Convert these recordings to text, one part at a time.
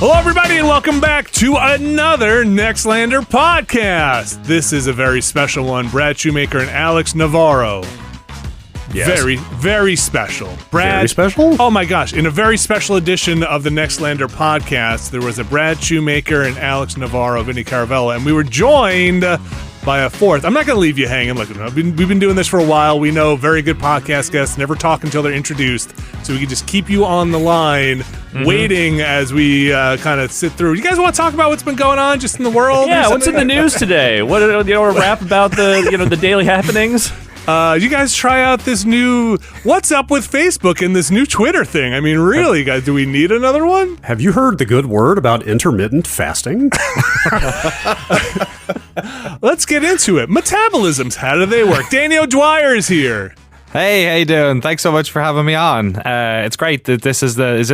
Hello, everybody, and welcome back to another Nextlander podcast. This is a very special one. Brad Shoemaker and Alex Navarro. Yes. Very, very special. Brad, very special? Oh my gosh. In a very special edition of the Nextlander podcast, there was a Brad Shoemaker and Alex Navarro, Vinny Caravella, and we were joined by a fourth. I'm not going to leave you hanging. Look, we've been doing this for a while. We know very good podcast guests never talk until they're introduced, so we can just keep you on the line, waiting as we kind of sit through. You guys want to talk about what's been going on just in the world? Yeah, what's in the news today? What a rap about the daily happenings. You guys try out this new, what's up with Facebook and this new Twitter thing? I mean, really, guys, do we need another one? Have you heard the good word about intermittent fasting? Let's get into it. Metabolisms, how do they work? Daniel Dwyer is here. Hey, how you doing? Thanks so much for having me on. It's great that this is the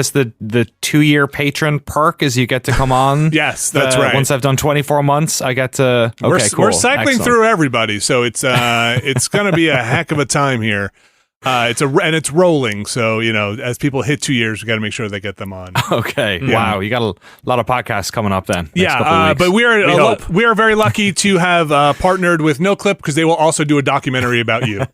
2-year patron perk as you get to come on. Yes, that's right. Once I've done 24 months, I get to. Okay, cool. We're cycling Excellent. through everybody, so it's going to be a heck of a time here. It's rolling, so as people hit 2 years, we got to make sure they get them on. Okay, yeah. Wow, you got a lot of podcasts coming up then. But we are very lucky to have partnered with Noclip because they will also do a documentary about you.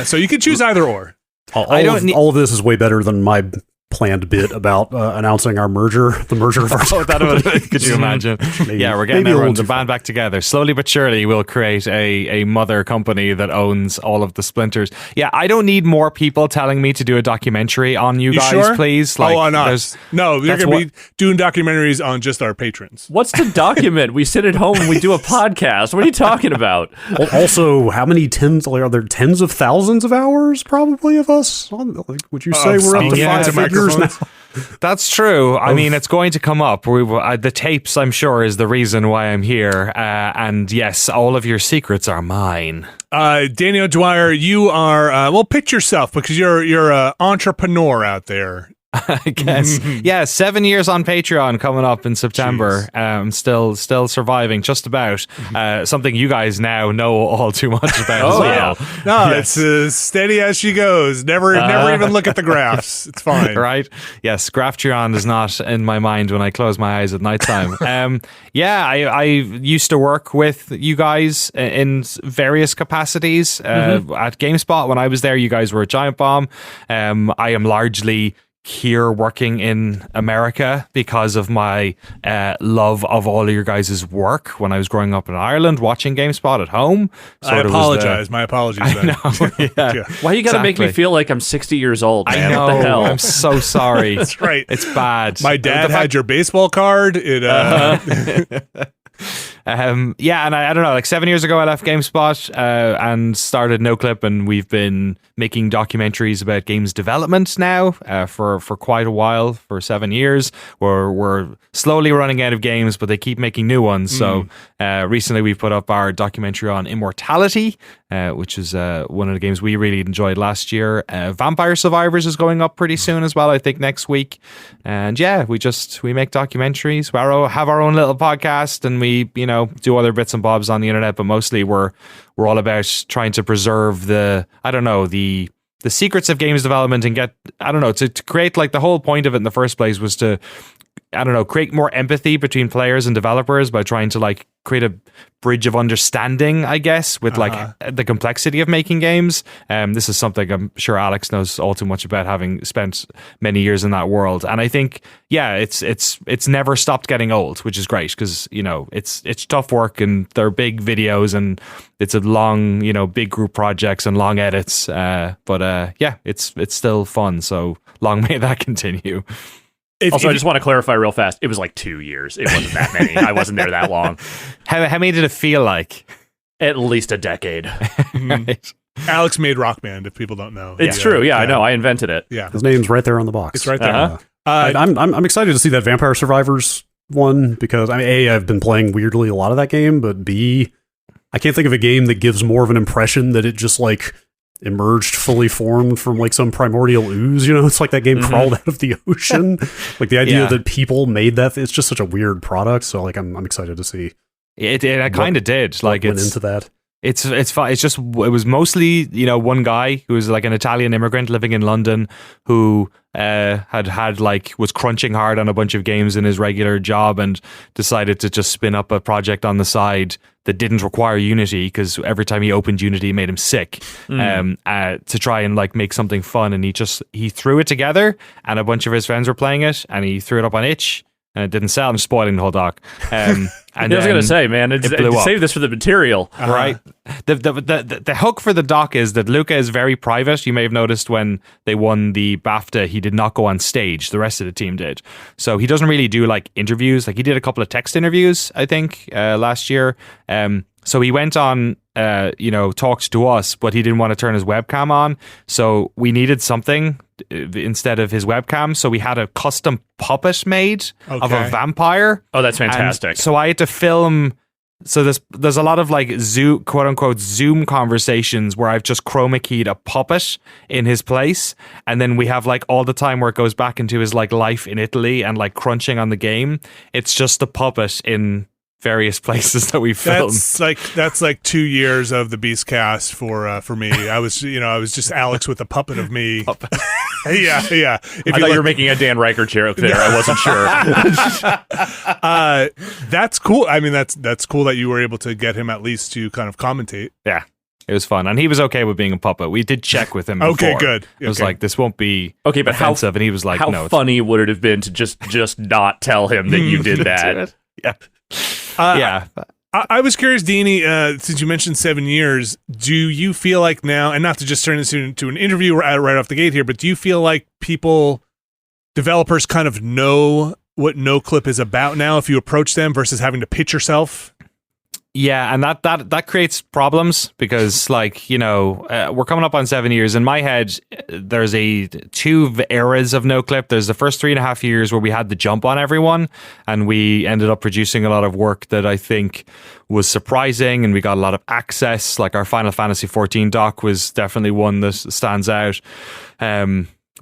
So you can choose either or. All of this is way better than my planned bit about announcing our merger, the merger of our could you imagine? Yeah, we're getting everyone to band back together. Slowly but surely, we'll create a mother company that owns all of the splinters. Yeah, I don't need more people telling me to do a documentary on you guys, sure? please. On us. No, you're going to be doing documentaries on just our patrons. What's to document? We sit at home and we do a podcast. What are you talking about? Also, how many are there tens of thousands of hours probably of us? Would you say we're up to 5 figures? Now. That's true. I mean, it's going to come up. The tapes, I'm sure, is the reason why I'm here. And yes, all of your secrets are mine. Daniel Dwyer, you are, pick yourself because you're an entrepreneur out there. I guess. Yeah, 7 years on Patreon coming up in September. Still surviving, just about. Something you guys now know all too much about as well. Yeah. No, yes. It's steady as she goes. Never even look at the graphs. It's fine. Right? Yes, Graphtron is not in my mind when I close my eyes at nighttime. I used to work with you guys in various capacities. At GameSpot, when I was there, you guys were at Giant Bomb. I am largely here working in America because of my love of all of your guys' work when I was growing up in Ireland, watching GameSpot at home. I apologize. My apologies. I know. Yeah. Why you gotta make me feel like I'm 60 years old, man? I know. What the hell? I'm so sorry. That's right. It's bad. My dad had your baseball card. And I don't know, like 7 years ago I left GameSpot and started Noclip, and we've been making documentaries about games development now for quite a while, for 7 years. We're slowly running out of games, but they keep making new ones. So recently we put up our documentary on Immortality, which is one of the games we really enjoyed last year. Vampire Survivors is going up pretty soon as well, I think next week. And yeah, we make documentaries. We have our own little podcast, and we do other bits and bobs on the internet, but mostly we're all about trying to preserve the secrets of games development and to create, like, the whole point of it in the first place was to create more empathy between players and developers by trying to, like, create a bridge of understanding, I guess, with like the complexity of making games. This is something I'm sure Alex knows all too much about, having spent many years in that world. And I think, it's never stopped getting old, which is great because, it's tough work and they're big videos and it's a long, big group projects and long edits. It's still fun. So long may that continue. I just want to clarify real fast. It was like 2 years. It wasn't that many. I wasn't there that long. How many did it feel like? At least a decade. Right. Alex made Rock Band, if people don't know. It's true. Yeah, I know. I invented it. Yeah. His name's right there on the box. It's right there. I'm excited to see that Vampire Survivors one because, A, I've been playing weirdly a lot of that game, but B, I can't think of a game that gives more of an impression that it just, like, emerged fully formed from, like, some primordial ooze. It's like that game crawled out of the ocean. Like, the idea that people made that, it's just such a weird product. So, like, I'm excited to see. It kind of did. Like, went into that. It's fun. It's just, it was mostly, one guy who was like an Italian immigrant living in London who was crunching hard on a bunch of games in his regular job and decided to just spin up a project on the side that didn't require Unity, because every time he opened Unity, it made him sick, to try and like make something fun. And he threw it together, and a bunch of his friends were playing it, and he threw it up on itch. And it didn't sell. I'm spoiling the whole doc. And I was going to say, man, save this for the material. Right. The hook for the doc is that Luca is very private. You may have noticed when they won the BAFTA, he did not go on stage. The rest of the team did. So he doesn't really do like interviews. Like he did a couple of text interviews, I think, last year. So he went on, talked to us, but he didn't want to turn his webcam on. So we needed something instead of his webcam. So we had a custom puppet made of a vampire. Oh, that's fantastic. And so I had to film. So there's a lot of like quote unquote Zoom conversations where I've just chroma keyed a puppet in his place. And then we have like all the time where it goes back into his like life in Italy and like crunching on the game. It's just the puppet in various places that we filmed. That's like 2 years of the Beast cast for me. I was just Alex with a puppet of me. yeah. I thought you were making a Dan Riker joke there. I wasn't sure. That's cool. I mean, that's cool that you were able to get him at least to kind of commentate. Yeah. It was fun, and he was okay with being a puppet. We did check with him before. Okay, good. It was like, this won't be offensive, and he was like, how no. funny would it have been to just not tell him that you did that? Yeah. I was curious, Deanie, since you mentioned 7 years, do you feel like now, and not to just turn this into an interview right off the gate here, but do you feel like developers kind of know what Noclip is about now if you approach them versus having to pitch yourself? Yeah, and that creates problems because, like, we're coming up on 7 years. In my head, there's two eras of Noclip. There's the first 3.5 years where we had the jump on everyone, and we ended up producing a lot of work that I think was surprising, and we got a lot of access. Like our Final Fantasy 14 doc was definitely one that stands out.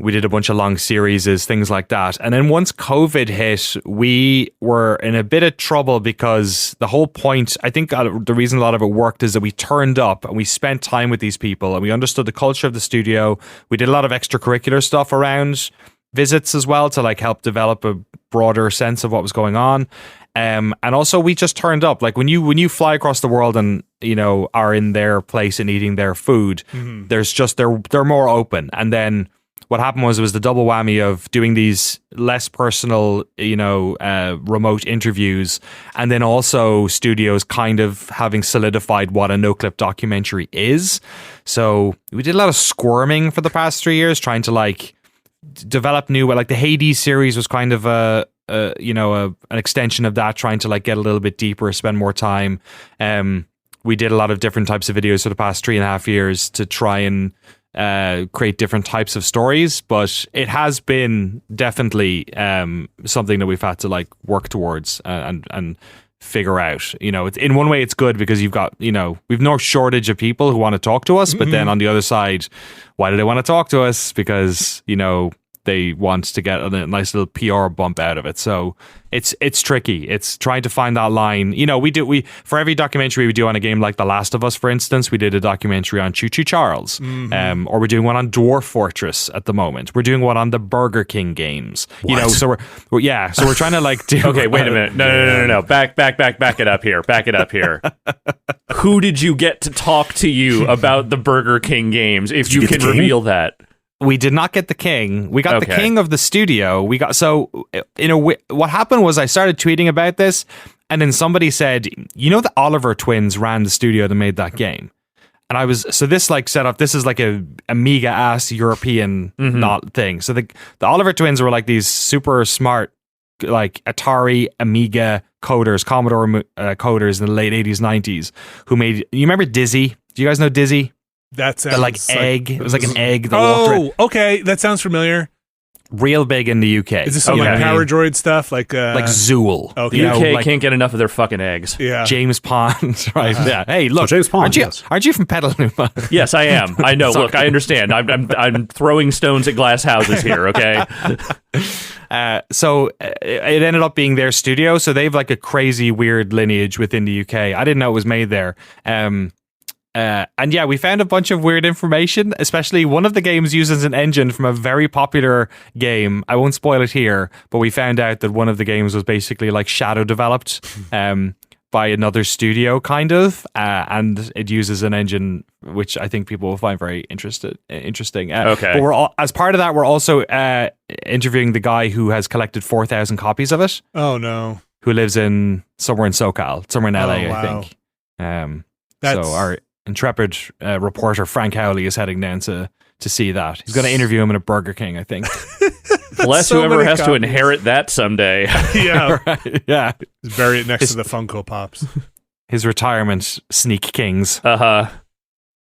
We did a bunch of long series, things like that. And then once COVID hit, we were in a bit of trouble because the whole point, I think the reason a lot of it worked is that we turned up and we spent time with these people and we understood the culture of the studio. We did a lot of extracurricular stuff around visits as well to like help develop a broader sense of what was going on. And also we just turned up. Like when you fly across the world and are in their place and eating their food, there's just they're more open. And then what happened was it was the double whammy of doing these less personal, remote interviews, and then also studios kind of having solidified what a Noclip documentary is. So we did a lot of squirming for the past 3 years, trying to like develop new. Like the Hades series was kind of an extension of that, trying to like get a little bit deeper, spend more time. We did a lot of different types of videos for the past 3.5 years to try and create different types of stories, but it has been definitely something that we've had to like work towards and figure out. In one way it's good because you've got we've no shortage of people who want to talk to us, but then on the other side, why do they want to talk to us? Because they want to get a nice little PR bump out of it. So it's tricky. It's trying to find that line. We for every documentary we do on a game like The Last of Us, for instance, we did a documentary on Choo Choo Charles, or we're doing one on Dwarf Fortress at the moment. We're doing one on the Burger King games. So we're trying to like do. Okay, wait a minute. No. Back it up here. Back it up here. Who did you get to talk to you about the Burger King games? If you can reveal that. We did not get the king. We got the king of the studio. What happened was I started tweeting about this, and then somebody said, the Oliver twins ran the studio that made that game. And this like set up, this is like a Amiga ass European not thing. So the Oliver twins were like these super smart, like Atari, Amiga coders, Commodore coders in the late 80s, 90s, who made, you remember Dizzy? Do you guys know Dizzy? That sounds like egg. It was like an egg. Okay, that sounds familiar. Real big in the UK. Is this some like Power Droid stuff? Like Zool. Okay. The UK can't get enough of their fucking eggs. Yeah. James Pond. Right. Yeah. Hey, look. So James Pond. Aren't you from Petaluma? Yes, I am. I know. Look, I understand. I'm throwing stones at glass houses here. Okay. So it ended up being their studio. So they've like a crazy weird lineage within the UK. I didn't know it was made there. And yeah, we found a bunch of weird information, especially one of the games uses an engine from a very popular game. I won't spoil it here, but we found out that one of the games was basically like shadow developed by another studio, kind of, and it uses an engine which I think people will find very interesting. Okay. But as part of that, we're also interviewing the guy who has collected 4,000 copies of it. Oh no! Who lives somewhere in SoCal, somewhere in LA, wow. I think. So our intrepid reporter Frank Howley is heading down to see that. He's going to interview him in a Burger King, I think. Bless So whoever many has to copies. inherit that someday. Yeah, Right, yeah. just bury it next to the Funko Pops. His retirement sneak kings. Uh-huh.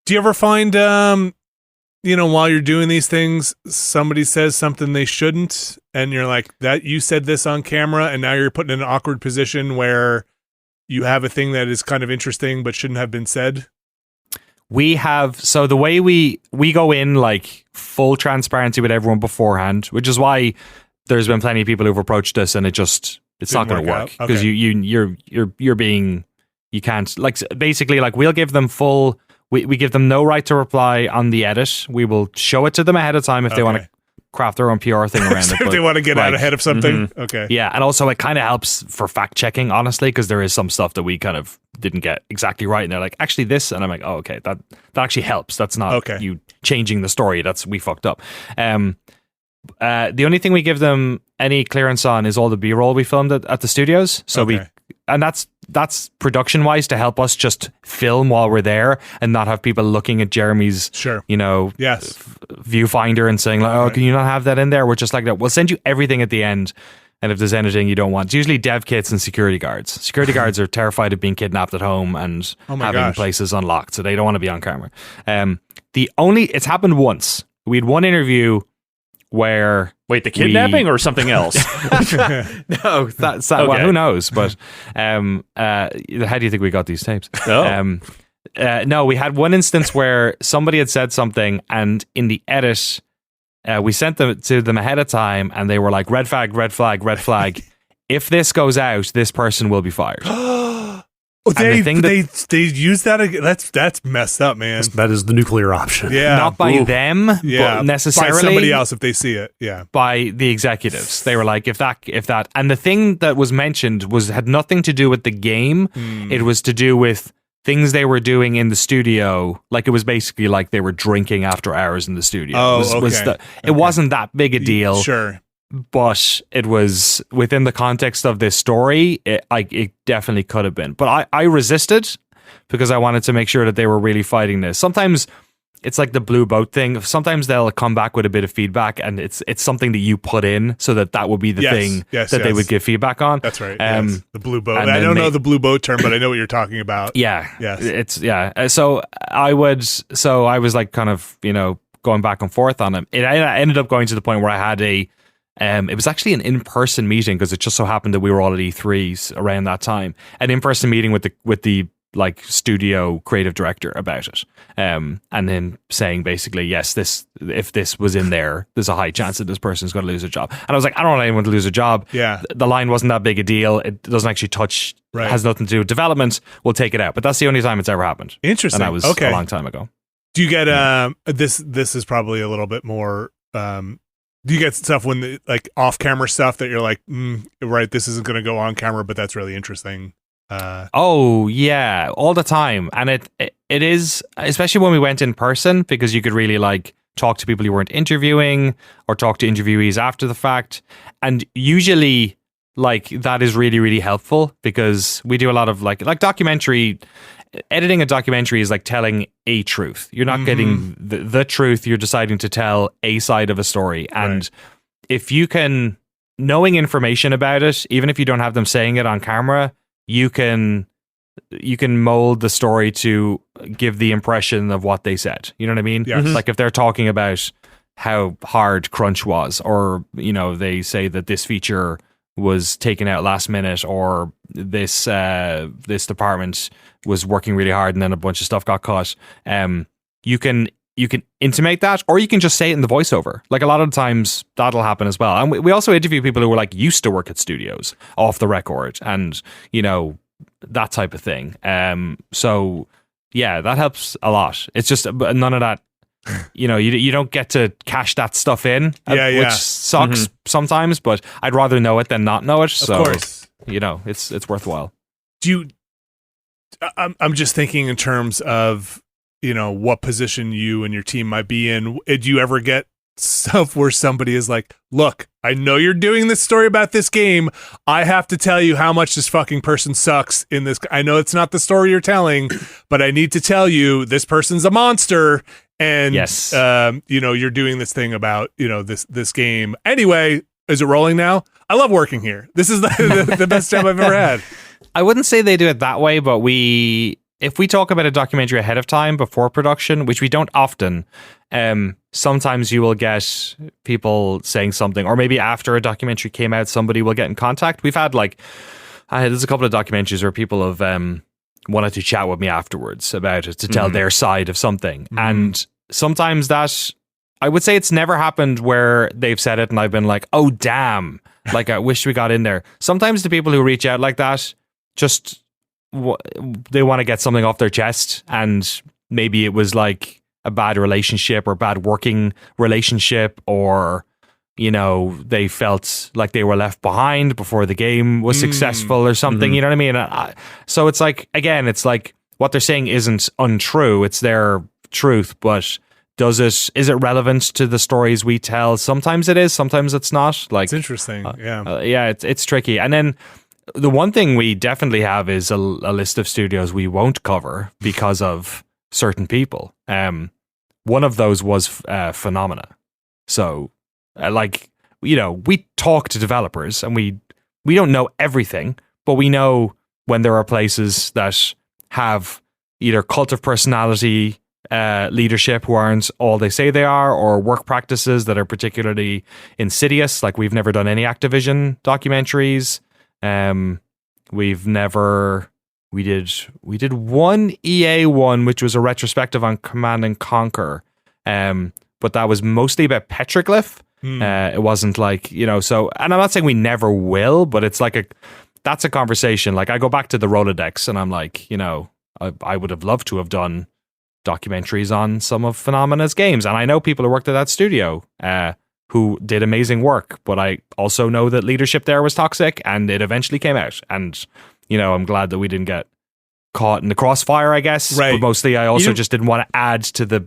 Do you ever find, while you're doing these things, somebody says something they shouldn't, and you're like, "That you said this on camera," and now you're put in an awkward position where you have a thing that is kind of interesting but shouldn't have been said? We have, so the way we go in like full transparency with everyone beforehand, which is why there's been plenty of people who've approached us and it's not going to work because you're being, you can't, like, basically, like, we'll give them we give them no right to reply on the edit. We will show it to them ahead of time if they want to craft their own PR thing around it. If they want to get out ahead of something. Okay. Yeah, and also it kind of helps for fact checking, honestly, because there is some stuff that we kind of didn't get exactly right, and they're like, actually this, and I'm like, oh, okay, that actually helps. That's not you changing the story. That's, we fucked up. The only thing we give them any clearance on is all the B-roll we filmed at the studios. So and that's production wise to help us just film while we're there and not have people looking at Jeremy's viewfinder and saying like, oh, can you not have that in there? We're just like, that. We'll send you everything at the end, and if there's anything you don't want, it's usually dev kits and security guards. Security guards are terrified of being kidnapped at home and having places unlocked, so they don't want to be on camera. It's happened once. We had one interview where the kidnapping or something else? No, that's that. Well, who knows? But how do you think we got these tapes? No, we had one instance where somebody had said something, and in the edit, we sent them to them ahead of time, and they were like, red flag, red flag, red flag. If this goes out, this person will be fired. They use that again. That's messed up, man. That is the nuclear option. Yeah, not by them, but necessarily by somebody else if they see it. Yeah, by the executives. They were like, if that, and the thing that was mentioned had nothing to do with the game. It was to do with things they were doing in the studio. Like, it was basically like they were drinking after hours in the studio. It wasn't that big a deal. Sure. But it was within the context of this story. It definitely could have been. But I resisted because I wanted to make sure that they were really fighting this. Sometimes it's like the blue boat thing. Sometimes they'll come back with a bit of feedback, and it's something that you put in so that would be the thing that they would give feedback on. That's right. The blue boat. I don't know the blue boat term, but I know what you're talking about. Yeah. Yes. So I was like kind of, going back and forth on it. It ended up going to the point where I had it was actually an in-person meeting, because it just so happened that we were all at E3s around that time. An in-person meeting with the like studio creative director about it, and then saying basically, yes, if this was in there, there's a high chance that this person's going to lose a job. And I was like, I don't want anyone to lose a job. Yeah, the line wasn't that big a deal. It doesn't actually touch. Has nothing to do with development. We'll take it out. But that's the only time it's ever happened. Interesting. And that was a long time ago. Do you get this is probably a little bit more. Do you get stuff when like off-camera stuff that you're like, right, this isn't going to go on camera, but that's really interesting? Oh yeah, all the time, and it is, especially when we went in person, because you could really like talk to people you weren't interviewing or talk to interviewees after the fact, and usually like that is really, really helpful, because we do a lot of like documentary. Editing a documentary is like telling a truth. You're not getting the truth. You're deciding to tell a side of a story. And if you can, knowing information about it, even if you don't have them saying it on camera, you can mold the story to give the impression of what they said. You know what I mean? Yes. Like if they're talking about how hard crunch was, or, they say that this feature was taken out last minute, or this department was working really hard and then a bunch of stuff got cut. You can intimate that, or you can just say it in the voiceover. Like a lot of times that'll happen as well. And we also interview people who were like used to work at studios off the record, and that type of thing. So yeah, that helps a lot. It's just none of that. You don't get to cash that stuff in, which sucks sometimes. But I'd rather know it than not know it. So, of course, it's worthwhile. I'm just thinking in terms of what position you and your team might be in. Do you ever get stuff where somebody is like, look, I know you're doing this story about this game. I have to tell you how much this fucking person sucks in this. I know it's not the story you're telling, but I need to tell you this person's a monster. And, yes. You're doing this thing about, this game. Anyway, is it rolling now? I love working here. This is the best job I've ever had. I wouldn't say they do it that way, but if we talk about a documentary ahead of time before production, which we don't often, sometimes you will get people saying something, or maybe after a documentary came out, somebody will get in contact. We've had there's a couple of documentaries where people have wanted to chat with me afterwards about it to tell their side of something. And sometimes that, I would say it's never happened where they've said it and I've been like, oh, damn, like I wish we got in there. Sometimes the people who reach out like that, just they want to get something off their chest, and maybe it was like a bad relationship or bad working relationship, or they felt like they were left behind before the game was successful or something. You know what I mean? So it's like, again, it's like what they're saying isn't untrue, it's their truth, but is it relevant to the stories we tell? Sometimes it is, sometimes it's not. Like, it's interesting. It's tricky. And then the one thing we definitely have is a list of studios we won't cover because of certain people. One of those was Phenomena. So, we talk to developers, and we don't know everything, but we know when there are places that have either cult of personality leadership who aren't all they say they are, or work practices that are particularly insidious. Like, we've never done any Activision documentaries. We did one EA one, which was a retrospective on Command and Conquer, but that was mostly about Petroglyph. It wasn't like, so, and I'm not saying we never will, but it's like that's a conversation. Like, I go back to the Rolodex and I'm like, I would have loved to have done documentaries on some of Phenomena's games, and I know people who worked at that studio who did amazing work, but I also know that leadership there was toxic, and it eventually came out. And, I'm glad that we didn't get caught in the crossfire, I guess. Right. But mostly I also just didn't want to add to the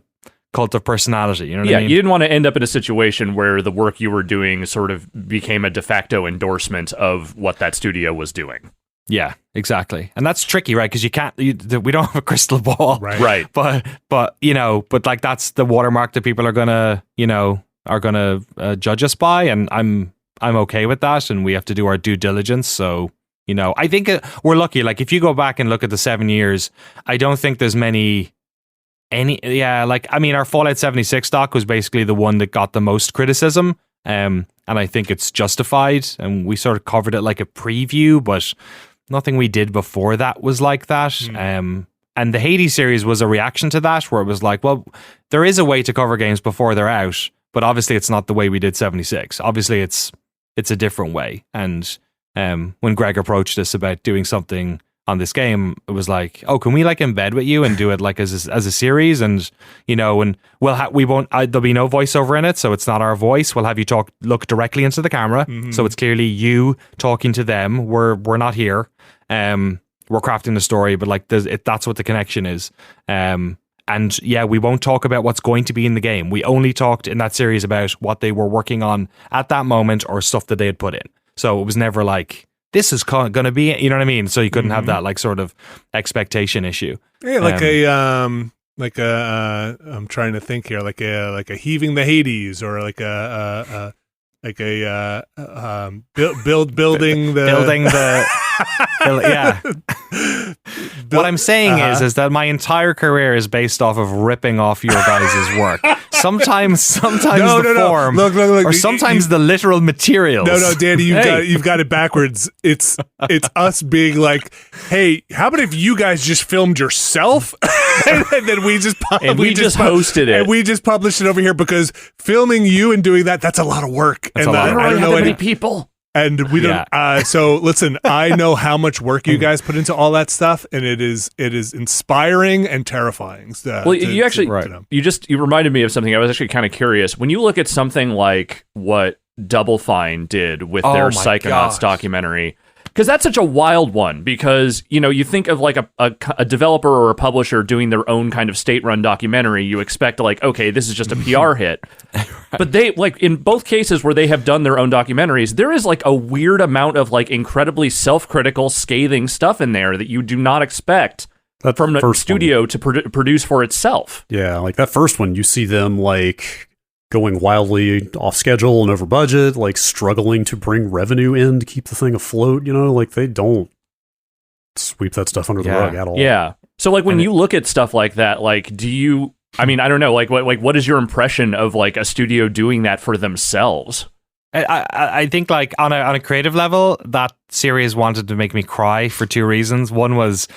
cult of personality. You know what I mean? You didn't want to end up in a situation where the work you were doing sort of became a de facto endorsement of what that studio was doing. Yeah, exactly. And that's tricky, right? Because we don't have a crystal ball. Right. But like, that's the watermark that people are gonna judge us by, and I'm okay with that, and we have to do our due diligence. So, I think we're lucky. Like, if you go back and look at the 7 years, I don't think there's our Fallout 76 doc was basically the one that got the most criticism, and I think it's justified, and we sort of covered it like a preview, but nothing we did before that was like that. And the Hades series was a reaction to that, where it was like, well, there is a way to cover games before they're out, but obviously it's not the way we did 76. Obviously it's a different way. And when Greg approached us about doing something on this game, it was like, oh, can we like embed with you and do it like as a series? And and we won't there'll be no voiceover in it, so it's not our voice. We'll have you look directly into the camera, so it's clearly you talking to them. We're not here. We're crafting the story, but like that's what the connection is. And yeah, we won't talk about what's going to be in the game. We only talked in that series about what they were working on at that moment, or stuff that they had put in. So it was never like, this is going to be, you know what I mean? So you couldn't have that like sort of expectation issue. Yeah, I'm trying to think here, like a Heaving the Hades, or building the yeah. What I'm saying is that my entire career is based off of ripping off your guys' work. Sometimes form, Look, or sometimes the literal materials. No, Danny, you've got it backwards. It's us being like, hey, how about if you guys just filmed yourself, and then we just hosted it, and we just published it over here, because filming you and doing that's a lot of work. I don't know how many people. And we don't. So listen, I know how much work you guys put into all that stuff, and it is inspiring and terrifying. You reminded me of something. I was actually kind of curious. When you look at something like what Double Fine did with their Psychonauts documentary, because that's such a wild one. Because you think of like a developer or a publisher doing their own kind of state-run documentary, you expect like, okay, this is just a PR hit. But they, like, in both cases where they have done their own documentaries, there is like a weird amount of like incredibly self-critical, scathing stuff in there that you do not expect from a studio to produce for itself. Yeah, like that first one, you see them like going wildly off schedule and over budget, like struggling to bring revenue in to keep the thing afloat, like they don't sweep that stuff under the rug at all. Yeah. So like when you look at stuff like that, like I don't know, like what is your impression of like a studio doing that for themselves? I think like on a creative level, that series wanted to make me cry for two reasons. One was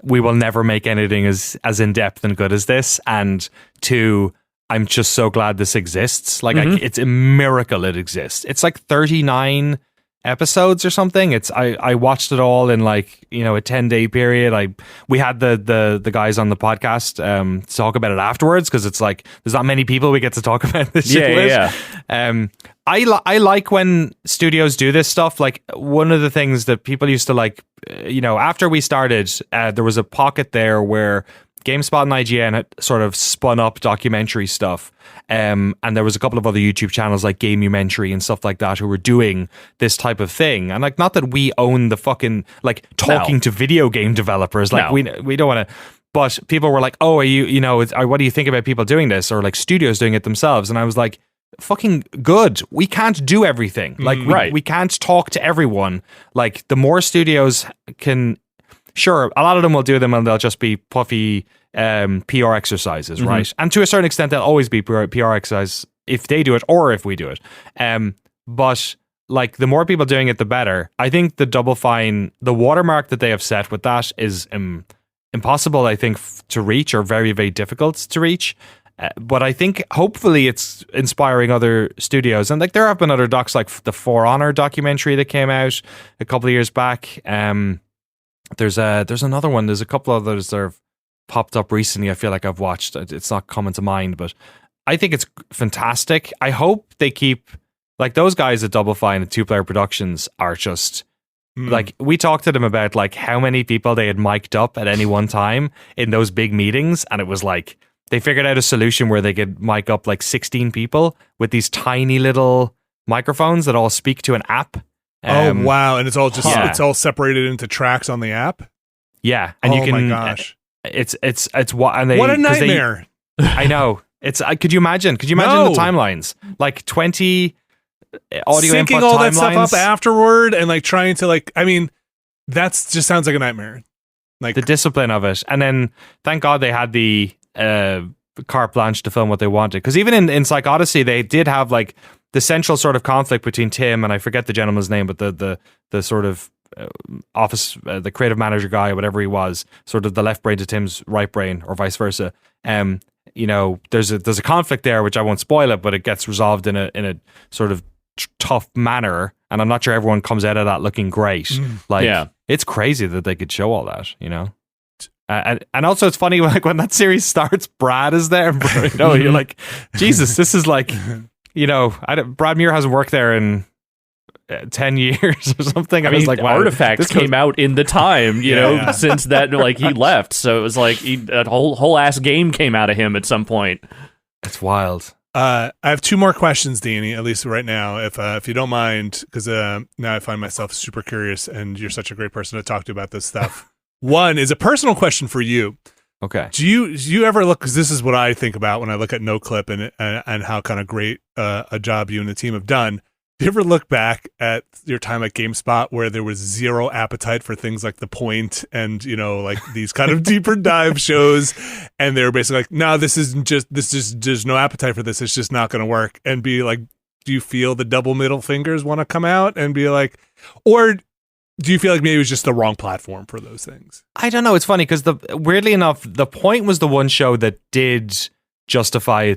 we will never make anything as in-depth and good as this, and two, I'm just so glad this exists. Like it's a miracle it exists. It's like 39 episodes or something. I watched it all in like a 10-day period. We had the guys on the podcast to talk about it afterwards, because it's like there's not many people we get to talk about this shit with. I like when studios do this stuff. Like one of the things that people used to like, after we started, there was a pocket there where GameSpot and IGN had sort of spun up documentary stuff. And there was a couple of other YouTube channels like Gameumentary and stuff like that who were doing this type of thing. And like, not that we own the fucking like talking to video game developers. Like we don't want to, but people were like, oh, are you, what do you think about people doing this? Or like studios doing it themselves. And I was like, fucking good. We can't do everything. Like we can't talk to everyone. Like the more studios can, sure, a lot of them will do them and they'll just be puffy PR exercises, right? And to a certain extent, they'll always be PR exercises if they do it or if we do it. But like the more people doing it, the better. I think the Double Fine, the watermark that they have set with that is impossible, I think, to reach, or very, very difficult to reach. But I think hopefully it's inspiring other studios. And like there have been other docs like the For Honor documentary that came out a couple of years back. There's another one. There's a couple of others that have popped up recently. I feel like I've watched. It's not coming to mind, but I think it's fantastic. I hope they keep like those guys at Double Fine and Two Player Productions are just like, we talked to them about like how many people they had mic'd up at any one time in those big meetings, and it was like they figured out a solution where they could mic up like 16 people with these tiny little microphones that all speak to an app. Oh wow! And it's all just it's all separated into tracks on the app. Yeah, and you can. Oh my gosh! It's what and they, what a nightmare! I know. It's. Could you imagine? Could you imagine the timelines? Like 20 audio syncing input all timelines? that stuff up afterward, and like trying to like. I mean, that's just sounds like a nightmare. Like the discipline of it, and then thank God they had the carte blanche to film what they wanted. Because even in Psych Odyssey, they did have like the central sort of conflict between Tim and I forget the gentleman's name, but the sort of office, the creative manager guy, whatever he was, sort of the left brain to Tim's right brain, or vice versa. There's a conflict there, which I won't spoil it, but it gets resolved in a sort of tough manner, and I'm not sure everyone comes out of that looking great. It's crazy that they could show all that, And also it's funny like when that series starts, Brad is there. You're like, Jesus, this is like. Brad Muir hasn't worked there in 10 years or something. I mean, was like, wow, Artifacts came out in the time, since that, like, he left. So it was like that whole ass game came out of him at some point. It's wild. I have two more questions, Danny, at least right now, if you don't mind, because now I find myself super curious, and you're such a great person to talk to about this stuff. One is a personal question for you. Okay. Do you ever look, because this is what I think about when I look at Noclip and how kind of great a job you and the team have done. Do you ever look back at your time at GameSpot where there was zero appetite for things like The Point and, like these kind of deeper dive shows, and they were basically like, no, there's no appetite for this. It's just not going to work. And be like, do you feel the double middle fingers want to come out and be like, or do you feel like maybe it was just the wrong platform for those things? I don't know. It's funny because weirdly enough, The Point was the one show that did justify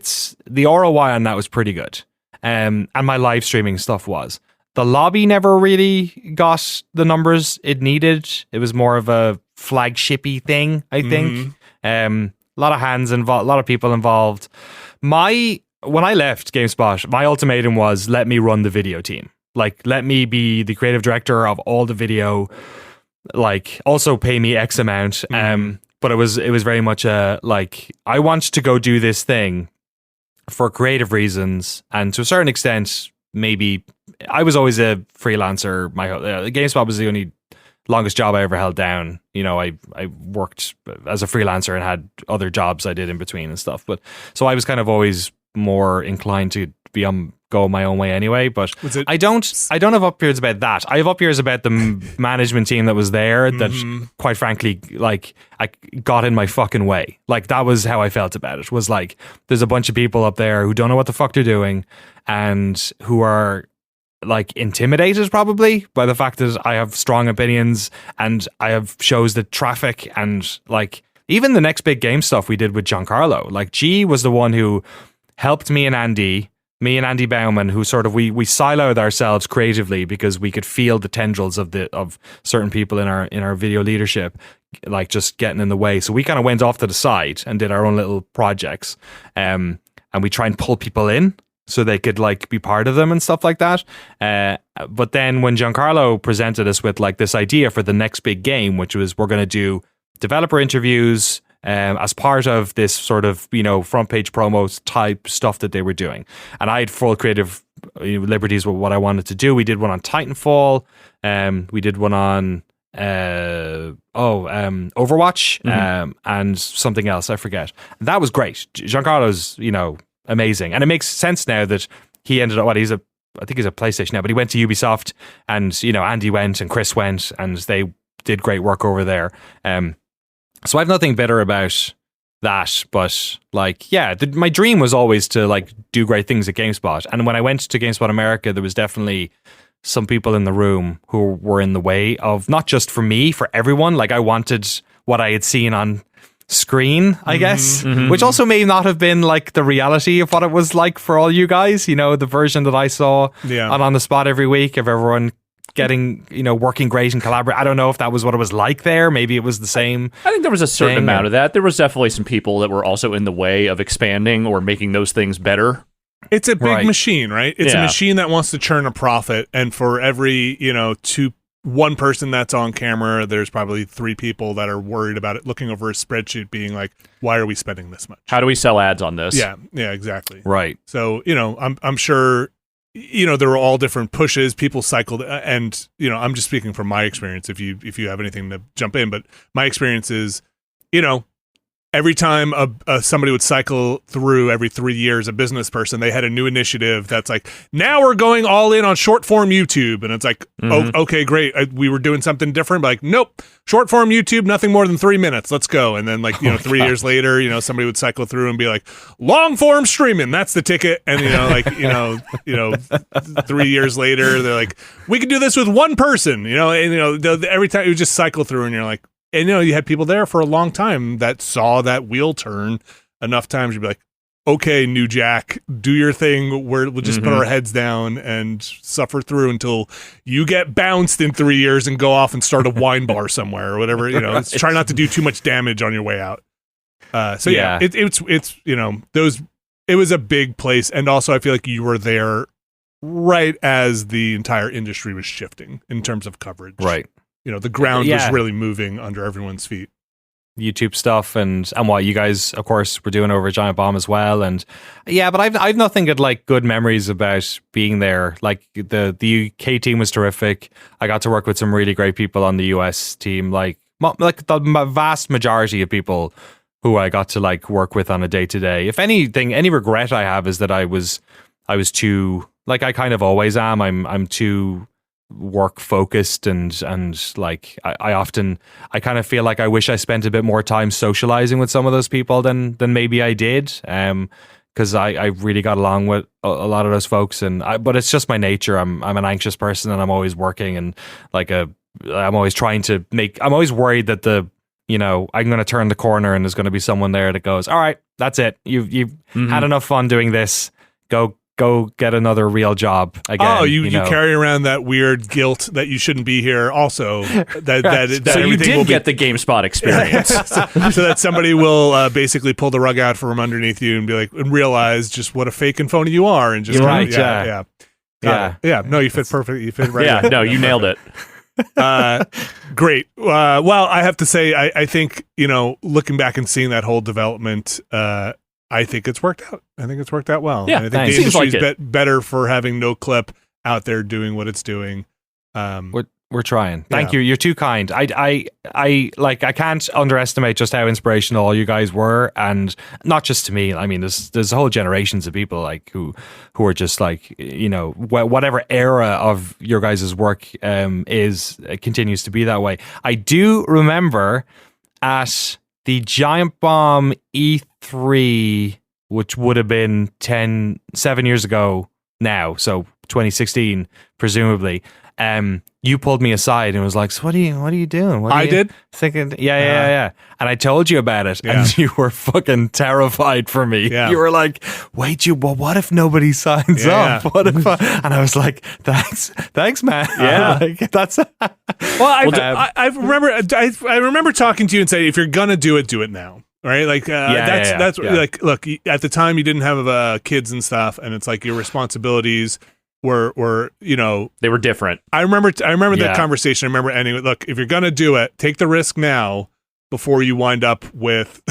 the ROI on that was pretty good. And my live streaming stuff was. the lobby never really got the numbers it needed. It was more of a flagshipy thing, I think. A lot of hands involved, a lot of people involved. When I left GameSpot, my ultimatum was, let me run the video team. Like, let me be the creative director of all the video. Like, also pay me X amount. But it was very much like, I want to go do this thing for creative reasons, and to a certain extent, maybe I was always a freelancer. My GameSpot was the only longest job I ever held down. You know, I worked as a freelancer and had other jobs I did in between and stuff. But so I was kind of always more inclined to be go my own way anyway. But I don't have up years about that. I have up years about the management team that was there that, quite frankly, like, I got in my fucking way. Like, that was how I felt about it. Was like, there's a bunch of people up there who don't know what the fuck they're doing and who are like intimidated probably by the fact that I have strong opinions and I have shows that traffic, and like even the next big game stuff we did with Giancarlo. Like, G was the one who helped me and Andy Bauman, who sort of we siloed ourselves creatively because we could feel the tendrils of certain people in our video leadership, like, just getting in the way. So we kind of went off to the side and did our own little projects, and we try and pull people in so they could like be part of them and stuff like that. But then when Giancarlo presented us with like this idea for the next big game, which was, we're going to do developer interviews as part of this sort of, you know, front page promos type stuff that they were doing. And I had full creative liberties with what I wanted to do. We did one on Titanfall. We did one on Overwatch, and something else, I forget. That was great. Giancarlo's, you know, amazing. And it makes sense now that he ended up, I think he's a PlayStation now, but he went to Ubisoft, and, you know, Andy went and Chris went, and they did great work over there. So I have nothing bitter about that, but like, yeah, my dream was always to like do great things at GameSpot. And when I went to GameSpot America, there was definitely some people in the room who were in the way of, not just for me, for everyone. Like, I wanted what I had seen on screen, I guess, which also may not have been like the reality of what it was like for all you guys. You know, the version that I saw on the spot every week of everyone getting, you know, working great and collaborate. I don't know if that was what it was like there. Maybe it was the same. I think there was a certain amount of that. There was definitely some people that were also in the way of expanding or making those things better. It's a big machine, right? It's a machine that wants to churn a profit, and for every, you know, one person that's on camera, there's probably 3 people that are worried about it, looking over a spreadsheet, being like, why are we spending this much? How do we sell ads on this? Yeah, exactly. Right. So, you know, I'm sure, you know, there were all different pushes. People cycled, and, you know, I'm just speaking from my experience. If you have anything to jump in, but my experience is, you know, every time somebody would cycle through every 3 years, a business person, they had a new initiative that's like, now we're going all in on short form YouTube. And it's like, oh, okay, great. We were doing something different, but like, nope, short form YouTube, nothing more than 3 minutes. Let's go. And then, like, you know, 3 years later, you know, somebody would cycle through and be like, long form streaming, that's the ticket. And, you know, like, you know, 3 years later, they're like, we could do this with one person, you know, and, you know, every time you just cycle through and you're like, and, you know, you had people there for a long time that saw that wheel turn enough times. You'd be like, okay, New Jack, do your thing. We'll just put our heads down and suffer through until you get bounced in 3 years and go off and start a wine bar somewhere or whatever. You know, try not to do too much damage on your way out. It's you know, it was a big place. And also I feel like you were there right as the entire industry was shifting in terms of coverage. Right. You know, the ground was really moving under everyone's feet. YouTube stuff and what you guys, of course, were doing over at Giant Bomb as well. And yeah, but I've nothing but like good memories about being there. Like the UK team was terrific. I got to work with some really great people on the US team. Like the vast majority of people who I got to like work with on a day to day. If anything, any regret I have is that I was too, like, I kind of always am. I'm too work focused and like I kind of feel like I wish I spent a bit more time socializing with some of those people than maybe I did, because I really got along with a lot of those folks, but it's just my nature. I'm an anxious person, and I'm always working, and like I'm always trying to I'm always worried that I'm going to turn the corner and there's going to be someone there that goes, all right, that's it, you've had enough fun doing this, go go get another real job again. Oh, you carry around that weird guilt that you shouldn't be here. Also, so you did get the GameSpot experience, so that somebody will basically pull the rug out from underneath you and be like, and realize just what a fake and phony you are, and just yeah. No, you fit perfectly. You fit right. Yeah, no, you nailed it. Great. Well, I have to say, I think, looking back and seeing that whole development, I think it's worked out. I think it's worked out well. Yeah, and I think the industry's better for having Noclip out there doing what it's doing. We're trying. Thank you. You're too kind. I can't underestimate just how inspirational all you guys were, and not just to me. I mean, there's whole generations of people like who are just like, whatever era of your guys' work continues to be that way. I do remember at the Giant Bomb E3, which would have been 7 years ago now, so 2016 presumably. You pulled me aside and was like, "So what are you doing?" I did thinking, yeah. And I told you about it, and you were fucking terrified for me. Yeah. You were like, "Wait, what if nobody signs up? What if?" And I was like, "Thanks, man." Yeah, that's. Well, I remember talking to you and saying, "If you're gonna do it now." Right, like that's like, look, at the time you didn't have kids and stuff, and it's like your responsibilities were they were different. I remember that conversation. I remember ending it. Look, if you're gonna do it, take the risk now before you wind up with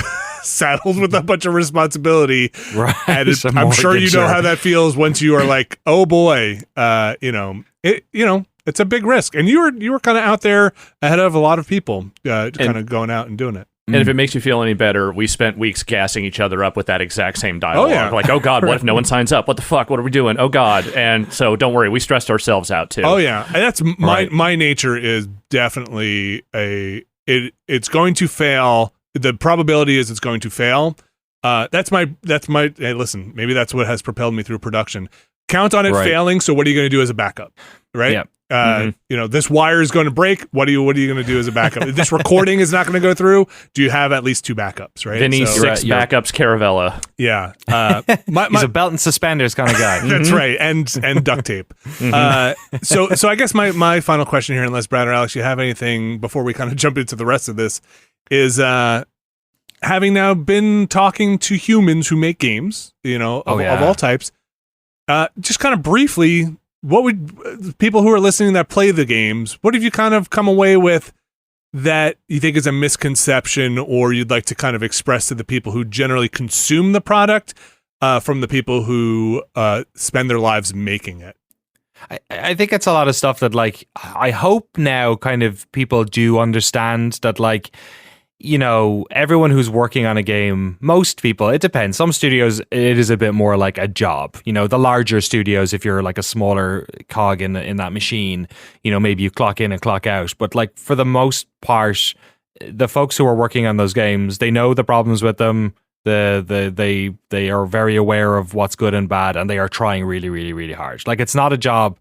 saddled with a bunch of responsibility. Right, I'm sure you know how that feels once you are like, oh boy, it's a big risk, and you were kind of out there ahead of a lot of people, kind of going out and doing it. And if it makes you feel any better, we spent weeks gassing each other up with that exact same dialogue. Oh, yeah. Like, oh God, what if no one signs up? What the fuck? What are we doing? Oh God. And so don't worry, we stressed ourselves out too. Oh yeah. And that's my nature is definitely it's going to fail. The probability is it's going to fail. That's my hey, listen, maybe that's what has propelled me through production. Count on it failing, so what are you going to do as a backup? Right? Yeah. This wire is going to break. What are you going to do as a backup? If this recording is not going to go through, do you have at least 2 backups, right? Vinny, 6 backups, Caravella. Yeah. He's a belt and suspenders kind of guy. That's right. And duct tape. So I guess my final question here, unless Brad or Alex, you have anything before we kind of jump into the rest of this, is having now been talking to humans who make games, of all types, just kind of briefly, what would people who are listening that play the games, what have you kind of come away with that you think is a misconception, or you'd like to kind of express to the people who generally consume the product from the people who spend their lives making it? I think it's a lot of stuff that, like, I hope now kind of people do understand that, like, everyone who's working on a game, most people, it depends. Some studios, it is a bit more like a job. The larger studios, if you're like a smaller cog in that machine, maybe you clock in and clock out. But like for the most part, the folks who are working on those games, they know the problems with them. They are very aware of what's good and bad, and they are trying really, really, really hard. Like, it's not a job.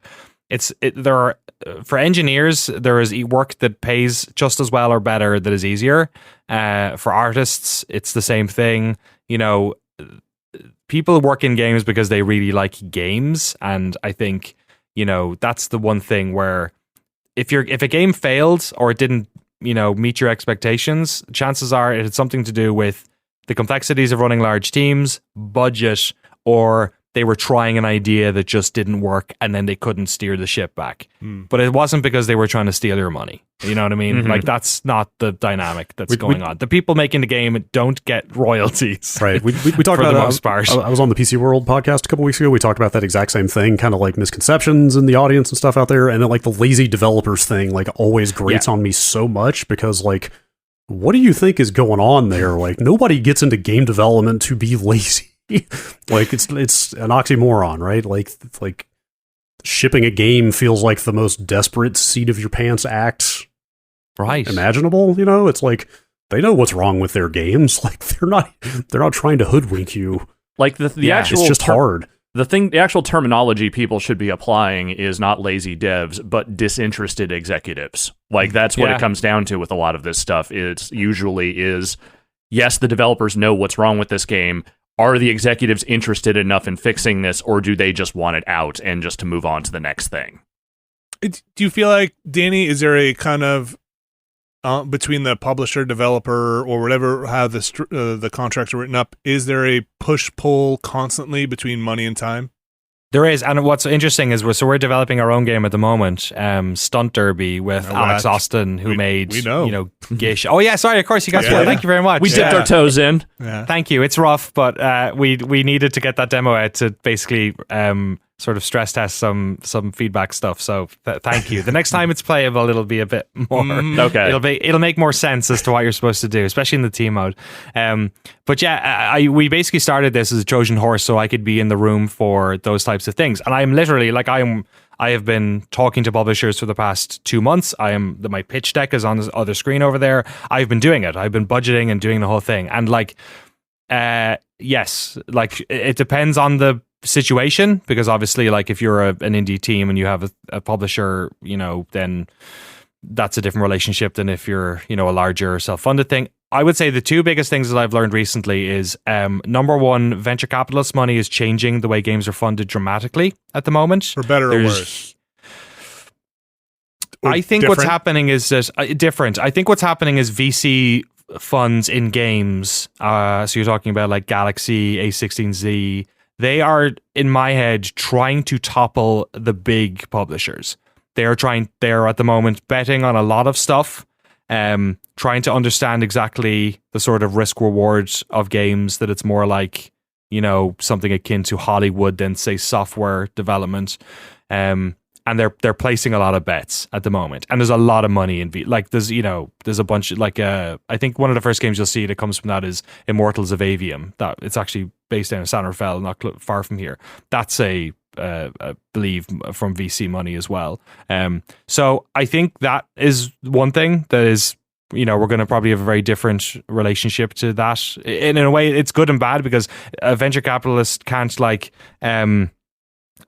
For engineers, there is work that pays just as well or better that is easier. For artists, it's the same thing. People work in games because they really like games, and I think that's the one thing where if a game failed or it didn't meet your expectations, chances are it had something to do with the complexities of running large teams, budget, or they were trying an idea that just didn't work and then they couldn't steer the ship back. But it wasn't because they were trying to steal your money. You know what I mean? Mm-hmm. Like, that's not the dynamic that's going on. The people making the game don't get royalties. Right. We talked about the most part. I was on the PC World podcast a couple weeks ago. We talked about that exact same thing, kind of like misconceptions in the audience and stuff out there. And then like the lazy developers thing, like, always grates on me so much because, like, what do you think is going on there? Like, nobody gets into game development to be lazy. Like, it's an oxymoron, right? Like shipping a game feels like the most desperate seat of your pants act imaginable. It's like they know what's wrong with their games. Like, they're not trying to hoodwink you. Like the actual, it's just hard. The actual terminology people should be applying is not lazy devs, but disinterested executives. Like, that's what it comes down to with a lot of this stuff. It's usually yes, the developers know what's wrong with this game. are the executives interested enough in fixing this, or do they just want it out and just to move on to the next thing? Do you feel like, Danny, is there a kind of between the publisher, developer, or whatever, how the contracts are written up, is there a push-pull constantly between money and time? There is, and what's interesting is we're developing our own game at the moment, Stunt Derby with Alex Austin, who made Gish. Oh yeah, sorry, of course you guys play. Thank you very much. We dipped our toes in. Yeah. Thank you. It's rough, but we needed to get that demo out to basically sort of stress test some feedback stuff. So thank you. The next time it's playable, it'll be a bit more. Okay. It'll make more sense as to what you're supposed to do, especially in the team mode. But yeah, we basically started this as a Trojan horse, so I could be in the room for those types of things. And I'm literally I have been talking to publishers for the past 2 months. My pitch deck is on this other screen over there. I've been doing it. I've been budgeting and doing the whole thing. And yes, it depends on the situation, because obviously if you're an indie team and you have a publisher, then that's a different relationship than if you're a larger self-funded thing. I would say the two biggest things that I've learned recently is number one, venture capitalist money is changing the way games are funded dramatically at the moment, for better or worse. I think what's happening is that different. I think what's happening is VC funds in games, so you're talking about like Galaxy, A16Z, they are, in my head, trying to topple the big publishers. They are at the moment betting on a lot of stuff, trying to understand exactly the sort of risk rewards of games, that it's more like, something akin to Hollywood than, say, software development. And they're placing a lot of bets at the moment, and there's a lot of money in there's a bunch of I think one of the first games you'll see that comes from that is Immortals of Avium. That it's actually based down in San Rafael, not far from here. That's I believe from VC money as well. So I think that is one thing that is, we're going to probably have a very different relationship to that. In a way, it's good and bad, because a venture capitalist can't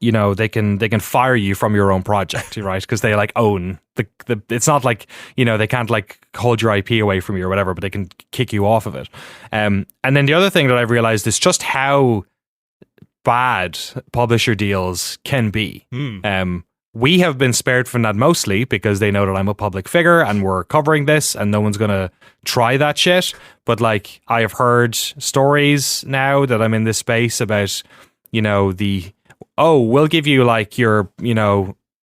they can fire you from your own project, right? Because they own the it's not they can't hold your IP away from you or whatever, but they can kick you off of it. And then the other thing that I've realized is just how bad publisher deals can be. We have been spared from that mostly because they know that I'm a public figure and we're covering this and no one's going to try that shit. But I have heard stories now that I'm in this space about, we'll give you your,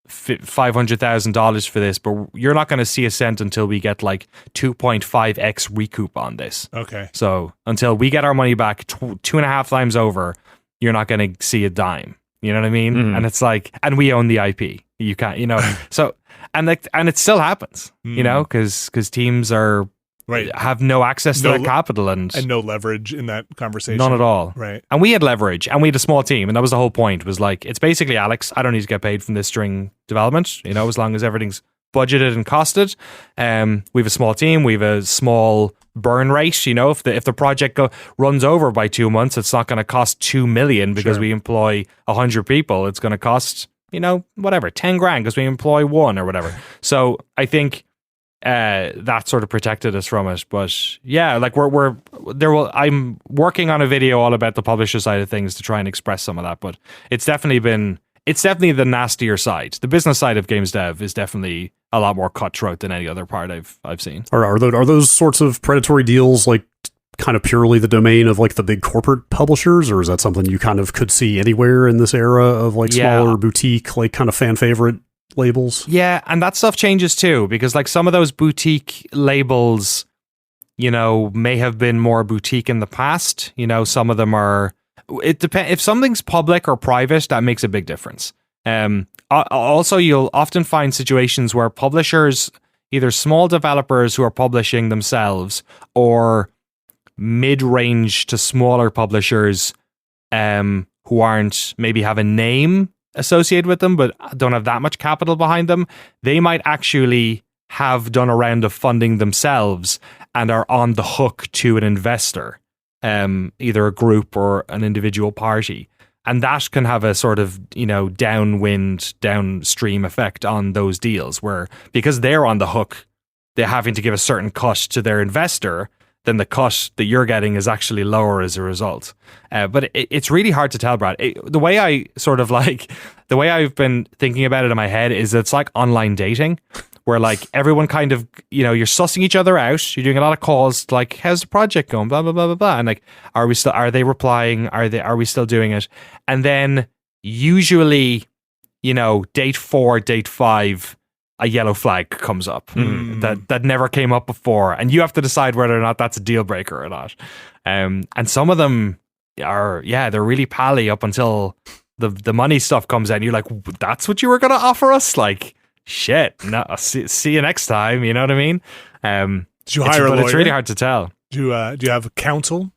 $500,000 for this, but you're not going to see a cent until we get 2.5x recoup on this. Okay. So until we get our money back 2.5 times over, you're not going to see a dime. You know what I mean? Mm-hmm. And it's and we own the IP. You can't, so, and it still happens, because teams are, right, have no access to that capital and no leverage in that conversation. None at all. Right. And we had leverage, and we had a small team, and that was the whole point, was it's basically, Alex, I don't need to get paid from this string development, as long as everything's budgeted and costed. We have a small team, we have a small burn rate, if the project runs over by 2 months, it's not going to cost $2 million because we employ 100 people. It's going to cost, whatever, 10 grand because we employ one or whatever. So I think that sort of protected us from it. But yeah, I'm working on a video all about the publisher side of things to try and express some of that, but it's definitely the nastier side. The business side of games dev is definitely a lot more cutthroat than any other part I've seen. Are those sorts of predatory deals kind of purely the domain of the big corporate publishers, or is that something you kind of could see anywhere in this era of smaller boutique kind of fan favorite labels? Yeah, and that stuff changes too, because some of those boutique labels, may have been more boutique in the past. Some of them are. It depends. If something's public or private, that makes a big difference. Also, you'll often find situations where publishers, either small developers who are publishing themselves, or mid-range to smaller publishers who maybe have a name associated with them, but don't have that much capital behind them, they might actually have done a round of funding themselves and are on the hook to an investor, either a group or an individual party. And that can have a sort of, downstream effect on those deals, where because they're on the hook, they're having to give a certain cut to their investor, then the cut that you're getting is actually lower as a result. But it's really hard to tell, Brad. The way I've been thinking about it in my head is it's like online dating, where like everyone kind of, you're sussing each other out. You're doing a lot of calls, like, how's the project going? Blah, blah, blah, blah, blah. And like, are they replying? Are we still doing it? And then usually, date 4, date 5, a yellow flag comes up that never came up before. And you have to decide whether or not that's a deal breaker or not. And some of them are, they're really pally up until the money stuff comes in. You're like, that's what you were going to offer us? Like, shit, no, see you next time. You know what I mean? Did you hire a lawyer? It's really hard to tell. Do you have counsel?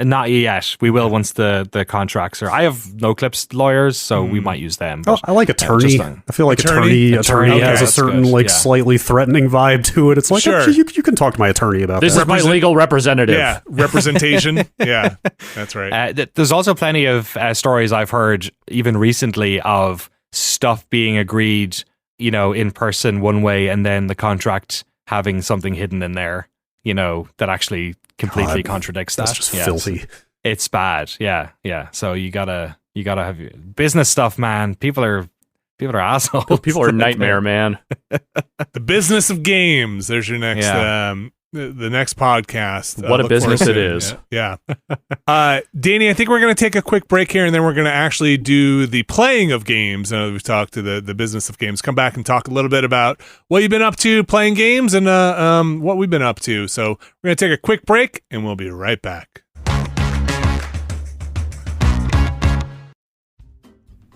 Not yet. We will once the contracts are. I have Noclip's lawyers, so we might use them. But, I like attorney. I feel like attorney has a certain slightly threatening vibe to it. It's like, sure. You can talk to my attorney about this. This is my legal representative. Yeah, representation. Yeah, that's right. There's also plenty of stories I've heard even recently of stuff being agreed, in person one way, and then the contract having something hidden in there, that actually completely contradicts that. That's just filthy. It's bad. Yeah. So you gotta have your business stuff, man. People are assholes. People are nightmare, man. The business of games. There's your next the next podcast. What a business it is. Yeah. Danny, I think we're going to take a quick break here, and then we're going to actually do the playing of games. We've talked to the business of games. Come back and talk a little bit about what you've been up to playing games and what we've been up to. So we're going to take a quick break, and we'll be right back.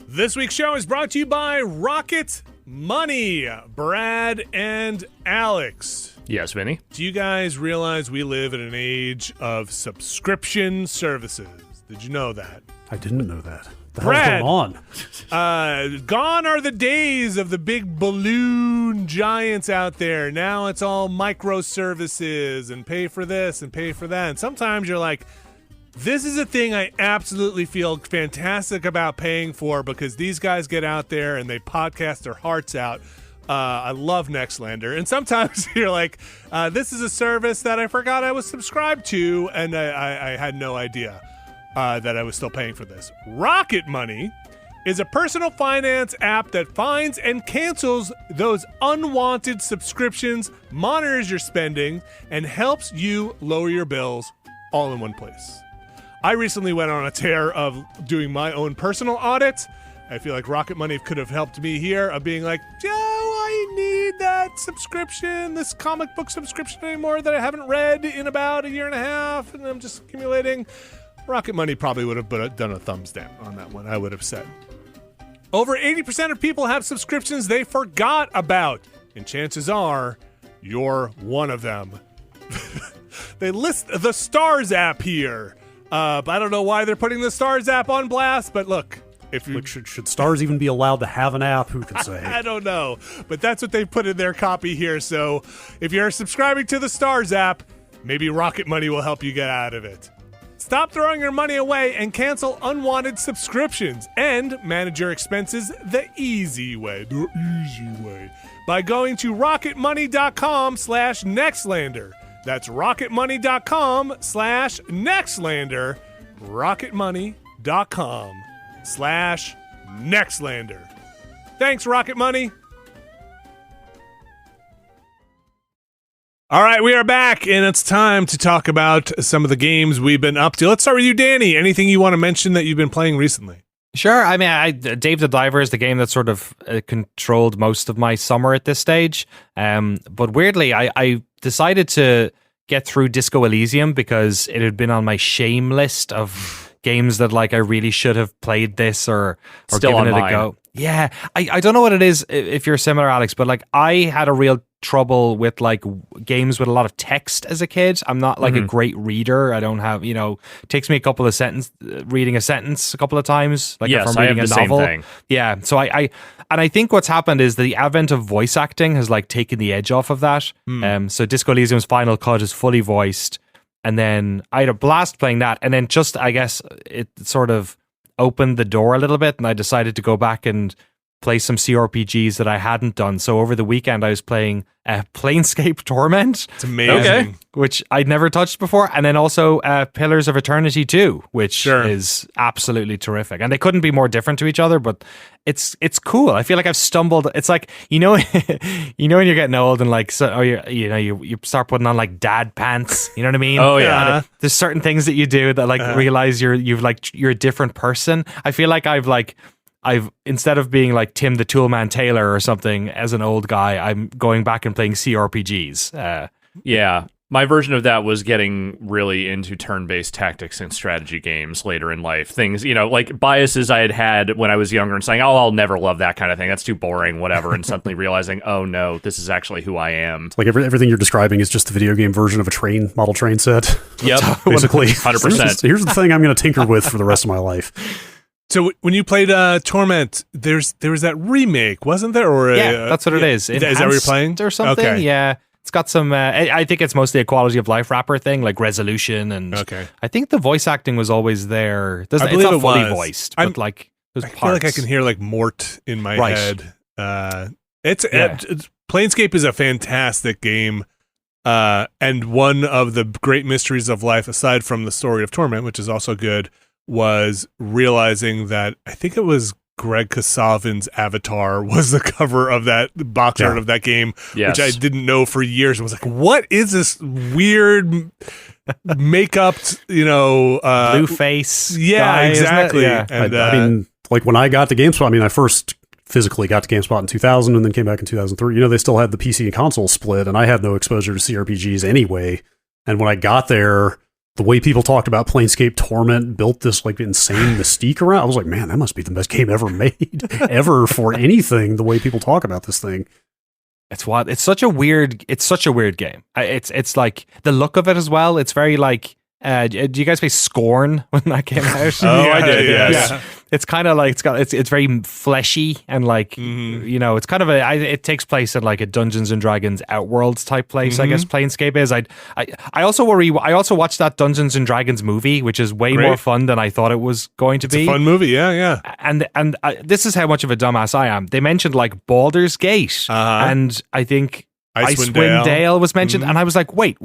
This week's show is brought to you by Rocket Money. Brad and Alex. Yes, Vinny. Do you guys realize we live in an age of subscription services? Did you know that? I didn't know that. The Brad, hell's going on? Gone are the days of the big balloon giants out there. Now it's all microservices and pay for this and pay for that. And sometimes you're like, this is a thing I absolutely feel fantastic about paying for because these guys get out there and they podcast their hearts out. I love Nextlander. And sometimes you're like, this is a service that I forgot I was subscribed to, and I had no idea that I was still paying for this. Rocket Money is a personal finance app that finds and cancels those unwanted subscriptions, monitors your spending, and helps you lower your bills all in one place. I recently went on a tear of doing my own personal audit. I feel like Rocket Money could have helped me here of being like, I need that subscription, this comic book subscription anymore that I haven't read in about a year and a half, and I'm just accumulating. Rocket Money probably would have done a thumbs down on that one, I would have said. Over 80% of people have subscriptions they forgot about, and chances are you're one of them. They list the Stars app here. But I don't know why they're putting the Stars app on blast, but look. Should Stars even be allowed to have an app? Who can say? I don't know, but that's what they put in their copy here. So if you're subscribing to the Stars app, maybe Rocket Money will help you get out of it. Stop throwing your money away and cancel unwanted subscriptions and manage your expenses the easy way. The easy way. By going to rocketmoney.com/Nextlander. That's rocketmoney.com/Nextlander. rocketmoney.com/Nextlander. Thanks, Rocket Money. All right, we are back, and it's time to talk about some of the games we've been up to. Let's start with you, Danny. Anything you want to mention that you've been playing recently? Sure. I mean, Dave the Diver is the game that sort of controlled most of my summer at this stage. But weirdly, I decided to get through Disco Elysium because it had been on my shame list of games that like I really should have played this or given it a go. Yeah, I don't know what it is if you're similar, Alex, but like I had a real trouble with like games with a lot of text as a kid. I'm not like a great reader. I don't have, it takes me a couple of reading a sentence a couple of times. Like yes, if I'm reading I have a the novel. Same thing. Yeah, so I think what's happened is the advent of voice acting has like taken the edge off of that. So Disco Elysium's final cut is fully voiced, and then I had a blast playing that, and then just I guess it sort of opened the door a little bit, and I decided to go back and play some CRPGs that I hadn't done. So over the weekend, I was playing Planescape Torment. It's amazing. Okay. Which I'd never touched before. And then also Pillars of Eternity 2, which is absolutely terrific. And they couldn't be more different to each other, but it's cool. I feel like I've stumbled. It's like, you know when you're getting old and like, so, or you start putting on like dad pants, you know what I mean? Oh, yeah. There's certain things that you do that like realize you're a different person. I feel like I've instead of being like Tim the Toolman Taylor or something as an old guy, I'm going back and playing CRPGs. Yeah. My version of that was getting really into turn-based tactics and strategy games later in life. Things, like biases I had when I was younger and saying, oh, I'll never love that kind of thing. That's too boring, whatever. And suddenly realizing, oh, no, this is actually who I am. Like everything you're describing is just the video game version of a model train set. Yep. Basically. 100%. Here's the thing I'm going to tinker with for the rest of my life. So when you played Torment, there was that remake, wasn't there? Or that's what it is. Is that what you're playing? Or something? Okay. Yeah. It's got some, I think it's mostly a quality of life wrapper thing, like resolution. And I think the voice acting was always there. It's not fully voiced, but like there's parts. I feel like I can hear like Mort in my head. It's Planescape is a fantastic game. And one of the great mysteries of life, aside from the story of Torment, which is also good, was realizing that I think it was Greg Kasavin's avatar was the cover of that box art of that game, which I didn't know for years. I was like, what is this weird makeup, blue face? Yeah, guy, exactly. Yeah. And I mean, like when I got to GameSpot, I first physically got to GameSpot in 2000 and then came back in 2003. They still had the PC and console split, and I had no exposure to CRPGs anyway. And when I got there, the way people talked about Planescape Torment built this like insane mystique around. I was like, man, that must be the best game ever made, ever for anything. The way people talk about this thing, it's wild. It's such a weird game. It's like the look of it as well. It's very like. Do you guys play Scorn when that came out? I did. Yes. Yeah. It's kind of like it's very fleshy and like it's kind of it takes place in like a Dungeons and Dragons Outworlds type place. I guess Planescape is. I also watched that Dungeons and Dragons movie, which is way more fun than I thought it was going to be. It's a fun movie, yeah. And this is how much of a dumbass I am. They mentioned like Baldur's Gate, and I think. Icewind Dale was mentioned, and I was like, wait.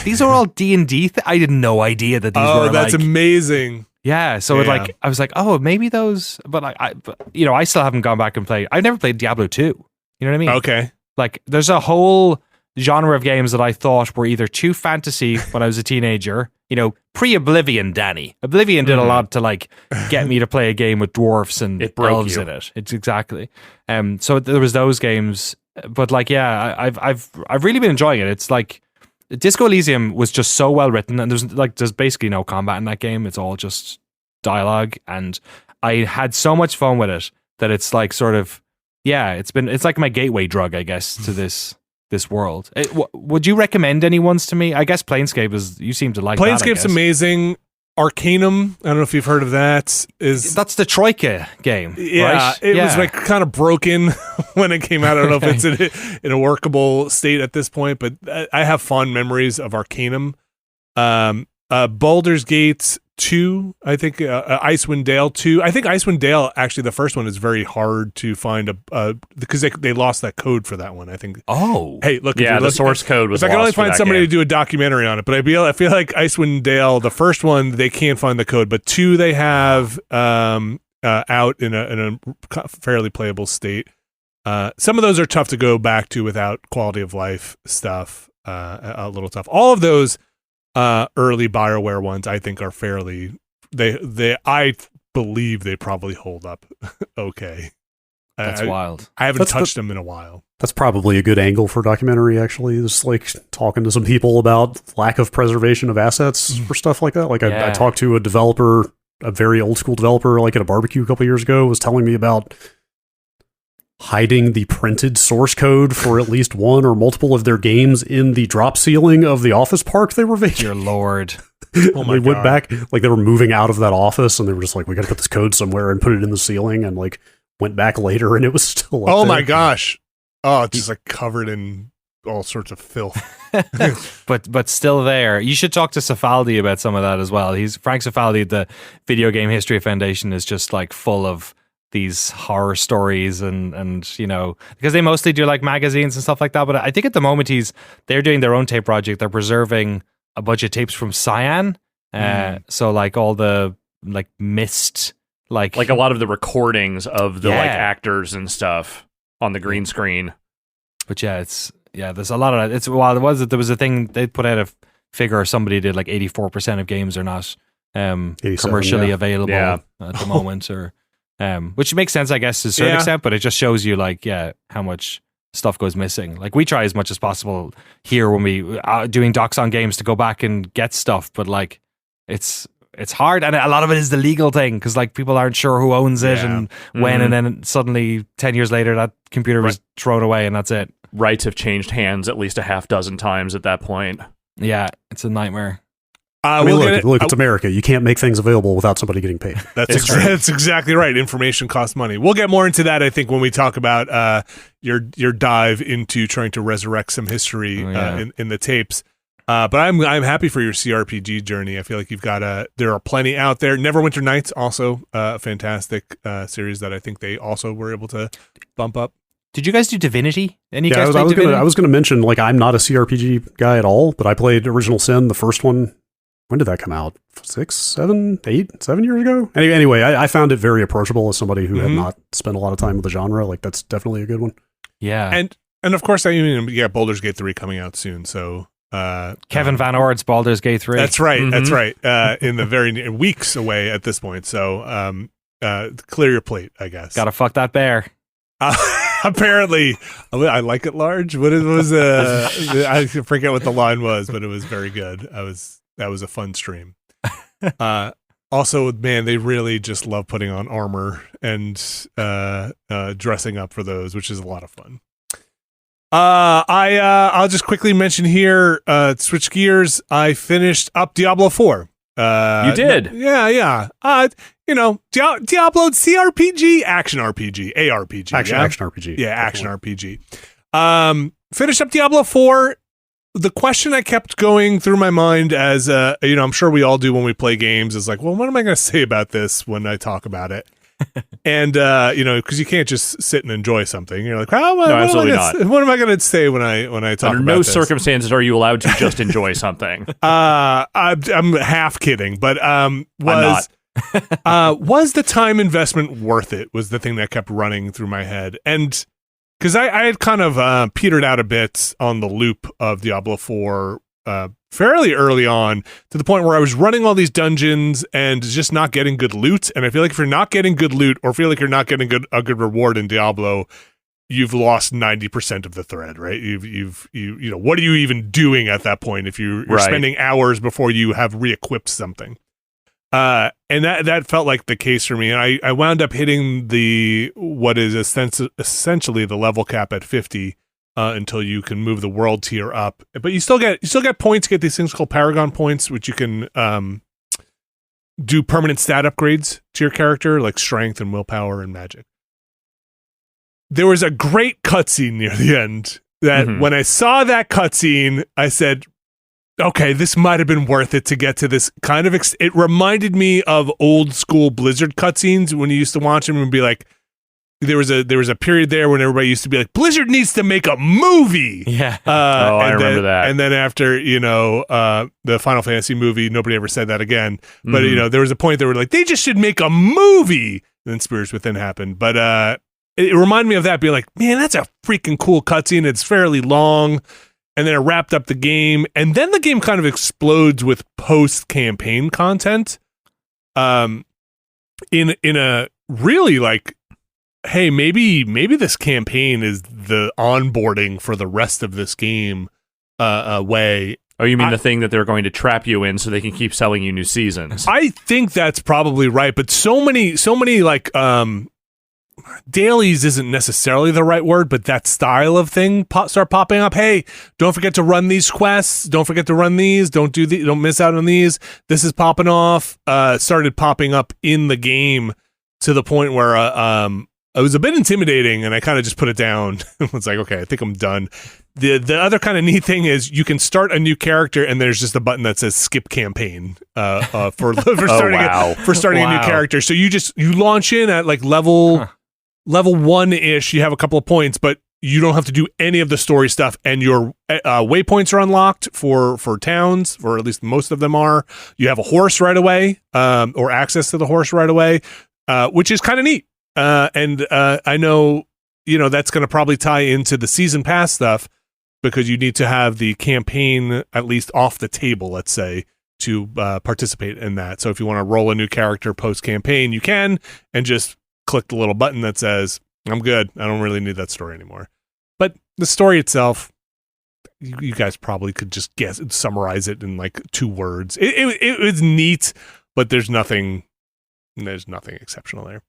These are all D&D I had no idea that these were. Oh, that's amazing. Yeah, so I was like, oh, maybe those, but I still haven't gone back and played. I've never played Diablo 2. You know what I mean? Okay. Like, there's a whole genre of games that I thought were either too fantasy when I was a teenager, pre-Oblivion, Danny. Oblivion did a lot to like get me to play a game with dwarfs and elves in it. It's exactly. So there was those games. But like, yeah, I've really been enjoying it. It's like Disco Elysium was just so well written, and there's basically no combat in that game. It's all just dialogue, and I had so much fun with it that it's like sort of it's like my gateway drug, I guess, to this world. Would you recommend any ones to me? I guess Planescape is. You seem to like Planescape's amazing. Arcanum, I don't know if you've heard of that. That's the Troika game, yeah, right? It was like kind of broken when it came out. I don't know if it's in a workable state at this point, but I have fond memories of Arcanum. Baldur's Gate 2, I think Icewind Dale 2. I think Icewind Dale, actually, the first one is very hard to find because they lost that code for that one, I think. Oh. Hey, look. Yeah, the source code was lost. If I can only find somebody game to do a documentary on it, but I feel like Icewind Dale, the first one, they can't find the code, but 2 they have out in a fairly playable state. Some of those are tough to go back to without quality of life stuff. A little tough. All of those early BioWare ones, I think, are fairly. I believe they probably hold up okay. That's wild. I haven't touched them in a while. That's probably a good angle for a documentary, actually. Just like talking to some people about lack of preservation of assets for stuff like that. Like I talked to a developer, a very old school developer, like at a barbecue a couple years ago, was telling me about hiding the printed source code for at least one or multiple of their games in the drop ceiling of the office park they were vacating. Dear Lord. Oh my they God. went back, like they were moving out of that office, and they were just like, we got to put this code somewhere and put it in the ceiling, and like went back later and it was still up Oh there. My gosh. Oh, it's just like covered in all sorts of filth. but still there. You should talk to Cifaldi about some of that as well. Frank Cifaldi at the Video Game History Foundation is just like full of these horror stories and because they mostly do like magazines and stuff like that. But I think at the moment they're doing their own tape project. They're preserving a bunch of tapes from Cyan. So like all the like missed like a lot of the recordings of the like actors and stuff on the green screen. But there's a lot of that. There was a thing they put out a figure, somebody did like 84% of games are not commercially available at the moment, or which makes sense, I guess, to a certain extent, but it just shows you like how much stuff goes missing. Like we try as much as possible here when we are doing docs on games to go back and get stuff, but like it's hard, and a lot of it is the legal thing because like people aren't sure who owns it and when, and then suddenly 10 years later that computer was thrown away and that's it. Rights have changed hands at least a half dozen times at that point. Yeah, it's a nightmare. Look, it's America. You can't make things available without somebody getting paid. That's exactly right. Information costs money. We'll get more into that, I think, when we talk about your dive into trying to resurrect some history in the tapes. But I'm happy for your CRPG journey. I feel like there are plenty out there. Neverwinter Nights, also a fantastic series that I think they also were able to bump up. Did you guys do Divinity? I was going to mention, like, I'm not a CRPG guy at all, but I played Original Sin, the first one. When did that come out? 7 years ago? Anyway, I found it very approachable as somebody who had not spent a lot of time with the genre. Like, that's definitely a good one. Yeah. And of course, Baldur's Gate 3 coming out soon, so... Kevin Van Ord's Baldur's Gate 3. That's right. That's right. In the very weeks away at this point. So clear your plate, I guess. Gotta fuck that bear. Apparently, I like it large. What it was? I forget what the line was, but it was very good. That was a fun stream. Also, man, they really just love putting on armor and dressing up for those, which is a lot of fun. I'll just quickly mention here, switch gears. I finished up Diablo 4. You did? Yeah. Diablo CRPG, action RPG, ARPG. Action RPG. Yeah, action RPG. Finished up Diablo 4. The question I kept going through my mind as, I'm sure we all do when we play games is like, well, what am I going to say about this when I talk about it? And because you can't just sit and enjoy something. You're like, what am I going to say when I talk Under about no this? circumstances are you allowed to just enjoy something. I'm half kidding, but was the time investment worth it? Was the thing that kept running through my head, and because I had kind of petered out a bit on the loop of Diablo 4 fairly early on, to the point where I was running all these dungeons and just not getting good loot. And I feel like if you're not getting good loot, or feel like you're not getting a good reward in Diablo, you've lost 90% of the thread, right? What are you even doing at that point if you're spending hours before you have re-equipped something? And that felt like the case for me. And I wound up hitting what is essentially the level cap at 50. Until you can move the world tier up, but you still get points. Get these things called Paragon points, which you can do permanent stat upgrades to your character, like strength and willpower and magic. There was a great cutscene near the end that when I saw that cutscene, I said, "Okay, this might have been worth it to get to this kind of." It reminded me of old school Blizzard cutscenes when you used to watch them and be like. There was a period there when everybody used to be like, Blizzard needs to make a movie. Yeah. I remember that. And then after, the Final Fantasy movie, nobody ever said that again. But, there was a point they were like, they just should make a movie. And then Spirits Within happened. But it reminded me of that, being like, man, that's a freaking cool cutscene. It's fairly long. And then it wrapped up the game. And then the game kind of explodes with post-campaign content. In a really like, hey, maybe this campaign is the onboarding for the rest of this game way. Oh, you mean the thing that they're going to trap you in so they can keep selling you new seasons? I think that's probably right, but so many like dailies isn't necessarily the right word, but that style of thing start popping up. Hey, don't forget to run these quests. Don't forget to run these. Don't miss out on these. This is popping off. Started popping up in the game to the point where it was a bit intimidating, and I kind of just put it down. It's like, okay, I think I'm done. The other kind of neat thing is you can start a new character and there's just a button that says skip campaign for starting a new character. So you launch in at like level 1-ish, you have a couple of points, but you don't have to do any of the story stuff, and your waypoints are unlocked for towns, for at least most of them are. You have a horse right away, or access to the horse right away, which is kind of neat. And I know, that's going to probably tie into the season pass stuff, because you need to have the campaign at least off the table, let's say, to participate in that. So if you want to roll a new character post-campaign, you can, and just click the little button that says, I'm good. I don't really need that story anymore. But the story itself, you guys probably could just summarize it in like 2 words. It was neat, but there's nothing exceptional there.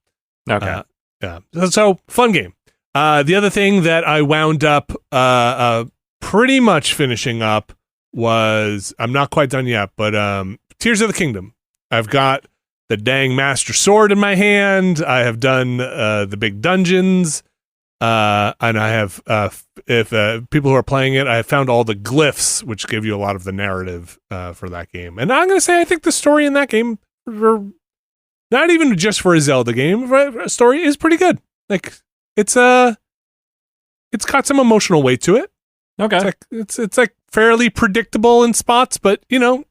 Okay. Yeah. So fun game. The other thing that I wound up pretty much finishing up was, I'm not quite done yet, but Tears of the Kingdom. I've got the dang Master Sword in my hand. I have done the big dungeons, and I have, if people who are playing it, I have found all the glyphs, which give you a lot of the narrative for that game. And I'm going to say I think the story in that game, not even just for a Zelda game, a story is pretty good. Like, it's got some emotional weight to it. Okay. It's like fairly predictable in spots, but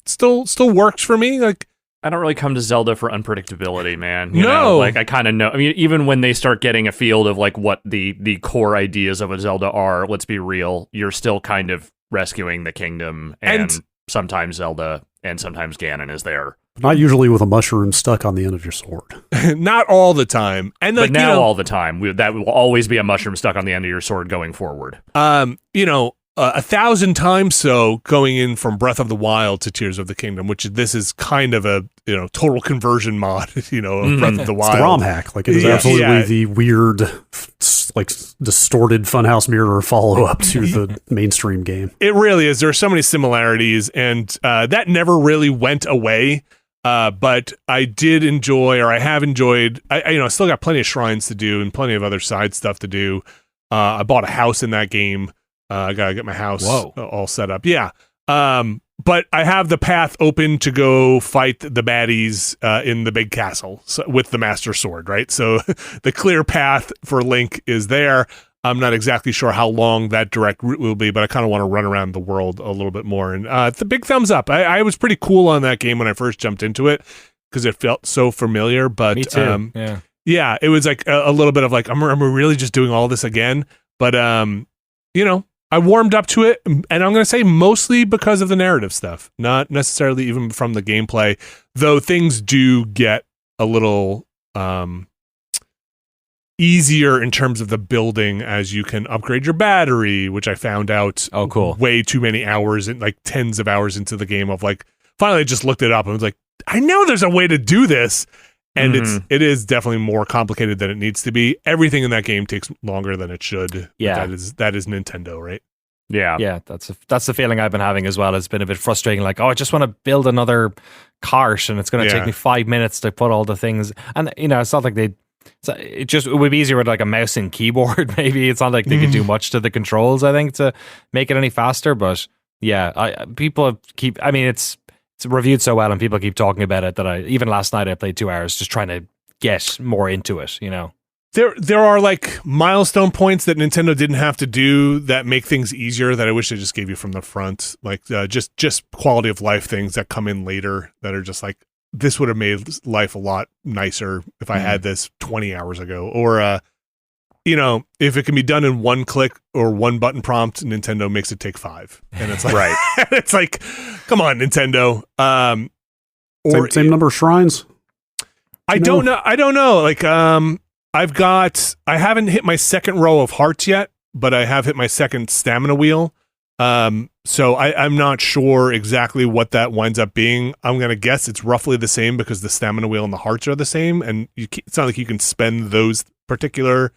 still works for me. Like, I don't really come to Zelda for unpredictability, man. Like I kind of know. I mean, even when they start getting a field of like what the core ideas of a Zelda are, let's be real, you're still kind of rescuing the kingdom, and sometimes Zelda and sometimes Ganon is there. Not usually with a mushroom stuck on the end of your sword. Not all the time. And but now all the time. That will always be a mushroom stuck on the end of your sword going forward. 1,000 times so going in from Breath of the Wild to Tears of the Kingdom, which this is kind of a total conversion mod, of Breath of the Wild. It's the ROM hack. Like, it is absolutely the weird, like, distorted Funhouse Mirror follow-up to the mainstream game. It really is. There are so many similarities, and that never really went away. But I did enjoy, or I have enjoyed, I still got plenty of shrines to do and plenty of other side stuff to do. I bought a house in that game. I gotta get my house all set up. Yeah. But I have the path open to go fight the baddies in the big castle with the Master Sword, right? So the clear path for Link is there. I'm not exactly sure how long that direct route will be, but I kind of want to run around the world a little bit more. And the big thumbs up. I was pretty cool on that game when I first jumped into it because it felt so familiar. But me too. Yeah, it was like a little bit of like, am I really just doing all this again? But I warmed up to it, and I'm going to say mostly because of the narrative stuff, not necessarily even from the gameplay, though things do get a little easier in terms of the building as you can upgrade your battery, which I found out way too many hours, and like tens of hours into the game of like, finally I just looked it up and was like, I know there's a way to do this. And it is definitely more complicated than it needs to be. Everything in that game takes longer than it should. Yeah, that is Nintendo, right? Yeah. That's the feeling I've been having as well. It's been a bit frustrating. Like, I just want to build another cart, and it's going to take me 5 minutes to put all the things. And it's not like it would be easier with like a mouse and keyboard. Maybe it's not like they could do much to the controls, I think, to make it any faster. But yeah, it's reviewed so well and people keep talking about it that even last night I played 2 hours just trying to get more into it, There are like milestone points that Nintendo didn't have to do that make things easier that I wish they just gave you from the front. Like just quality of life things that come in later that are just like, this would have made life a lot nicer if I had this 20 hours ago. Or, if it can be done in one click or one button prompt, Nintendo makes it take 5. And it's like, right. It's like, come on, Nintendo. Same number of shrines? I don't know. Like, I haven't hit my second row of hearts yet, but I have hit my second stamina wheel. So I'm not sure exactly what that winds up being. I'm going to guess it's roughly the same because the stamina wheel and the hearts are the same. And it's not like you can spend those particular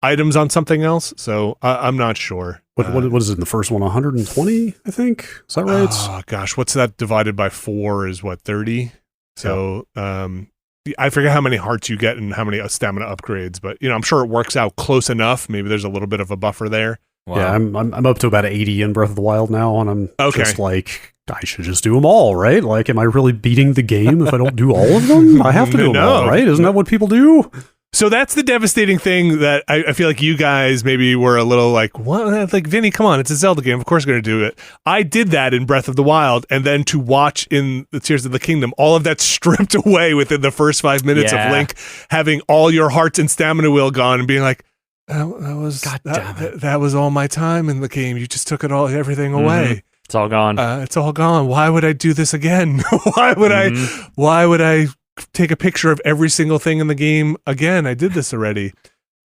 items on something else. So I'm not sure. What is it in the first one? 120, I think. Is that right? Oh gosh, what's that divided by 4 is what, 30? So, I forget how many hearts you get and how many stamina upgrades, but I'm sure it works out close enough. Maybe there's a little bit of a buffer there. Wow. Yeah, I'm up to about 80 in Breath of the Wild now, and I'm Okay. just like, I should just do them all, right? Like, am I really beating the game if I don't do all of them? I have to do them No. all, right? Isn't that what people do? So that's the devastating thing that I feel like you guys maybe were a little like, what? Like, Vinny, come on, it's a Zelda game. Of course we're going to do it. I did that in Breath of the Wild, and then to watch in the Tears of the Kingdom, all of that stripped away within the first 5 minutes of Link having all your hearts and stamina wheel gone and being like, that was all my time in the game. You just took everything away. It's all gone. It's all gone. Why would I do this again? Why would I take a picture of every single thing in the game again? I did this already.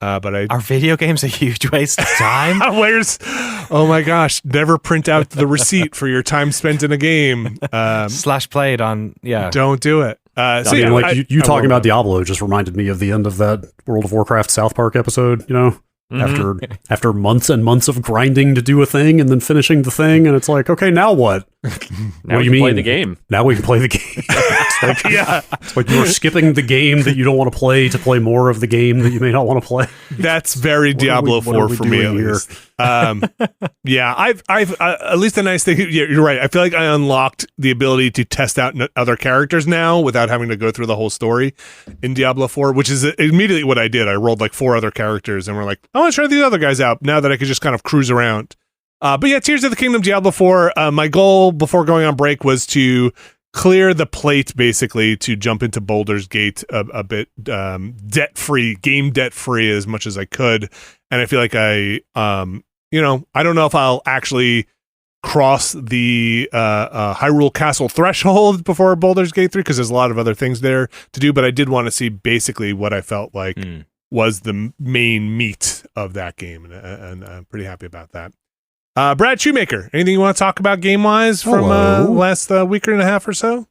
Are video games a huge waste of time? Oh my gosh, never print out the receipt for your time spent in a game. /played on, Don't do it. You talking about Diablo just reminded me of the end of that World of Warcraft South Park episode, you know? After months and months of grinding to do a thing and then finishing the thing, and it's like, okay, now what? Now what do you mean? Play the game. Now we can play the game. It's like you're skipping the game that you don't want to play more of the game that you may not want to play. That's very Diablo 4 for me at least. I've at least a nice thing. Yeah, you're right. I feel like I unlocked the ability to test out other characters now without having to go through the whole story in Diablo 4, which is immediately what I did. I rolled like 4 other characters and we're like, I want to try these other guys out now that I could just kind of cruise around. But yeah, Tears of the Kingdom, Diablo 4. My goal before going on break was to clear the plate, basically, to jump into Baldur's Gate a bit debt-free, game debt-free as much as I could. And I feel like I don't know if I'll actually cross the Hyrule Castle threshold before Baldur's Gate 3, because there's a lot of other things there to do, but I did want to see basically what I felt like was the main meat of that game, and I'm pretty happy about that. Brad Shoemaker, anything you want to talk about game-wise from last week and a half or so?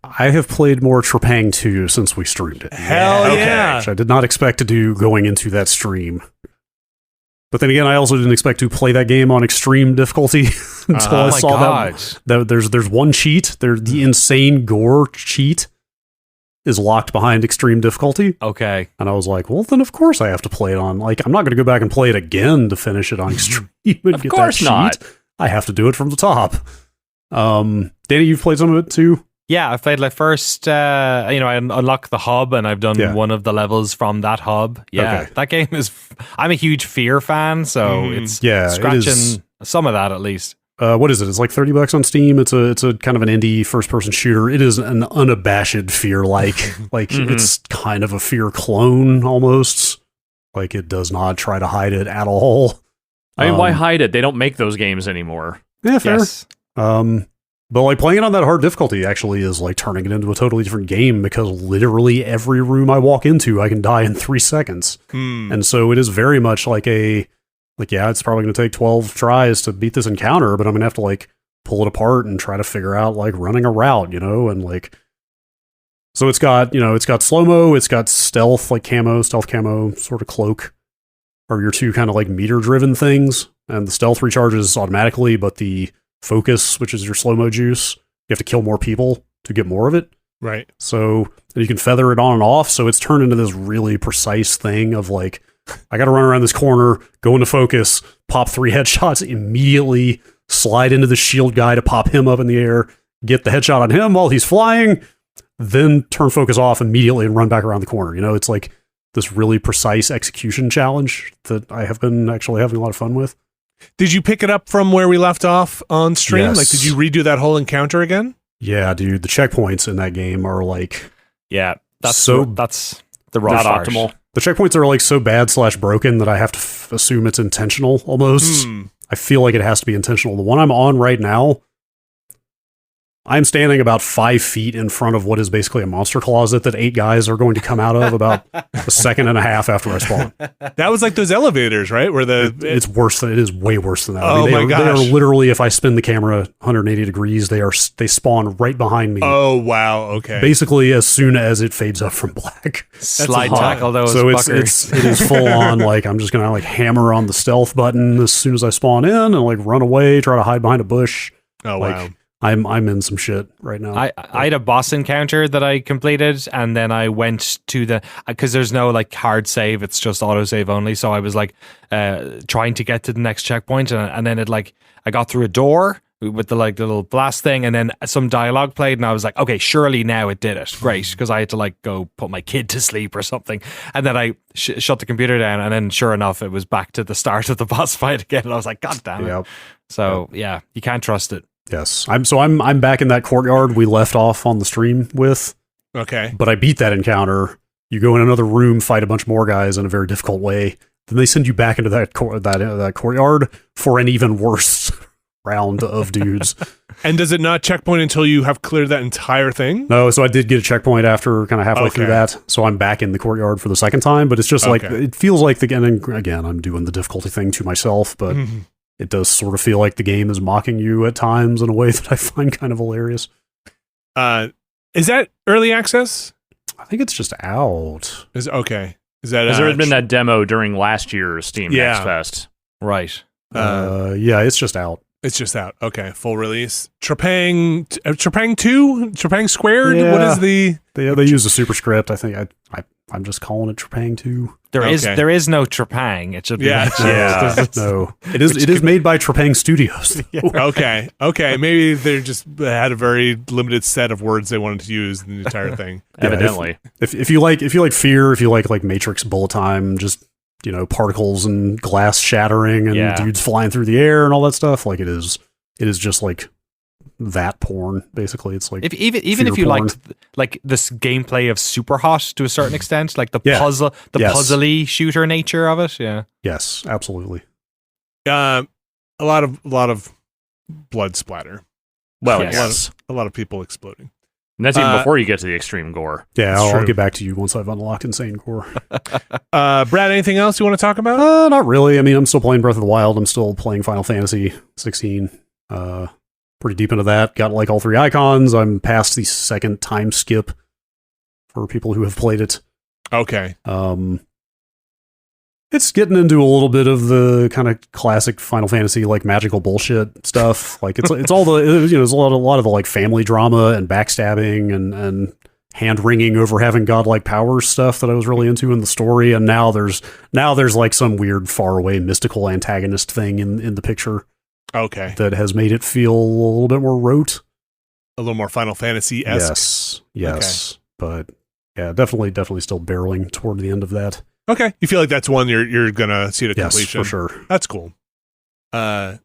I have played more Trepang 2 since we streamed it. Hell yeah. Which I did not expect to do going into that stream. But then again, I also didn't expect to play that game on extreme difficulty until I saw that there's one cheat. The insane gore cheat is locked behind extreme difficulty. Okay. And I was like, well, then of course I have to play it on. Like, I'm not going to go back and play it again to finish it on extreme. Of course not. I have to do it from the top. Danny, you've played some of it too? Yeah, I've played like first, I unlocked the hub and I've done one of the levels from that hub. Yeah, that game is, I'm a huge F.E.A.R fan, so it's scratching some of that at least. What is it? It's like $30 on Steam. It's a kind of an indie first-person shooter. It is an unabashed F.E.A.R like it's kind of a F.E.A.R clone almost. Like, it does not try to hide it at all. I mean, why hide it? They don't make those games anymore. Yeah, fair. Yes. But like playing it on that hard difficulty actually is like turning it into a totally different game, because literally every room I walk into, I can die in 3 seconds. And so it is very much like it's probably going to take 12 tries to beat this encounter, but I'm going to have to like pull it apart and try to figure out like running a route, and like, so it's got slow-mo, it's got stealth camo sort of cloak are your two kind of like meter driven things, and the stealth recharges automatically, but the focus, which is your slow-mo juice, you have to kill more people to get more of it. Right. So you can feather it on and off, so it's turned into this really precise thing of like, I got to run around this corner, go into focus, pop 3 headshots immediately, slide into the shield guy to pop him up in the air, get the headshot on him while he's flying, then turn focus off immediately and run back around the corner. It's like this really precise execution challenge that I have been actually having a lot of fun with. Did you pick it up from where we left off on stream? Yes. Like, did you redo that whole encounter again? Yeah, dude. The checkpoints in that game are like... Yeah, that's the rough not optimal. The checkpoints are like so bad / broken that I have to assume it's intentional almost. I feel like it has to be intentional. The one I'm on right now, I'm standing about 5 feet in front of what is basically a monster closet that 8 guys are going to come out of about a second and a half after I spawn. That was like those elevators, right? Where it's worse than it is. Way worse than that. Oh my gosh! They are literally, if I spin the camera 180 degrees, they spawn right behind me. Oh wow! Okay. Basically, as soon as it fades up from black, slide tackle those. So it is full on. Like, I'm just gonna like hammer on the stealth button as soon as I spawn in and like run away, try to hide behind a bush. Oh wow! I'm in some shit right now. I had a boss encounter that I completed, and then I went to because there's no like hard save, it's just autosave only. So I was like trying to get to the next checkpoint, and then I got through a door with the like little blast thing, and then some dialogue played, and I was like, okay, surely now it did it. Great, because I had to like go put my kid to sleep or something, and then I shut the computer down, and then sure enough, it was back to the start of the boss fight again, and I was like, God damn it. So yeah, you can't trust it. Yes, I'm back in that courtyard we left off on the stream with. Okay, but I beat that encounter. You go in another room, fight a bunch more guys in a very difficult way. Then they send you back into that courtyard for an even worse round of dudes. And does it not checkpoint until you have cleared that entire thing? No, so I did get a checkpoint after kind of halfway through that. So I'm back in the courtyard for the second time, but it's just like, it feels like again, I'm doing the difficulty thing to myself, but it does sort of feel like the game is mocking you at times in a way that I find kind of hilarious. Is that early access? I think it's just out. Has there been that demo during last year's Steam Next Fest? Right. Yeah, it's just out. It's just out. Okay, full release. Trepang 2? Trepang Squared? Yeah. What is the... They use a superscript. I think I'm just calling it Trepang 2. There is no Trepang. It should be. No. It is made by Trepang Studios. Okay. Maybe they just had a very limited set of words they wanted to use in the entire thing. Evidently. If you like F.E.A.R, if you like Matrix bullet time, just particles and glass shattering and dudes flying through the air and all that stuff, like it is just like that porn, basically. It's like even if you liked like this gameplay of Superhot to a certain extent, like the puzzly shooter nature of it. Yes, absolutely. A lot of blood splatter. Well, a lot of people exploding. And that's even before you get to the extreme gore. Yeah, I'll get back to you once I've unlocked insane gore. Brad, anything else you want to talk about? Not really. I mean, I'm still playing Breath of the Wild. I'm still playing Final Fantasy 16. Pretty deep into that. Got like all 3 icons. I'm past the second time skip for people who have played it. Okay. It's getting into a little bit of the kind of classic Final Fantasy like magical bullshit stuff. Like it's all the there's a lot of the like family drama and backstabbing and hand wringing over having godlike powers stuff that I was really into in the story. And now there's like some weird faraway mystical antagonist thing in the picture. Okay. That has made it feel a little bit more rote. A little more Final Fantasy-esque. Yes. Okay. But yeah, definitely still barreling toward the end of that. Okay. You feel like that's one you're gonna see to completion. Yes, for sure. That's cool. All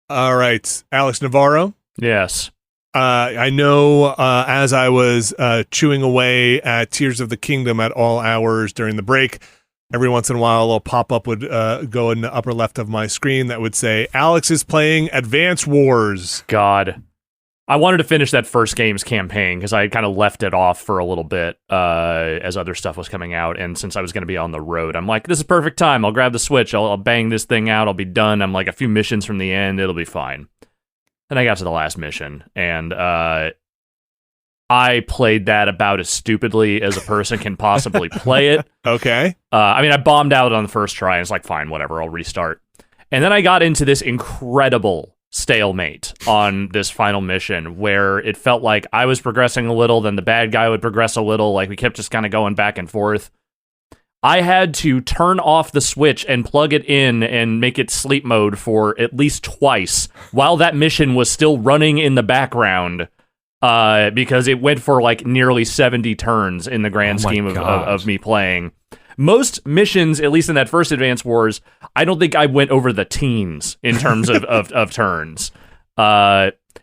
right. Alex Navarro. Yes. I know as I was chewing away at Tears of the Kingdom at all hours during the break, every once in a while, a little pop-up would go in the upper left of my screen that would say, Alex is playing Advance Wars. God. I wanted to finish that first game's campaign because I kind of left it off for a little bit as other stuff was coming out. And since I was going to be on the road, I'm like, this is perfect time. I'll grab the Switch. I'll bang this thing out. I'll be done. I'm like a few missions from the end. It'll be fine. Then I got to the last mission, and I played that about as stupidly as a person can possibly play it. Okay. I mean, I bombed out on the first try, and it's like, fine, whatever, I'll restart. And then I got into this incredible stalemate on this final mission where it felt like I was progressing a little, then the bad guy would progress a little, like we kept just kind of going back and forth. I had to turn off the Switch and plug it in and make it sleep mode for at least twice while that mission was still running in the background. Because it went for like nearly 70 turns in the grand scheme of me playing. Most missions, at least in that first Advance Wars, I don't think I went over the teens in terms of turns.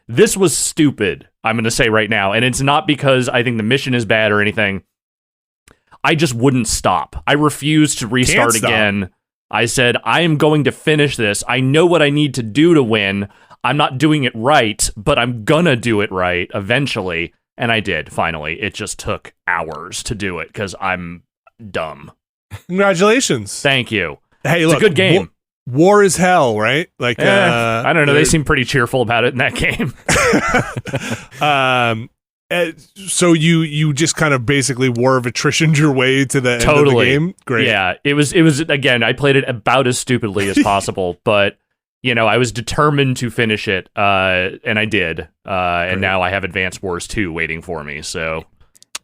This was stupid, I'm going to say right now. And it's not because I think the mission is bad or anything. I just wouldn't stop. I refused to restart again. I said, I am going to finish this. I know what I need to do to win. I'm not doing it right, but I'm gonna do it right eventually. And I did, finally. It just took hours to do it because I'm dumb. Congratulations. Thank you. Hey, it's look, a good game. War is hell, right? Like, I don't know. They seem pretty cheerful about it in that game. So you just kind of basically war of attrition your way to the end of the game? Great. Yeah, it was again, I played it about as stupidly as possible, but I was determined to finish it, and I did. And now I have Advance Wars 2 waiting for me. So,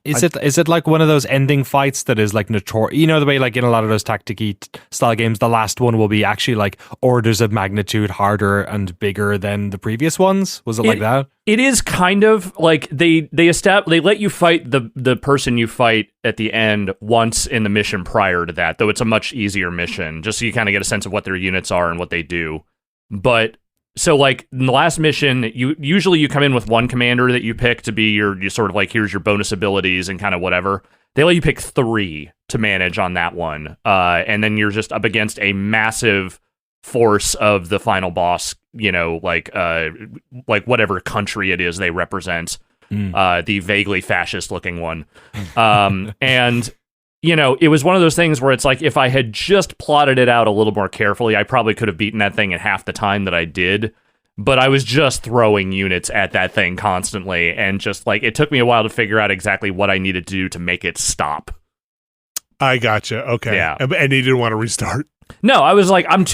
is it like one of those ending fights that is like notorious? You know, the way like in a lot of those tactic-y style games, the last one will be actually like orders of magnitude harder and bigger than the previous ones. Was it like that? It is kind of like they let you fight the person you fight at the end once in the mission prior to that, though it's a much easier mission, just so you kind of get a sense of what their units are and what they do. But so like in the last mission, you come in with one commander that you pick to be your sort of like, here's your bonus abilities and kind of whatever. They let you pick 3 to manage on that one. And then you're just up against a massive force of the final boss, like whatever country it is they represent, the vaguely fascist looking one. And it was one of those things where it's like, if I had just plotted it out a little more carefully, I probably could have beaten that thing in half the time that I did. But I was just throwing units at that thing constantly, and just like, it took me a while to figure out exactly what I needed to do to make it stop. I gotcha. Okay. Yeah. And you didn't want to restart. No, I was like, I'm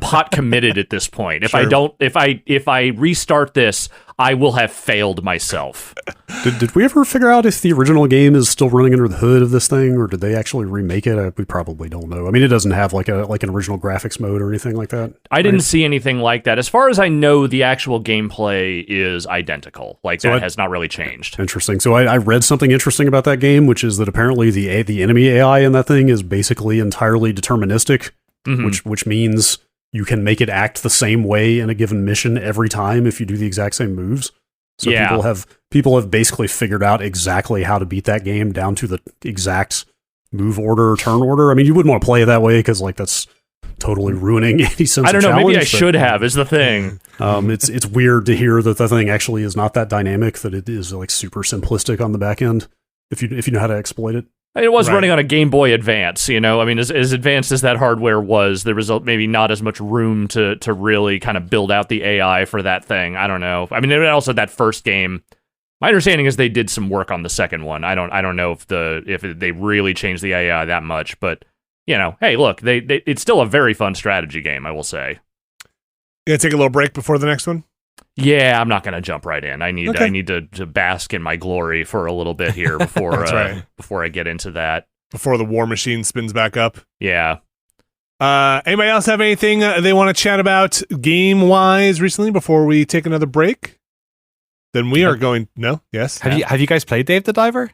pot committed at this point. If I restart this, I will have failed myself. Did we ever figure out if the original game is still running under the hood of this thing, or did they actually remake it? We probably don't know. I mean, it doesn't have like an original graphics mode or anything like that. I didn't see anything like that. As far as I know, the actual gameplay is identical. Like, so that has not really changed. Interesting. So I read something interesting about that game, which is that apparently the enemy AI in that thing is basically entirely deterministic. Mm-hmm. Which means you can make it act the same way in a given mission every time if you do the exact same moves. So people have basically figured out exactly how to beat that game down to the exact move order, turn order. I mean, you wouldn't want to play it that way because like that's totally ruining any sense of challenge. I don't know, maybe I should have, is the thing. It's weird to hear that the thing actually is not that dynamic, that it is like super simplistic on the back end if you know how to exploit it. It was running on a Game Boy Advance, I mean, as advanced as that hardware was, there was maybe not as much room to really kind of build out the AI for that thing. I don't know. I mean, also that first game, my understanding is they did some work on the second one. I don't know if they really changed the AI that much, but hey, look, it's still a very fun strategy game, I will say. You gonna take a little break before the next one? Yeah, I'm not going to jump right in. I need to bask in my glory for a little bit here before before I get into that. Before the war machine spins back up. Yeah. Anybody else have anything they want to chat about game-wise recently before we take another break? Then we are going... No? Yes? Have you guys played Dave the Diver?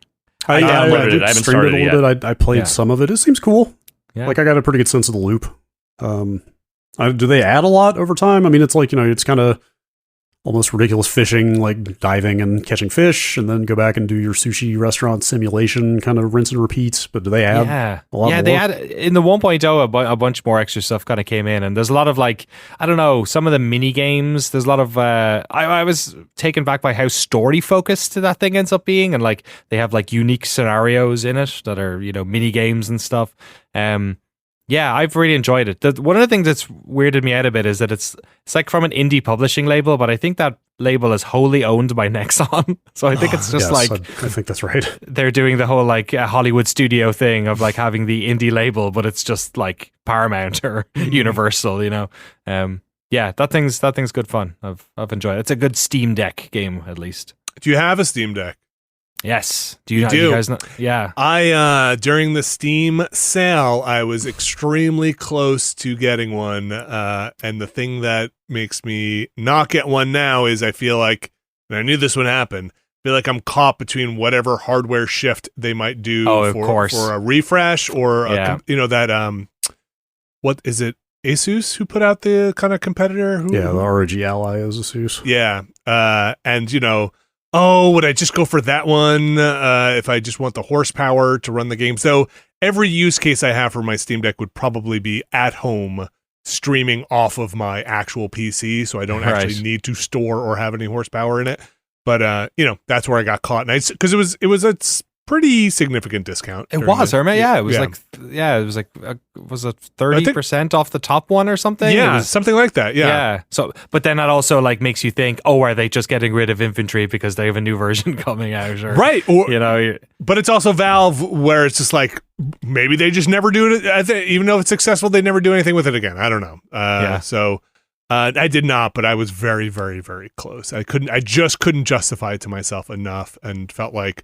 I downloaded it. I haven't started it yet. I played some of it. It seems cool. Yeah. Like, I got a pretty good sense of the loop. Do they add a lot over time? I mean, it's like, it's kind of almost ridiculous fishing, like diving and catching fish, and then go back and do your sushi restaurant simulation, kind of rinse and repeat. But do they add a lot more? They add in the 1.0 a bunch more extra stuff kind of came in, and there's a lot of like, I don't know, some of the mini games. There's a lot of I was taken back by how story focused that thing ends up being, and like they have like unique scenarios in it that are mini games and stuff. Yeah, I've really enjoyed it. One of the things that's weirded me out a bit is that it's like from an indie publishing label, but I think that label is wholly owned by Nexon. So I think it's just I think that's right. They're doing the whole like Hollywood studio thing of like having the indie label, but it's just like Paramount or Universal, Yeah, that thing's good fun. I've enjoyed it. It's a good Steam Deck game, at least. Do you have a Steam Deck? Yes. Do you guys know? Yeah. I during the Steam sale, I was extremely close to getting one. And the thing that makes me not get one now is I feel like, and I knew this would happen, I feel like I'm caught between whatever hardware shift they might do for a refresh or what is it? Asus who put out the kind of competitor? The ROG Ally is Asus. Yeah. And would I just go for that one if I just want the horsepower to run the game? So every use case I have for my Steam Deck would probably be at home streaming off of my actual PC, so I don't actually need to store or have any horsepower in it. But that's where I got caught, and because it was a pretty significant discount. It was, Herman. Yeah, it was was it 30% off the top one or something? Yeah, something like that. Yeah. So, but then that also like makes you think, are they just getting rid of infantry because they have a new version coming out? Or, right. Or, but it's also Valve, where it's just like maybe they just never do it. Even though it's successful, they never do anything with it again. I don't know. So I did not, but I was very, very, very close. I just couldn't justify it to myself enough, and felt like,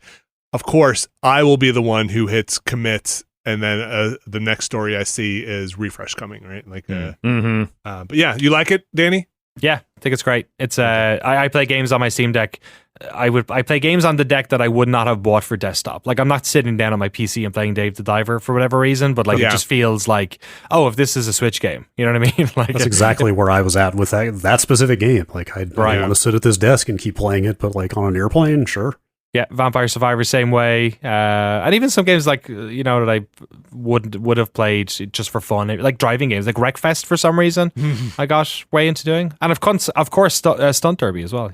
of course, I will be the one who hits commit, and then the next story I see is refresh coming, right? Like, but yeah, you like it, Danny? Yeah, I think it's great. It's I play games on my Steam Deck. I play games on the deck that I would not have bought for desktop. Like, I'm not sitting down on my PC and playing Dave the Diver for whatever reason, but like it just feels like, oh, if this is a Switch game, you know what I mean? Like, that's exactly where I was at with that specific game. Like, I want to sit at this desk and keep playing it, but like on an airplane, sure. Yeah, Vampire Survivor, same way. And even some games like, that I would have played just for fun, like driving games, like Wreckfest for some reason, I got way into doing. And of course, Stunt Derby as well,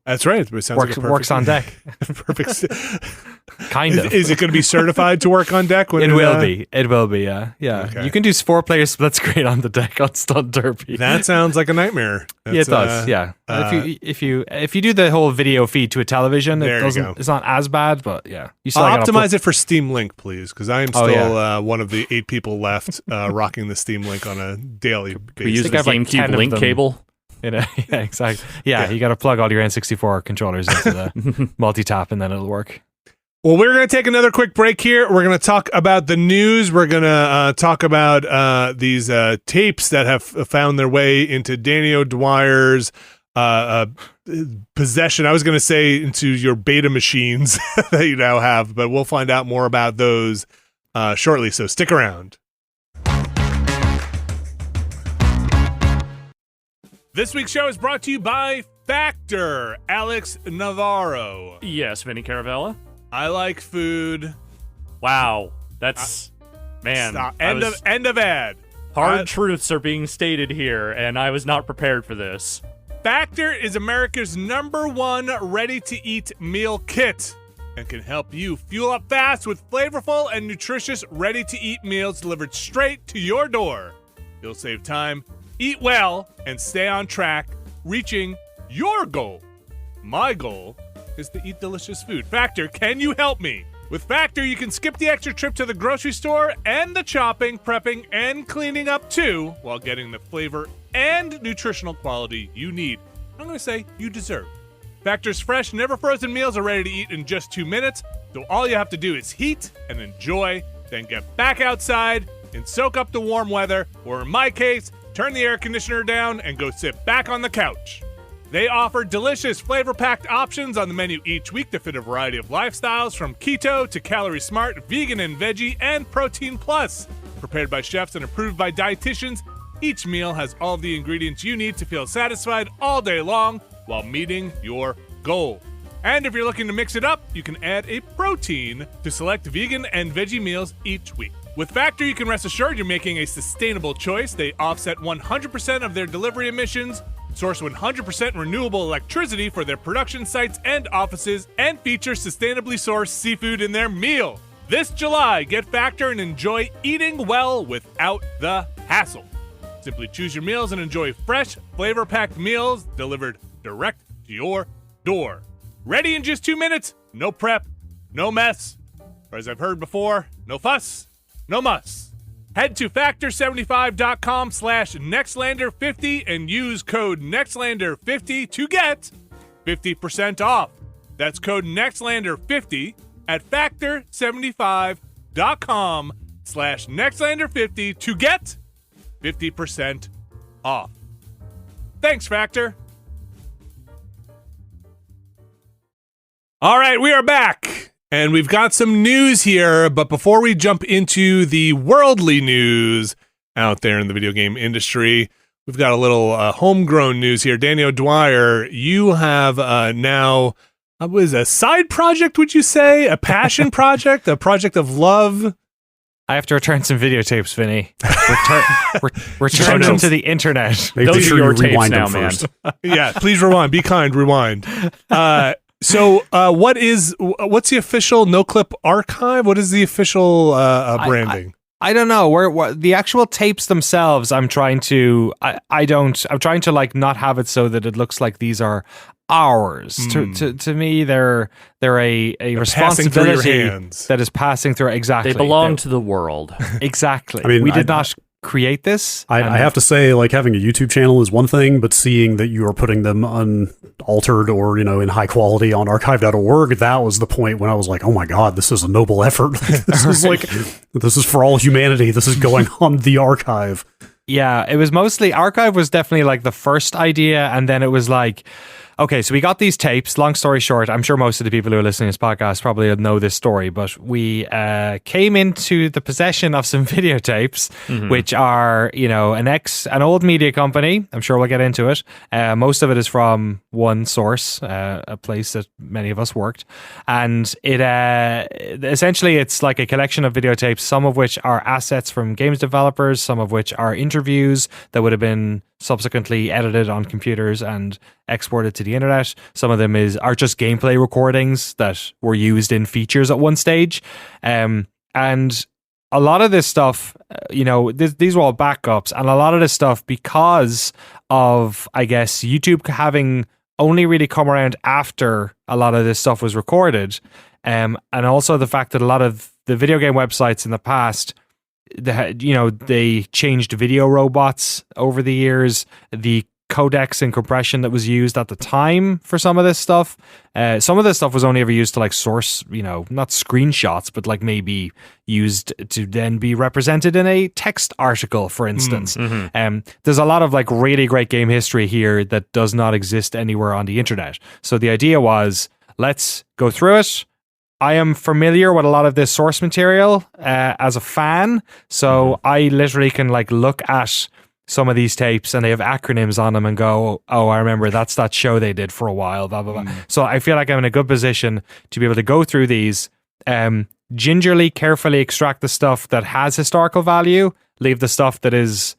That's right. It sounds works on deck. Perfect. Kind of. Is it going to be certified to work on deck? It will be. It will be, yeah. Okay. You can do 4-player split screen on the deck on Stunt Derby. That sounds like a nightmare. Yeah, it does, yeah. If you do the whole video feed to a television, it's not as bad, but yeah. You still I'll optimize it for Steam Link, please, because I am still one of the 8 people left rocking the Steam Link on a daily basis. We use the GameCube link cable. Yeah, exactly. Yeah, you got to plug all your N64 controllers into the multi-tap, and then it'll work. Well, we're going to take another quick break here. We're going to talk about the news. We're going to talk about these tapes that have found their way into Danny O'Dwyer's possession. I was going to say into your beta machines that you now have, but we'll find out more about those shortly, so stick around. This week's show is brought to you by F.E.A.R. Alex Navarro. Yes, Vinny Caravella. I like food. Wow, that's man. End of ad. Hard truths are being stated here, and I was not prepared for this. F.E.A.R. is America's #1 ready-to-eat meal kit and can help you fuel up fast with flavorful and nutritious ready-to-eat meals delivered straight to your door. You'll save time, eat well, and stay on track, reaching your goal. My goal is to eat delicious food. F.E.A.R., can you help me? With F.E.A.R., you can skip the extra trip to the grocery store and the chopping, prepping, and cleaning up too, while getting the flavor and nutritional quality you need. I'm going to say you deserve. F.E.A.R.'s fresh, never frozen meals are ready to eat in just 2 minutes, so all you have to do is heat and enjoy, then get back outside and soak up the warm weather, or in my case, turn the air conditioner down and go sit back on the couch. They offer delicious, flavor-packed options on the menu each week to fit a variety of lifestyles, from keto to calorie smart, vegan and veggie, and protein plus. Prepared by chefs and approved by dietitians, each meal has all the ingredients you need to feel satisfied all day long while meeting your goal. And if you're looking to mix it up, you can add a protein to select vegan and veggie meals each week. With F.E.A.R., you can rest assured you're making a sustainable choice. They offset 100% of their delivery emissions, source 100% renewable electricity for their production sites and offices, and feature sustainably sourced seafood in their meal. This July, get F.E.A.R. and enjoy eating well without the hassle. Simply choose your meals and enjoy fresh, flavor-packed meals delivered direct to your door. Ready in just 2 minutes, no prep, no mess. Or as I've heard before, no fuss, no muss. Head to factor75.com/Nextlander50 and use code Nextlander50 to get 50% off. That's code Nextlander50 at factor75.com/Nextlander50 to get 50% off. Thanks, F.E.A.R. All right, we are back. And we've got some news here, but before we jump into the worldly news out there in the video game industry, we've got a little homegrown news here. Danny O'Dwyer, you have now, what is a side project, would you say? A passion project? A project of love? I have to return some videotapes, Vinny. Return them to the internet. Those are your tapes now, man. Yeah, please rewind. Be kind, rewind. So, what's the official Noclip archive? What is the official branding? I don't know where the actual tapes themselves. I'm trying to like not have it so that it looks like these are ours. To me, they're a responsibility that is passing through. Exactly, they belong to the world. Exactly. I mean, we did not create this. I have to say, like, having a YouTube channel is one thing, but seeing that you are putting them unaltered or, in high quality on archive.org, that was the point when I was like, oh my God, this is a noble effort. This is for all humanity. This is going on the archive. Yeah, it was mostly, archive was definitely like the first idea, and then it was like, okay, so we got these tapes. Long story short, I'm sure most of the people who are listening to this podcast probably know this story, but we came into the possession of some videotapes, which are, an old media company. I'm sure we'll get into it. Most of it is from one source, a place that many of us worked. And it essentially, it's like a collection of videotapes, some of which are assets from games developers, some of which are interviews that would have been subsequently edited on computers and exported to the internet. Some of them are just gameplay recordings that were used in features at one stage. And a lot of this stuff, these were all backups, and a lot of this stuff, because of, I guess, YouTube having only really come around after a lot of this stuff was recorded, and also the fact that a lot of the video game websites in the past, they changed video robots over the years. The codecs and compression that was used at the time for some of this stuff. Some of this stuff was only ever used to like source, not screenshots, but like maybe used to then be represented in a text article, for instance. There's a lot of like really great game history here that does not exist anywhere on the internet. So the idea was, let's go through it. I am familiar with a lot of this source material as a fan, so I literally can like look at some of these tapes and they have acronyms on them and go, oh, I remember that's that show they did for a while, blah, blah, blah. So I feel like I'm in a good position to be able to go through these, gingerly, carefully extract the stuff that has historical value, leave the stuff that is,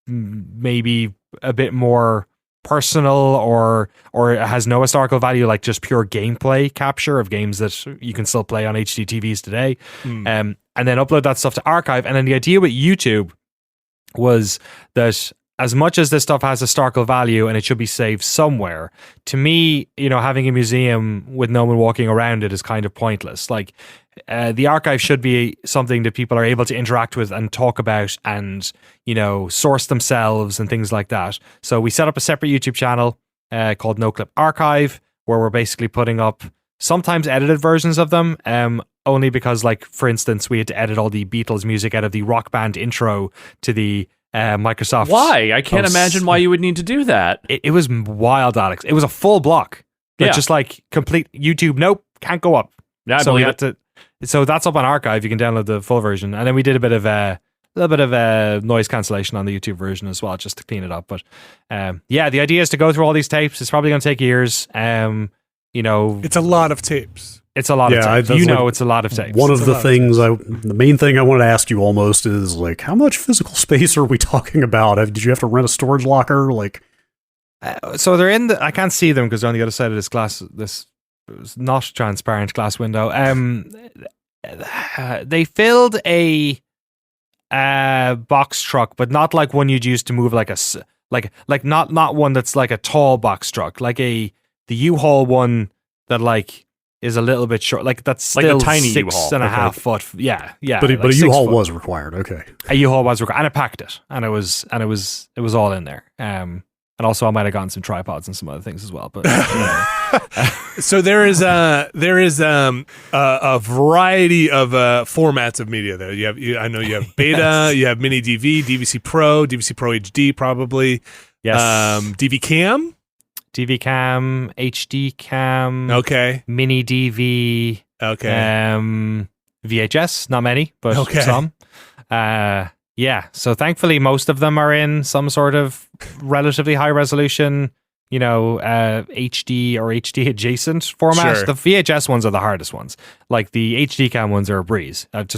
maybe a bit more personal or has no historical value, like just pure gameplay capture of games that you can still play on HD TVs today, and then upload that stuff to archive. And then the idea with YouTube was that as much as this stuff has historical value and it should be saved somewhere, to me, having a museum with no one walking around it is kind of pointless. Like, the archive should be something that people are able to interact with and talk about and, source themselves and things like that. So we set up a separate YouTube channel called Noclip Archive, where we're basically putting up sometimes edited versions of them, only because, like, for instance, we had to edit all the Beatles music out of the Rock Band intro to the Microsoft. Why? I can't imagine why you would need to do that. It was wild, Alex. It was a full block. Yeah. Just like complete YouTube. Nope, can't go up. Yeah, so we had to. So that's up on archive. You can download the full version, and then we did a little bit of noise cancellation on the YouTube version as well, just to clean it up. But the idea is to go through all these tapes. It's probably going to take years. It's a lot of tapes. It's a lot of tapes. It's a lot of tapes. One of the things, the main thing I wanted to ask you almost is, like, how much physical space are we talking about? Did you have to rent a storage locker? Like, so they're in I can't see them because they're on the other side of this glass, this not transparent glass window. They filled a box truck, but not like one you'd use to move like not one that's like a tall box truck, like the U-Haul one that like is a little bit short, like that's still like a tiny 6.5 foot. Yeah. But a U-Haul was required. Okay, a U-Haul was required, and I packed it, and it was all in there. And also I might have gotten some tripods and some other things as well. But so there is a variety of formats of media there. I know you have beta, yes. You have mini DV, DVC Pro HD probably. Yes. DV Cam, HD Cam. Okay. Mini DV. Okay. VHS, not many, but okay. Some. Yeah, so thankfully most of them are in some sort of relatively high resolution, HD or HD adjacent format. Sure. The VHS ones are the hardest ones. Like the HD cam ones are a breeze. I've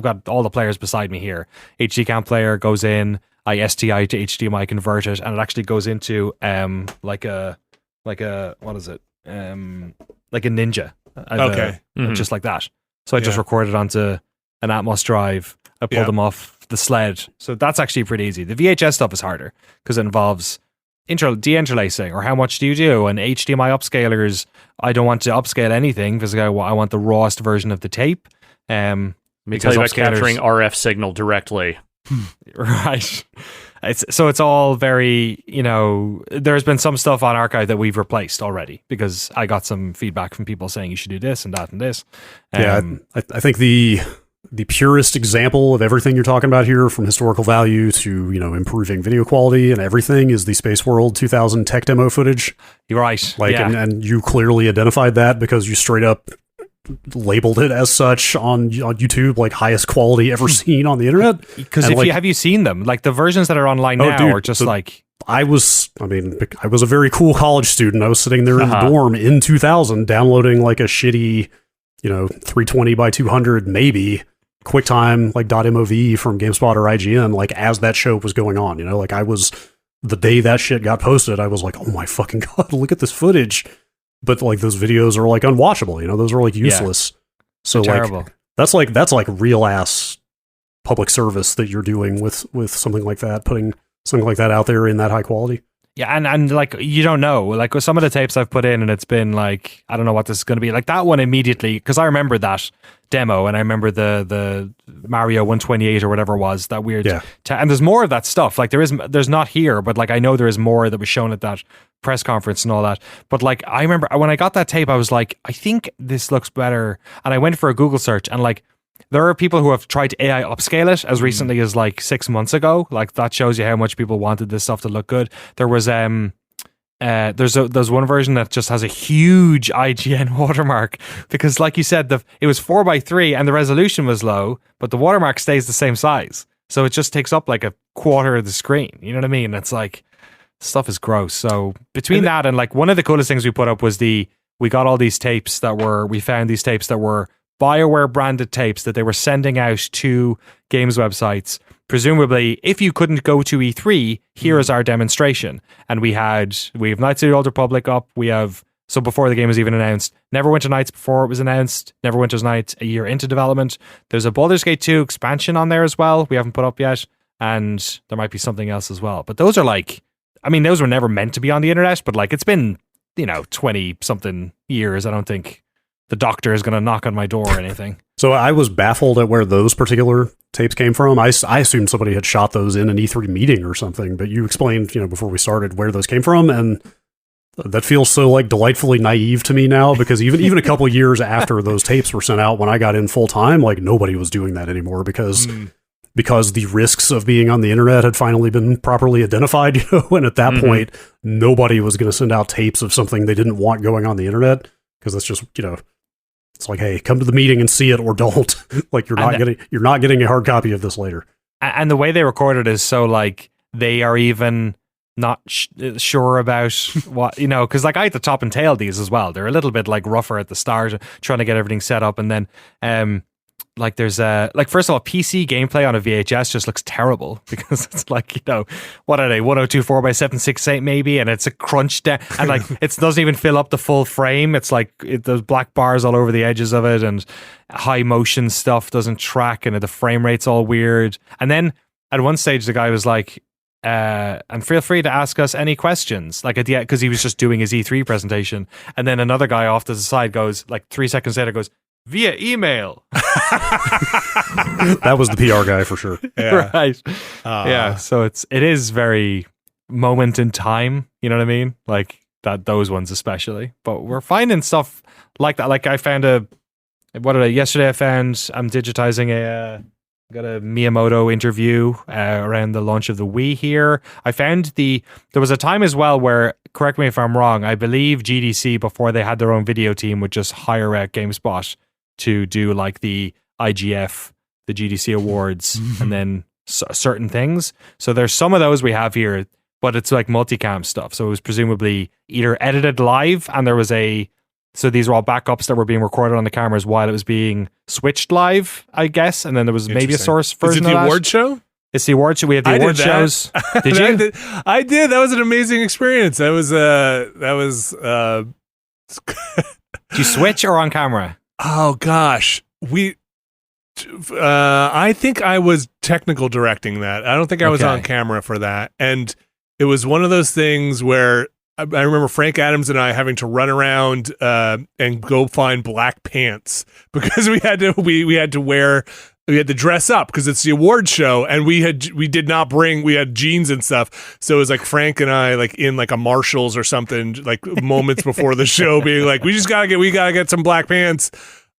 got all the players beside me here. HD cam player goes in, I STI to HDMI convert it, and it actually goes into like a what is it? Like a Ninja. Okay. Just like that. So I just recorded onto an Atmos drive. I pulled them off the sled. So that's actually pretty easy. The VHS stuff is harder because it involves deinterlacing, or how much do you do? And HDMI upscalers, I don't want to upscale anything because I want the rawest version of the tape. Let me tell you about capturing RF signal directly. Right. It's all very, there's been some stuff on archive that we've replaced already because I got some feedback from people saying you should do this and that and this. I think the purest example of everything you're talking about here, from historical value to, improving video quality and everything, is the Space World 2000 tech demo footage. You're right. And you clearly identified that because you straight up labeled it as such on YouTube, like highest quality ever seen on the internet. Because have you seen them? Like the versions that are online now are just like... I was a very cool college student. I was sitting there in the dorm in 2000 downloading like a shitty, 320 by 200 maybe QuickTime like .mov from GameSpot or IGN, like as that show was going on. Like I was, the day that shit got posted, I was like, oh my fucking God, look at this footage. But like those videos are like unwatchable, those are like useless. So they're like terrible. that's like real ass public service that you're doing with something like that, putting something like that out there in that high quality. Yeah, and like you don't know, like with some of the tapes I've put in, and it's been like, I don't know what this is going to be. Like that one immediately, because I remember that demo, and I remember the Mario 128 or whatever it was, that weird. Yeah. And there's more of that stuff. Like there's not here, but like I know there is more that was shown at that press conference and all that. But like I remember when I got that tape, I was like, I think this looks better, and I went for a Google search, and like, there are people who have tried to AI upscale it as recently as like 6 months ago. Like that shows you how much people wanted this stuff to look good. There was there's one version that just has a huge IGN watermark because, like you said, it was 4:3 and the resolution was low, but the watermark stays the same size, so it just takes up like a quarter of the screen. You know what I mean? It's like, stuff is gross. So between that and like, one of the coolest things we put up was we got all these tapes we found these tapes that were BioWare branded tapes that they were sending out to games websites. Presumably, if you couldn't go to E3, here is our demonstration. And we have Knights of the Old Republic up. So before the game was even announced, Neverwinter Nights before it was announced, Neverwinter's Nights a year into development. There's a Baldur's Gate 2 expansion on there as well. We haven't put up yet. And there might be something else as well. But those are like, those were never meant to be on the internet, but like it's been, 20 something years. I don't think the doctor is going to knock on my door or anything. So I was baffled at where those particular tapes came from. I assumed somebody had shot those in an E3 meeting or something, but you explained, before we started, where those came from, and that feels so like delightfully naive to me now, because even a couple years after those tapes were sent out, when I got in full time, like nobody was doing that anymore because the risks of being on the internet had finally been properly identified, and at that point, nobody was going to send out tapes of something they didn't want going on the internet, because that's just, it's like, hey, come to the meeting and see it or don't. Like you're not getting a hard copy of this later. And the way they record it is so like they are even not sure about what, because like I had to top and tail these as well. They're a little bit like rougher at the start, trying to get everything set up, and then like there's first of all, PC gameplay on a VHS just looks terrible because it's like, what are they, 102 4x768 maybe, and it's a crunch down, and like it doesn't even fill up the full frame. It's like there's black bars all over the edges of it, and high motion stuff doesn't track, and the frame rate's all weird. And then at one stage the guy was like, and feel free to ask us any questions, like at the end, because he was just doing his E3 presentation, and then another guy off to the side goes, like 3 seconds later, goes, via email. That was the PR guy for sure. Yeah. Right. Yeah. So it is very moment in time. You know what I mean? Like that, those ones especially. But we're finding stuff like that. Like I found yesterday I found, I'm digitizing got a Miyamoto interview around the launch of the Wii here. I found there was a time as well where, correct me if I'm wrong, I believe GDC, before they had their own video team, would just hire out GameSpot to do like the IGF, the GDC awards, and then certain things. So there's some of those we have here, but it's like multicam stuff. So it was presumably either edited live, and so these were all backups that were being recorded on the cameras while it was being switched live, I guess. And then there was maybe a source version of that. Is it the award show? It's the award show. We have the award shows. Did you? I did. That was an amazing experience. That was Did you switch or on camera? Oh gosh, I think I was technical directing that. I don't think I was on camera for that. And it was one of those things where I remember Frank Adams and I having to run around and go find black pants because we had to wear we had to dress up because it's the award show, and we had jeans and stuff, so it was like Frank and I like in like a Marshalls or something, like moments before the show, being like, we gotta get some black pants,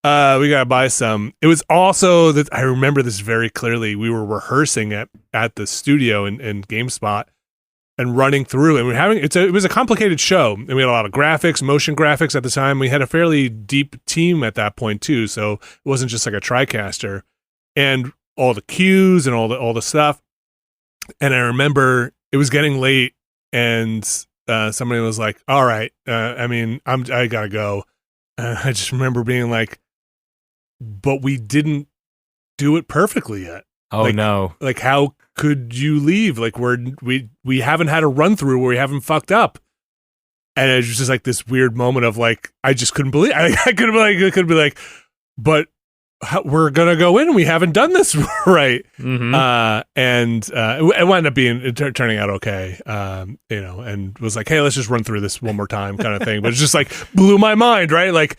we gotta buy some. It was also that I remember this very clearly. We were rehearsing at the studio in GameSpot and running through, and it was a complicated show, and we had a lot of graphics, motion graphics at the time. We had a fairly deep team at that point too, so it wasn't just like a TriCaster. And all the cues and all the stuff. And I remember it was getting late, and somebody was like, "All right, I gotta go." I just remember being like, "But we didn't do it perfectly yet." Oh no! Like, how could you leave? Like, we haven't had a run through where we haven't fucked up. And it was just like this weird moment of like, I just couldn't believe. I could be like, but. We're gonna go in. We haven't done this right, and it wound up turning out okay, and was like, hey, let's just run through this one more time, kind of thing. But it's just like blew my mind, right? Like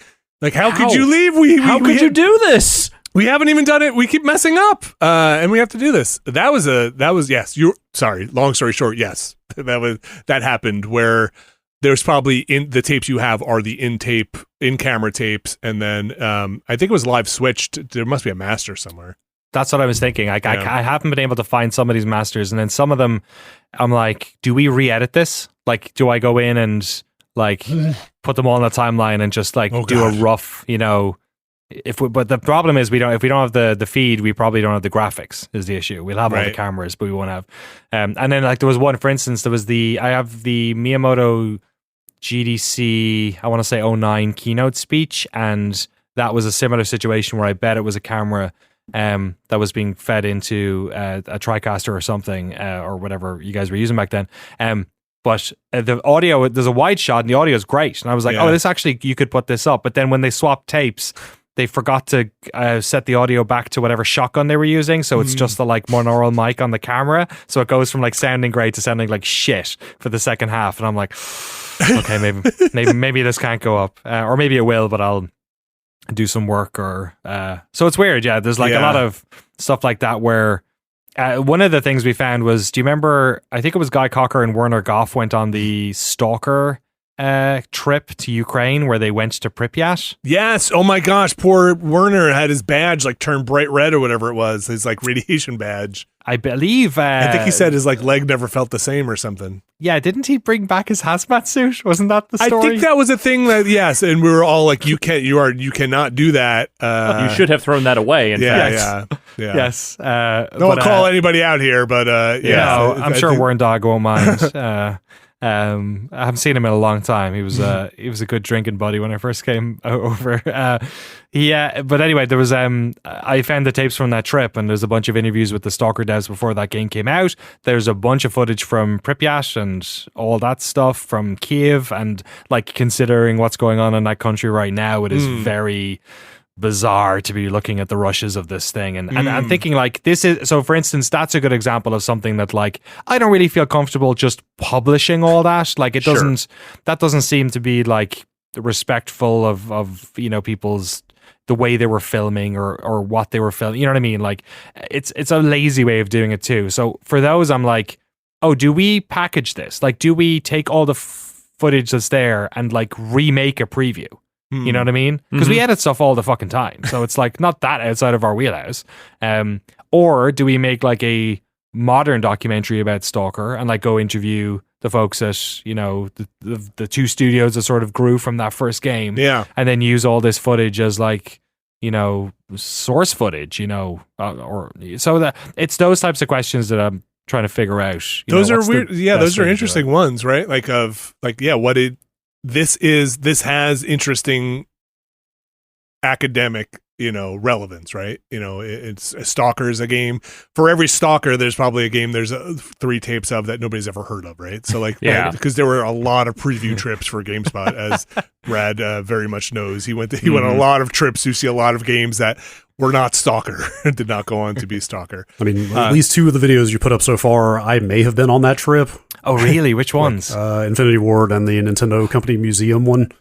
how could you leave? How could you do this? We haven't even done it. We keep messing up, and we have to do this. That was yes. Sorry. Long story short, yes, that happened where. There's probably in the tapes you have are the in-camera tapes, and then I think it was live switched. There must be a master somewhere. That's what I was thinking. I haven't been able to find some of these masters, and then some of them, I'm like, do we re-edit this? Like, do I go in and like put them all on the timeline and just like do a rough, but the problem is if we don't have the feed, we probably don't have the graphics is the issue. We'll have all the cameras, but we won't have. And then like there was one, for instance, I have the Miyamoto GDC, I want to say 09 keynote speech, and that was a similar situation where I bet it was a camera that was being fed into a TriCaster or something, or whatever you guys were using back then. But the audio, there's a wide shot and the audio is great. And I was like, this actually, you could put this up. But then when they swapped tapes, they forgot to set the audio back to whatever shotgun they were using. So it's just the like monaural mic on the camera. So it goes from like sounding great to sounding like shit for the second half. And I'm like, okay, maybe this can't go up, or maybe it will, but I'll do some work. Or so it's weird. Yeah, there's like a lot of stuff like that where one of the things we found was, do you remember? I think it was Guy Cocker and Werner Goff went on the Stalker trip to Ukraine where they went to Pripyat. Yes. Oh my gosh, poor Werner had his badge like turned bright red or whatever it was. His like radiation badge. I believe. I think he said his like leg never felt the same or something. Yeah, didn't he bring back his hazmat suit? Wasn't that the story? I think that was a thing that and we were all like, you cannot do that. You should have thrown that away. Yeah. Yes. Don't call anybody out here, but no, I'm sure Warren Dog won't mind. I haven't seen him in a long time. He was a good drinking buddy when I first came over. But anyway, there was I found the tapes from that trip, and there's a bunch of interviews with the Stalker devs before that game came out. There's a bunch of footage from Pripyat and all that stuff from Kiev, and like considering what's going on in that country right now, it is very bizarre to be looking at the rushes of this thing, and I'm thinking like this is so. For instance, that's a good example of something that like I don't really feel comfortable just publishing all that. Like it doesn't that doesn't seem to be like respectful of people's the way they were filming or what they were filming. You know what I mean? Like it's a lazy way of doing it too. So for those, I'm like, oh, do we package this? Like, do we take all the footage that's there and like remake a preview? You know what I mean? Because we edit stuff all the fucking time. So it's like not that outside of our wheelhouse. Or do we make like a modern documentary about Stalker and like go interview the folks at, the two studios that sort of grew from that first game. Yeah. And then use all this footage as like, source footage, or so that it's those types of questions that I'm trying to figure out. Those are weird. Those are interesting ones, right? This has interesting academic, relevance, right? It's Stalker is a game. For every Stalker, there's probably a game there's 3 tapes of that nobody's ever heard of, right? So because there were a lot of preview trips for GameSpot, as Brad very much knows. He went on a lot of trips to see a lot of games that were not Stalker, did not go on to be Stalker. I mean, at least 2 of the videos you put up so far, I may have been on that trip. Oh, really? Which ones? Infinity Ward and the Nintendo Company Museum one.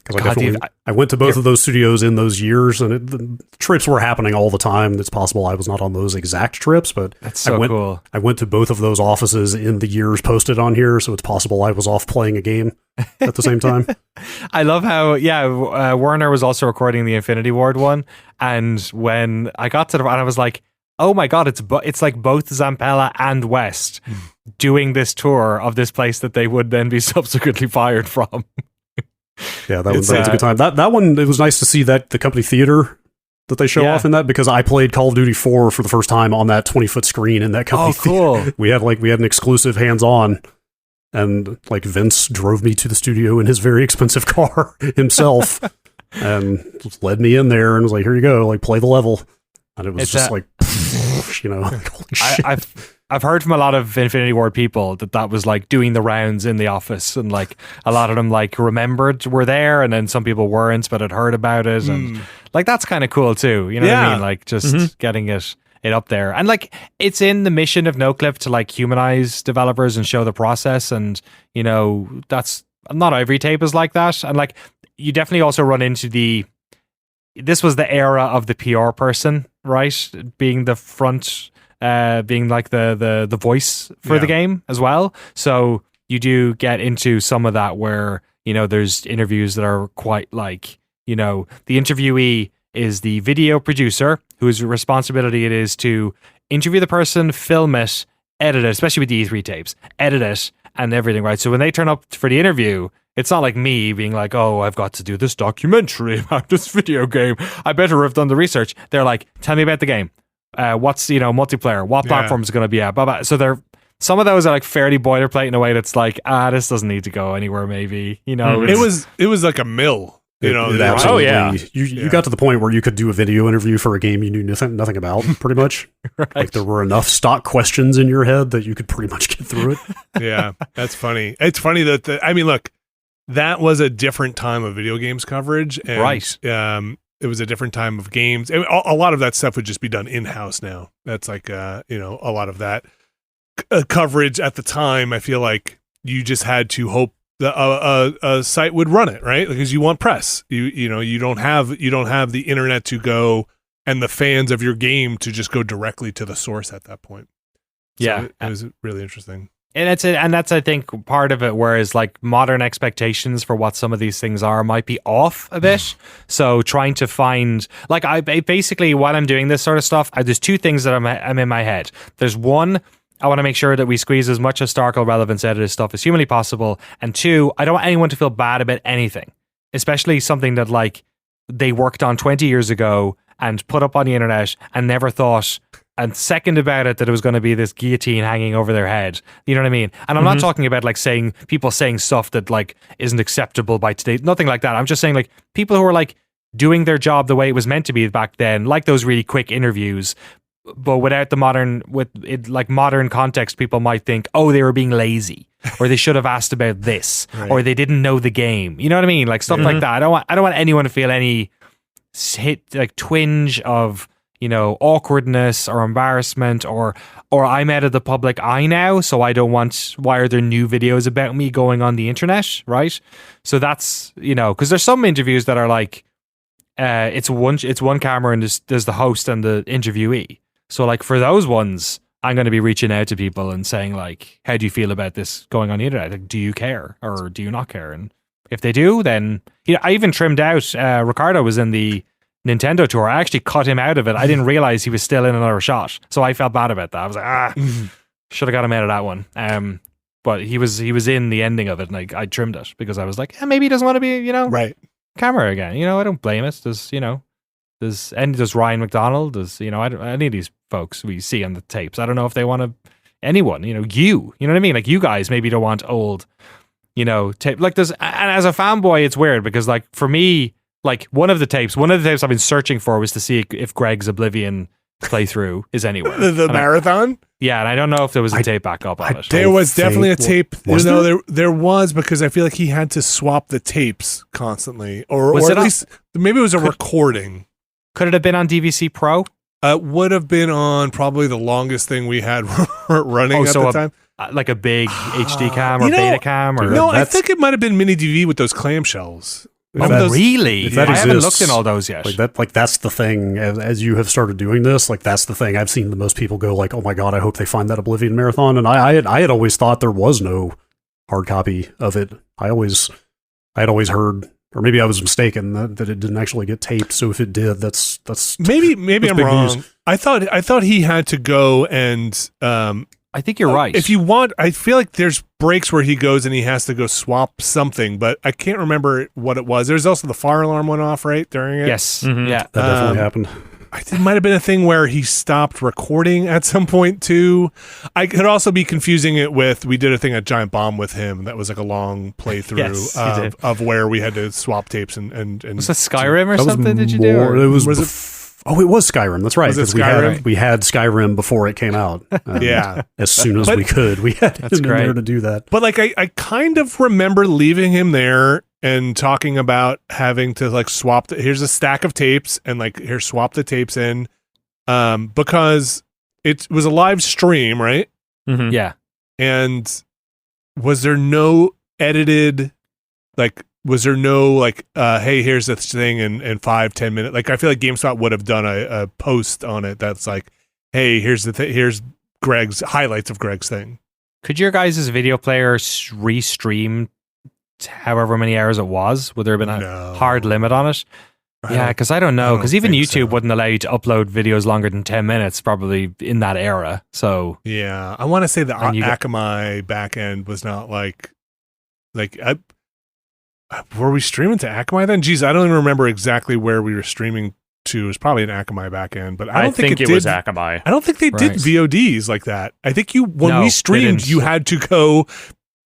Because I went to both of those studios in those years, and the trips were happening all the time. It's possible I was not on those exact trips, but that's so cool. I went to both of those offices in the years posted on here, so it's possible I was off playing a game at the same time. I love how, Werner was also recording the Infinity Ward one, and when I got to I was like, oh my god, it's like both Zampella and West doing this tour of this place that they would then be subsequently fired from. Yeah, that was a good time. That one, it was nice to see that the company theater that they show off in that, because I played Call of Duty 4 for the first time on that 20-foot screen in that company theater. We had an exclusive hands-on, and like Vince drove me to the studio in his very expensive car himself and led me in there and was like, here you go, like play the level. And it was holy shit. I've heard from a lot of Infinity Ward people that was like doing the rounds in the office, and like a lot of them like remembered were there, and then some people weren't but had heard about it, and like that's kind of cool too. You know what I mean? Like just getting it up there, and like it's in the mission of Noclip to like humanize developers and show the process, and you know that's not every tape is like that, and like you definitely also run into this was the era of the PR person, right? Being the front. Being like the voice for the game as well. So you do get into some of that where, you know, there's interviews that are quite like, you know, the interviewee is the video producer whose responsibility it is to interview the person, film it, edit it, especially with the E3 tapes, edit it and everything, right? So when they turn up for the interview, it's not like me being like, oh, I've got to do this documentary about this video game. I better have done the research. They're like, tell me about the game. What's multiplayer? What platform is going to be at? Blah, blah. So some of those are like fairly boilerplate in a way that's like, this doesn't need to go anywhere. Maybe It was like a mill. You got to the point where you could do a video interview for a game you knew nothing about, pretty much. Right. Like there were enough stock questions in your head that you could pretty much get through it. Yeah, that's funny. It's funny that look, that was a different time of video games coverage, and, right? It was a different time of games. A lot of that stuff would just be done in-house now. That's like, a lot of that coverage at the time. I feel like you just had to hope that a site would run it, right? Because you want press. You don't have the internet to go and the fans of your game to just go directly to the source at that point. So it was really interesting. And that's I think part of it, whereas like modern expectations for what some of these things are might be off a bit. So trying to find, like, I basically, while I'm doing this sort of stuff, there's two things that I'm in my head. There's one, I want to make sure that we squeeze as much historical relevance out of this stuff as humanly possible. And two, I don't want anyone to feel bad about anything, especially something that like they worked on 20 years ago and put up on the internet and never thought and second about it that it was going to be this guillotine hanging over their head. You know what I mean? And I'm not talking about like people saying stuff that like isn't acceptable by today. Nothing like that. I'm just saying like people who are like doing their job the way it was meant to be back then, like those really quick interviews, but without the modern context, people might think, oh, they were being lazy, or they should have asked about this, right, or they didn't know the game. You know what I mean? Like stuff like that. I don't want anyone to feel any twinge of, awkwardness or embarrassment or I'm out of the public eye now, so I don't want, why are there new videos about me going on the internet, right? So that's, because there's some interviews that are like, it's one camera and there's the host and the interviewee. So like for those ones, I'm going to be reaching out to people and saying like, how do you feel about this going on the internet? Like, do you care or do you not care? And if they do, then, I even trimmed out, Ricardo was in the Nintendo tour. I actually cut him out of it. I didn't realize he was still in another shot. So I felt bad about that. I was like, should have got him out of that one. But he was in the ending of it, and I trimmed it because I was like, maybe he doesn't want to be, right, camera again. I don't blame it. There's Ryan McDonald. There's, any of these folks we see on the tapes. I don't know if they want to, anyone, you know what I mean? Like you guys maybe don't want old, tape. Like there's, and as a fanboy, it's weird because like for me, like one of the tapes I've been searching for was to see if Greg's Oblivion playthrough is anywhere. the marathon? And I don't know if there was a tape back up on it. There was definitely a tape. There was, because I feel like he had to swap the tapes constantly. Or at least maybe it was a recording. Could it have been on DVC Pro? Would have been on probably the longest thing we had running at the time. Like a big HD cam or beta cam? Or I think it might have been mini DV with those clamshells. Really? If that I haven't exists, looked in all those yet. That's the thing. As you have started doing this, that's the thing. I've seen the most people go like, "Oh my god, I hope they find that Oblivion Marathon." And I had always thought there was no hard copy of it. I had always heard, or maybe I was mistaken that it didn't actually get taped. So if it did, that's maybe that's I'm big wrong. news. I thought he had to go and I think you're right. If you want, I feel like there's breaks where he goes and he has to go swap something, but I can't remember what it was. There's also the fire alarm went off right during it. Yes. Mm-hmm. Yeah. That definitely happened. It might have been a thing where he stopped recording at some point too. I could also be confusing it with, we did a thing at Giant Bomb with him that was like a long playthrough Yes, of where we had to swap tapes and was that Skyrim or That was something? Did you do? more- Or- It was. Was it- Oh, it was Skyrim. That's right. Was it 'cause Skyrim? We had Skyrim before it came out. Yeah. As soon as But- we could, we had That's him in great. there to do that. But like I kind of remember leaving him there and talking about having to like swap here's a stack of tapes and like here swap the tapes in because it was a live stream, right? Mm-hmm. Yeah. And was there no edited hey, here's this thing in 5-10 minutes? Like I feel like GameSpot would have done a post on it that's like, hey, here's here's Greg's highlights of Greg's thing. Could your guys' video player restream however many hours it was? Would there have been a No. hard limit on it? Yeah, because I don't know. Because even YouTube wouldn't allow you to upload videos longer than 10 minutes, probably in that era. So Yeah, I want to say the And you get- Akamai backend was not were we streaming to Akamai then? Jeez, I don't even remember exactly where we were streaming to. It was probably an Akamai backend, but I don't think it was did. Akamai. I don't think they did Right. VODs like that. I think when No, we they streamed, didn't. you had to go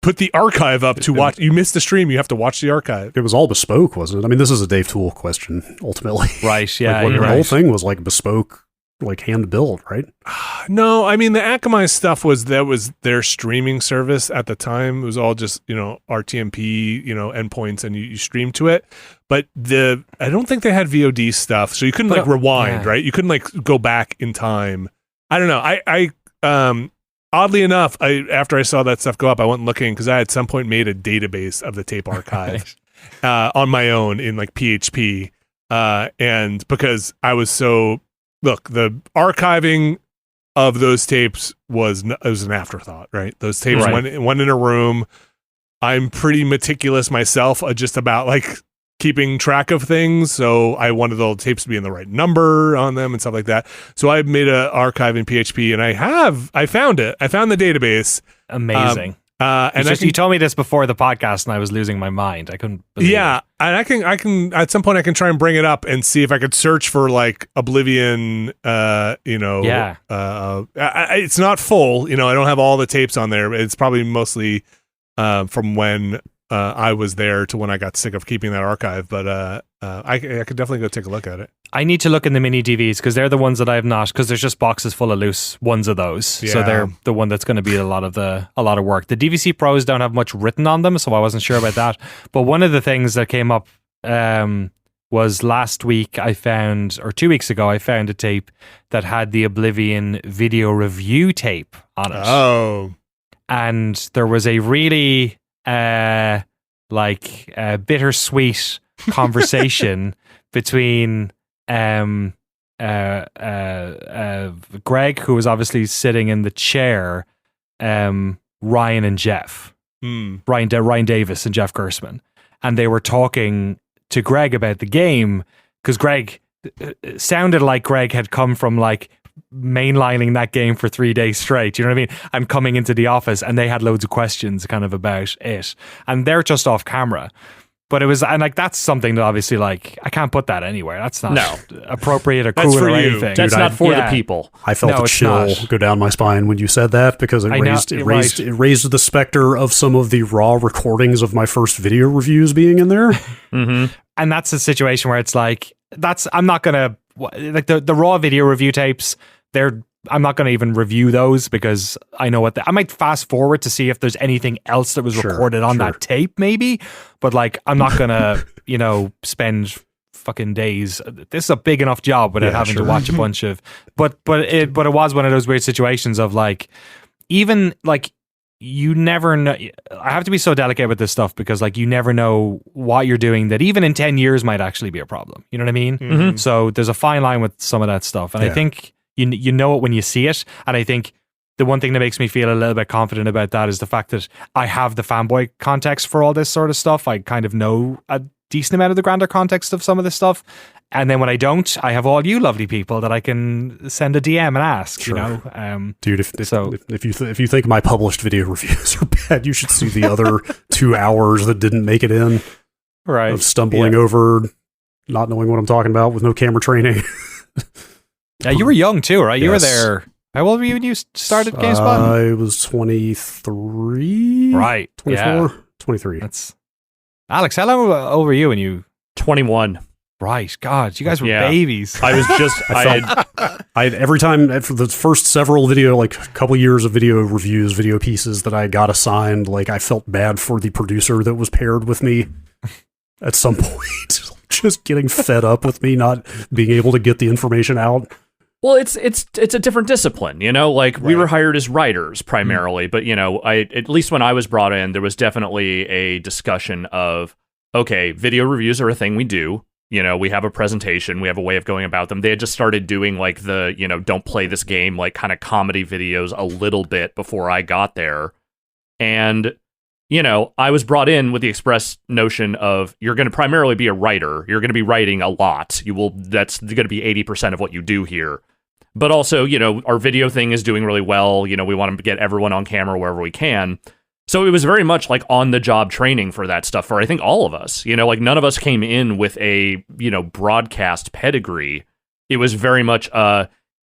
put the archive up to watch. You missed the stream, you have to watch the archive. It was all bespoke, wasn't it? I mean, this is a Dave Tool question, ultimately. right, yeah, Like, you're the whole right. thing was like bespoke, like hand built, right? No, I mean the Akamai stuff was their streaming service at the time. It was all just RTMP endpoints, and you streamed to it. But I don't think they had VOD stuff, so you couldn't But, rewind, yeah. right? You couldn't go back in time. I don't know. I oddly enough, after I saw that stuff go up, I went looking because I at some point made a database of the tape archive on my own in like PHP, and because I was so. Look, the archiving of those tapes was an afterthought, right? Those tapes Right. went in a room. I'm pretty meticulous myself, just about like keeping track of things. So I wanted the tapes to be in the right number on them and stuff like that. So I made an archive in PHP, and I found it. I found the database. Amazing. And You told me this before the podcast, and I was losing my mind. I couldn't believe it. And I can at some point I can try and bring it up and see if I could search for like Oblivion. It's not full. I don't have all the tapes on there. It's probably mostly from when I was there to when I got sick of keeping that archive. But I could definitely go take a look at it. I need to look in the mini DVs because they're the ones that I have not, because there's just boxes full of loose ones of those. So Yeah. they're the one that's going to be a lot of work. The DVC Pros don't have much written on them, so I wasn't sure about that. But one of the things that came up was last week or 2 weeks ago, I found a tape that had the Oblivion video review tape on it. Oh, And there was a really bittersweet conversation between Greg, who was obviously sitting in the chair, Ryan and Jeff, Ryan Davis and Jeff Gersman, and they were talking to Greg about the game because Greg sounded like Greg had come from like mainlining that game for 3 days straight, you know what I mean, and coming into the office, and they had loads of questions kind of about it, and they're just off camera. But it was, and like that's something that obviously like I can't put that anywhere. That's not appropriate or cool for or you. anything. That's Dude, not for yeah. the people. I felt No, a it's chill not. go down my spine when you said that because it I know, raised right. it raised the specter of some of the raw recordings of my first video reviews being in there. Mm-hmm. And that's a situation where it's like I'm not gonna like the raw video review tapes. I'm not going to even review those because I know I might fast forward to see if there's anything else that was Sure, recorded on sure. that tape, maybe. But like, I'm not going to, spend fucking days. This is a big enough job without having to watch a bunch of. But it was one of those weird situations of like, even like you never know. I have to be so delicate with this stuff because like you never know what you're doing that even in 10 years might actually be a problem. You know what I mean? Mm-hmm. So there's a fine line with some of that stuff. And I think you know it when you see it. And I think the one thing that makes me feel a little bit confident about that is the fact that I have the fanboy context for all this sort of stuff. I kind of know a decent amount of the grander context of some of this stuff. And then when I don't, I have all you lovely people that I can send a DM and ask, Sure. you know? Dude, if you think my published video reviews are bad, you should see the other 2 hours that didn't make it in. Right. Of stumbling over, not knowing what I'm talking about with no camera training. Yeah, you were young too, right? You were Yes. there. How old were you when you started GameSpot? I was 23. Right. 24? Yeah. 23. That's Alex, how long old were you when you 21. Right, God, you guys were Yeah. babies. I was just I had every time for the first several video, like a couple years of video reviews, video pieces that I got assigned, like I felt bad for the producer that was paired with me at some point, just getting fed up with me not being able to get the information out. Well, it's a different discipline, you know. Like we were hired as writers primarily, but you know, at least when I was brought in, there was definitely a discussion of okay, video reviews are a thing we do. You know, we have a presentation, we have a way of going about them. They had just started doing like the, you know, don't play this game, like kind of comedy videos a little bit before I got there. And, you know, I was brought in with the express notion of you're going to primarily be a writer. You're going to be writing a lot. That's going to be 80% of what you do here. But also, you know, our video thing is doing really well. You know, we want to get everyone on camera wherever we can. So it was very much like on the job training for that stuff for I think all of us, you know, like none of us came in with a, you know, broadcast pedigree. It was very much,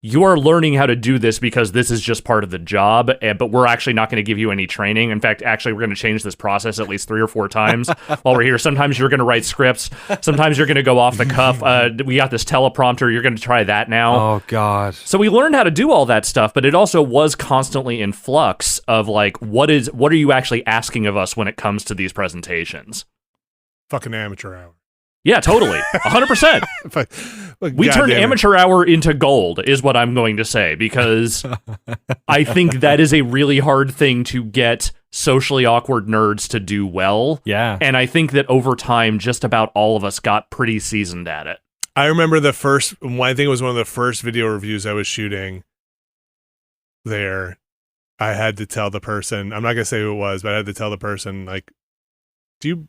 you are learning how to do this because this is just part of the job, but we're actually not going to give you any training. In fact, actually, we're going to change this process at least 3 or 4 times while we're here. Sometimes you're going to write scripts. Sometimes you're going to go off the cuff. We got this teleprompter. You're going to try that now. Oh, God. So we learned how to do all that stuff, but it also was constantly in flux of like, what are you actually asking of us when it comes to these presentations? Fucking amateur hour. Yeah, totally. 100%. We turned goddamn it. amateur hour into gold is what I'm going to say, because I think that is a really hard thing to get socially awkward nerds to do well. Yeah. And I think that over time, just about all of us got pretty seasoned at it. I remember I think it was one of the first video reviews I was shooting there. I had to tell the person, I'm not going to say who it was, but I had to tell the person, like, do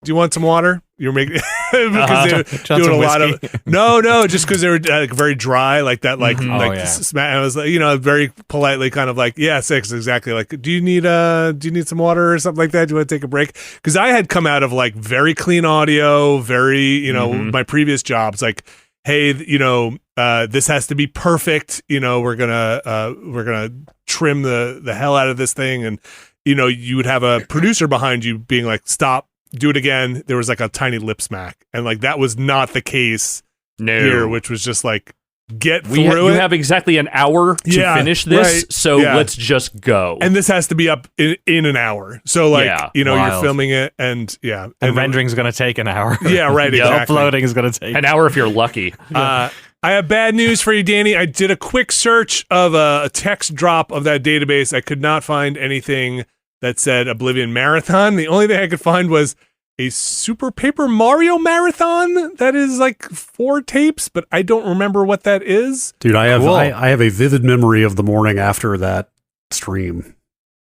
you want some water? You're making because they were doing a lot of no, just because they were very dry, like that, like and I was like, you know, very politely, kind of like, yeah, 6 exactly. Like, do you need some water or something like that? Do you want to take a break? Because I had come out of like very clean audio, very, you know, my previous jobs, like, hey, you know, this has to be perfect. You know, we're gonna trim the hell out of this thing, and you know, you would have a producer behind you being like, stop. Do it again. There was like a tiny lip smack, and like that was not the case here, which was just like get through it. You have exactly an hour to finish this, so let's just go. And this has to be up in an hour. So like you know, you're filming it, and and rendering's going to take an hour. Yeah, right. Exactly. Uploading is going to take an hour if you're lucky. I have bad news for you, Danny. I did a quick search of a text drop of that database. I could not find anything that said Oblivion Marathon. The only thing I could find was a Super Paper Mario Marathon that is like 4 tapes, but I don't remember what that is. Dude, I have a vivid memory of the morning after that stream.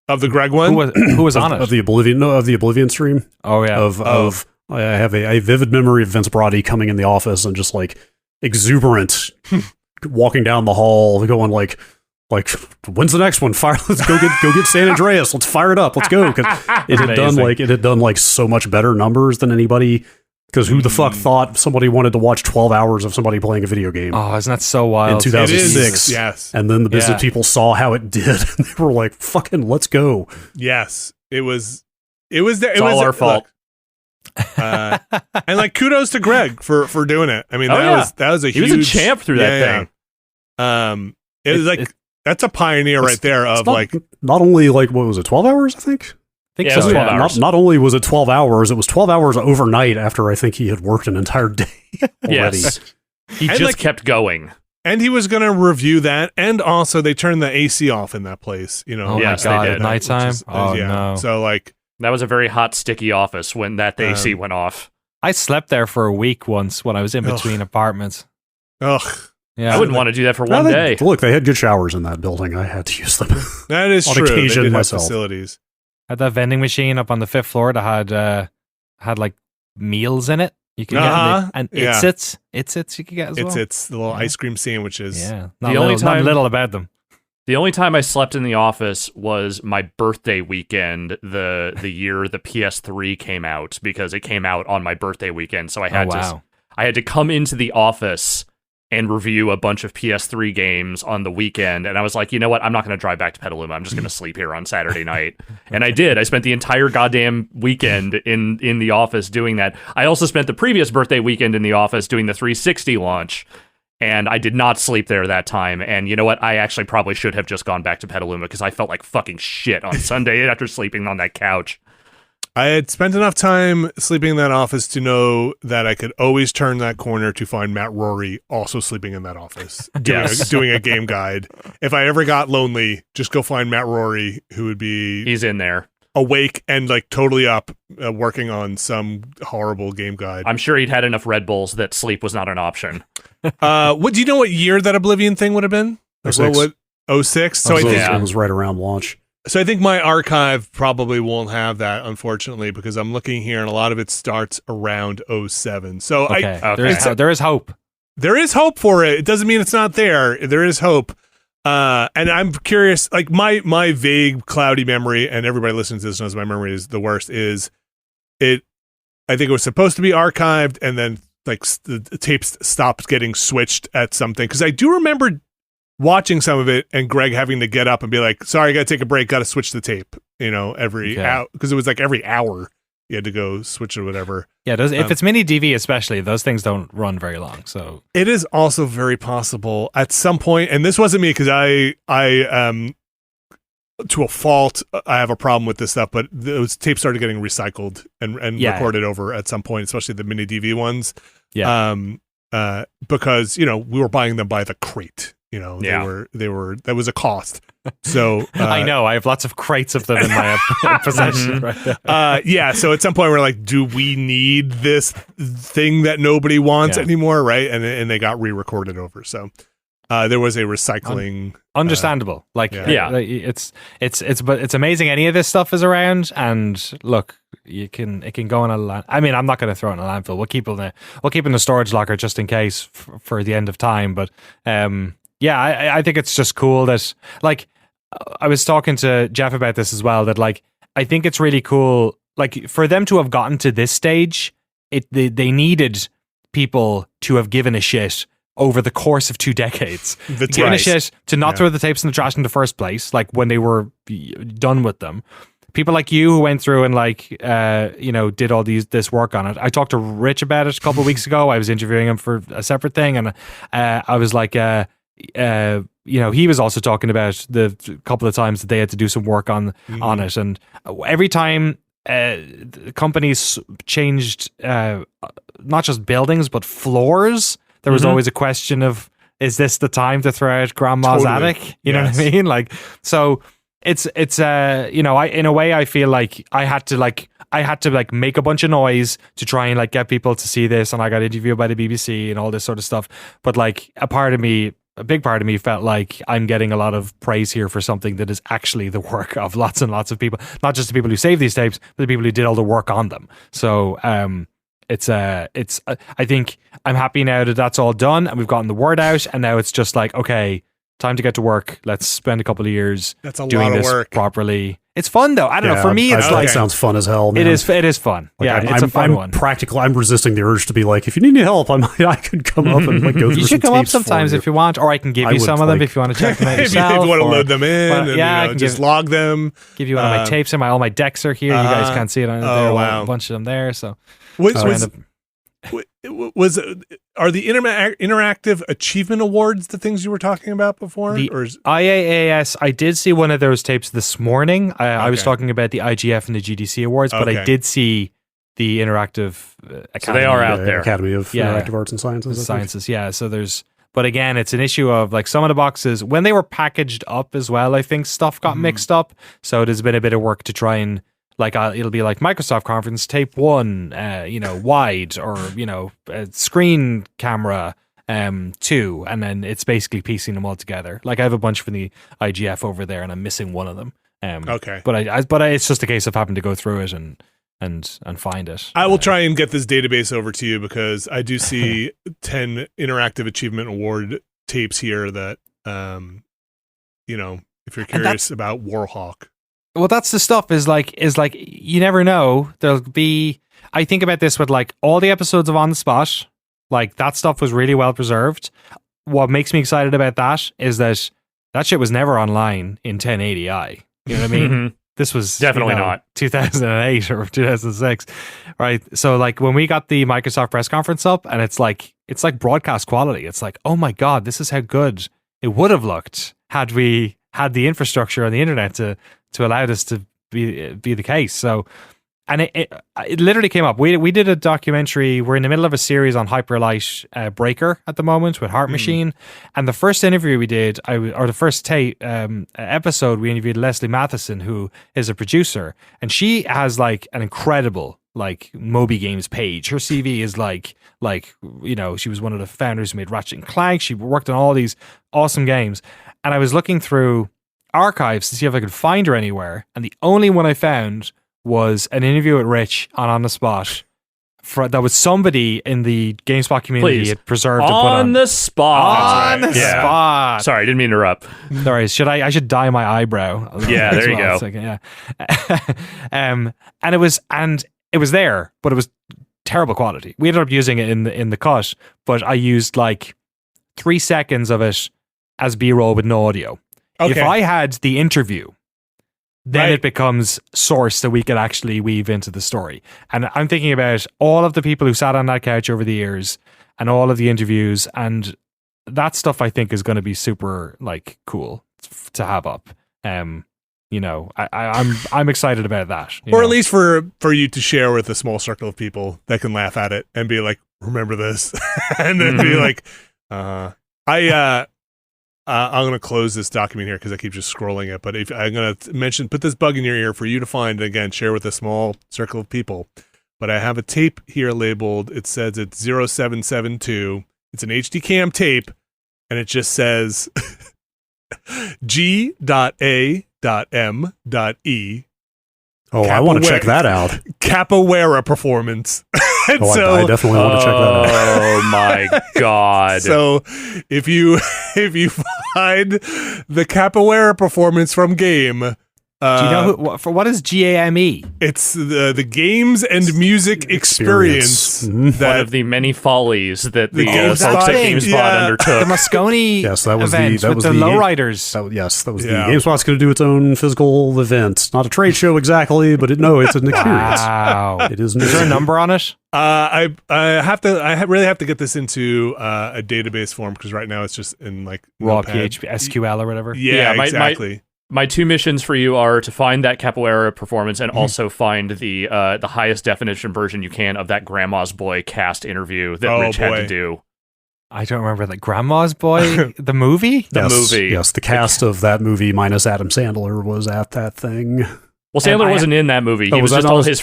Of the Greg one? Who was on it? Of the Oblivion stream. Oh, yeah. I have a vivid memory of Vince Brody coming in the office and just like exuberant walking down the hall going like, when's the next one? Let's go get San Andreas. Let's fire it up. Let's go. Because it had done like so much better numbers than anybody. Because who the fuck thought somebody wanted to watch 12 hours of somebody playing a video game? Oh, isn't that so wild? In 2006. Yes. And then the business people saw how it did, and they were like, fucking, let's go. Yes. It was all our fault. And like kudos to Greg for doing it. I mean, that was a huge. He was a champ through that thing. It was like. That's a pioneer right there of not only like, what was it, 12 hours, I think? It was 12 hours. Not only was it 12 hours, it was 12 hours overnight after I think he had worked an entire day already. Yes. He just kept going. And he was going to review that, and also they turned the AC off in that place. You know, Oh Yes, my they god, did. at nighttime. Oh yeah. no. So like, That was a very hot, sticky office when that AC went off. I slept there for a week once when I was in between apartments. ugh, Yeah. I wouldn't want to do that for Well, one day. Look, they had good showers in that building. I had to use them. that is On true. occasion They did have myself. facilities. Had that vending machine up on the 5th floor that had like meals in it. You could Uh-huh. get and Yeah. it's you could get as well. It's the little ice cream sandwiches. Yeah. The only Not time- little about them. The only time I slept in the office was my birthday weekend, the year the PS3 came out, because it came out on my birthday weekend. So I had to come into the office and review a bunch of PS3 games on the weekend. And I was like, you know what? I'm not going to drive back to Petaluma. I'm just going to sleep here on Saturday night. And I did. I spent the entire goddamn weekend in the office doing that. I also spent the previous birthday weekend in the office doing the 360 launch. And I did not sleep there that time. And you know what? I actually probably should have just gone back to Petaluma because I felt like fucking shit on Sunday after sleeping on that couch. I had spent enough time sleeping in that office to know that I could always turn that corner to find Matt Rory also sleeping in that office, doing a game guide. If I ever got lonely, just go find Matt Rory, who would be He's in there. awake and like totally up, working on some horrible game guide. I'm sure he'd had enough Red Bulls that sleep was not an option. What do you know? What year that Oblivion thing would have been? Like, 06. what 06? So I think it was right around launch. So I think my archive probably won't have that, unfortunately, because I'm looking here and a lot of it starts around 07. So Okay. Okay. There is hope. there is hope for it. It doesn't mean it's not there. There is hope. And I'm curious, like my vague, cloudy memory, and everybody listening to this knows my memory is the worst, is it, I think it was supposed to be archived and then like the tapes stopped getting switched at something. Because I do remember watching some of it and Greg having to get up and be like, sorry, I got to take a break, got to switch the tape, you know, every hour, because it was like every hour you had to go switch it or whatever. Yeah, if it's mini DV especially, those things don't run very long. So it is also very possible at some point, and this wasn't me because I to a fault, I have a problem with this stuff, but those tapes started getting recycled and recorded over at some point, especially the mini DV ones. Yeah. Because, you know, we were buying them by the crate. You know, they were that was a cost. So I know I have lots of crates of them in my possession right there. yeah. So at some point we're like, do we need this thing that nobody wants anymore? Right. And they got re-recorded over. So there was a recycling. Understandable. It's amazing any of this stuff is around. And look, it can go in a land. I mean, I'm not going to throw it in a landfill. We'll keep it in a storage locker just in case for the end of time. But yeah, I think it's just cool that, like, I was talking to Jeff about this as well, that, like, I think it's really cool, like, for them to have gotten to this stage, they needed people to have given a shit over the course of 2 decades. Given a shit to not throw the tapes in the trash in the first place, like, when they were done with them. People like you who went through and, like, did all this work on it. I talked to Rich about it a couple of weeks ago. I was interviewing him for a separate thing, and I was like, he was also talking about the couple of times that they had to do some work on it, and every time companies changed not just buildings but floors, there was always a question of, is this the time to throw out grandma's attic? You know what I mean? Like, so it's in a way I feel like I had to make a bunch of noise to try and, like, get people to see this, and I got interviewed by the BBC and all this sort of stuff. But, like, a big part of me felt like I'm getting a lot of praise here for something that is actually the work of lots and lots of people, not just the people who saved these tapes, but the people who did all the work on them. So I think I'm happy now that that's all done and we've gotten the word out, and now it's just like, okay, time to get to work. Let's spend a couple of years doing this properly. It's fun though. I don't know. For me, it's like, it sounds fun as hell, man. It is fun. Like, it's a fun one. I'm resisting the urge to be like, if you need any help, I could come up and, like, go through. You should come up sometimes if you want, or I can give you some of them if you want to check them out yourself. If you want to load them in, I can just log them. Give you one of my tapes, and all my decks are here. You guys can't see it on there. Wow. A bunch of them there. So are the interactive achievement awards the things you were talking about before? The IAAS, I did see one of those tapes this morning. I was talking about the IGF and the GDC awards, but I did see the interactive Academy. So they are out there. Academy of Interactive Arts and Sciences. Yeah, so there's But again, it's an issue of like some of the boxes, when they were packaged up as well, I think stuff got mixed up. So there's been a bit of work to try and like, it'll be like Microsoft Conference Tape 1, wide, or, screen camera 2, and then it's basically piecing them all together. Like I have a bunch from the IGF over there and I'm missing one of them. Okay. But it's just a case of having to go through it and find it. I will try and get this database over to you because I do see 10 Interactive Achievement Award tapes here that, if you're curious about Warhawk. Well, that's the stuff is like you never know. There'll be. I think about this with like all the episodes of On the Spot. Like that stuff was really well preserved. What makes me excited about that is that shit was never online in 1080i. You know what I mean? Mm-hmm. This was definitely not 2008 or 2006, right? So like when we got the Microsoft press conference up, and it's like broadcast quality. It's like, oh my god, this is how good it would have looked had we had the infrastructure on the internet to allow this to be the case. So, and it literally came up. We did a documentary. We're in the middle of a series on Hyperlight Breaker at the moment with Heart Machine. And the first interview we did, the first episode, we interviewed Leslie Matheson, who is a producer, and she has like an incredible like Moby Games page. Her CV is like she was one of the founders who made Ratchet and Clank. She worked on all these awesome games, and I was looking through archives to see if I could find her anywhere, and the only one I found was an interview with Rich on the Spot. That was somebody in the GameSpot community had preserved and put on the spot. On the spot. Sorry, I didn't mean to interrupt. Sorry, I should dye my eyebrow. Yeah, there you go. Yeah. And it was there, but it was terrible quality. We ended up using it in the cut, but I used like 3 seconds of it as B-roll with no audio. Okay. If I had the interview, then it becomes source that we could actually weave into the story. And I'm thinking about all of the people who sat on that couch over the years and all of the interviews, and that stuff I think is going to be super like cool to have up. I'm excited about that. Or at least for you to share with a small circle of people that can laugh at it and be like, remember this? And then be like, I'm going to close this document here because I keep just scrolling it. But if I'm going to put this bug in your ear for you to find, and again, share with a small circle of people. But I have a tape here labeled. It says it's 0772. It's an HD cam tape, and it just says G.A.M.E. Oh, I want to check that out. Capoeira performance. I definitely want to check that out. Oh my god! So if you find the capoeira performance from game, do you know what is GAME? It's the Games and Music Experience. One of the many follies that the folks at GameSpot undertook. The Moscone event with the lowriders. That was the GameSpot's going to do its own physical event. Not a trade show exactly, but it's an experience. Wow! It is. Is there a number on it? I really have to get this into a database form because right now it's just in like raw PHP, SQL or whatever. Yeah, exactly. My two missions for you are to find that capoeira performance and also find the highest definition version you can of that Grandma's Boy cast interview that Rich had to do. I don't remember that Grandma's Boy, the movie? The movie. Yes, the cast of that movie minus Adam Sandler was at that thing. Well, Sandler wasn't in that movie. He was just all his...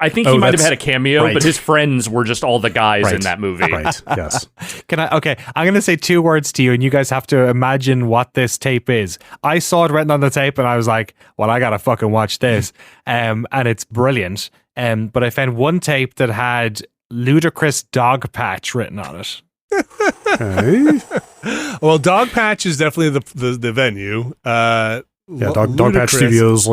I think he might have had a cameo, but his friends were just all the guys in that movie. Right, yes. Okay, I'm going to say 2 words to you, and you guys have to imagine what this tape is. I saw it written on the tape, and I was like, well, I got to fucking watch this. And it's brilliant. But I found one tape that had Ludicrous Dog Patch written on it. Okay. Well, Dog Patch is definitely the venue. Dog Patch Studios,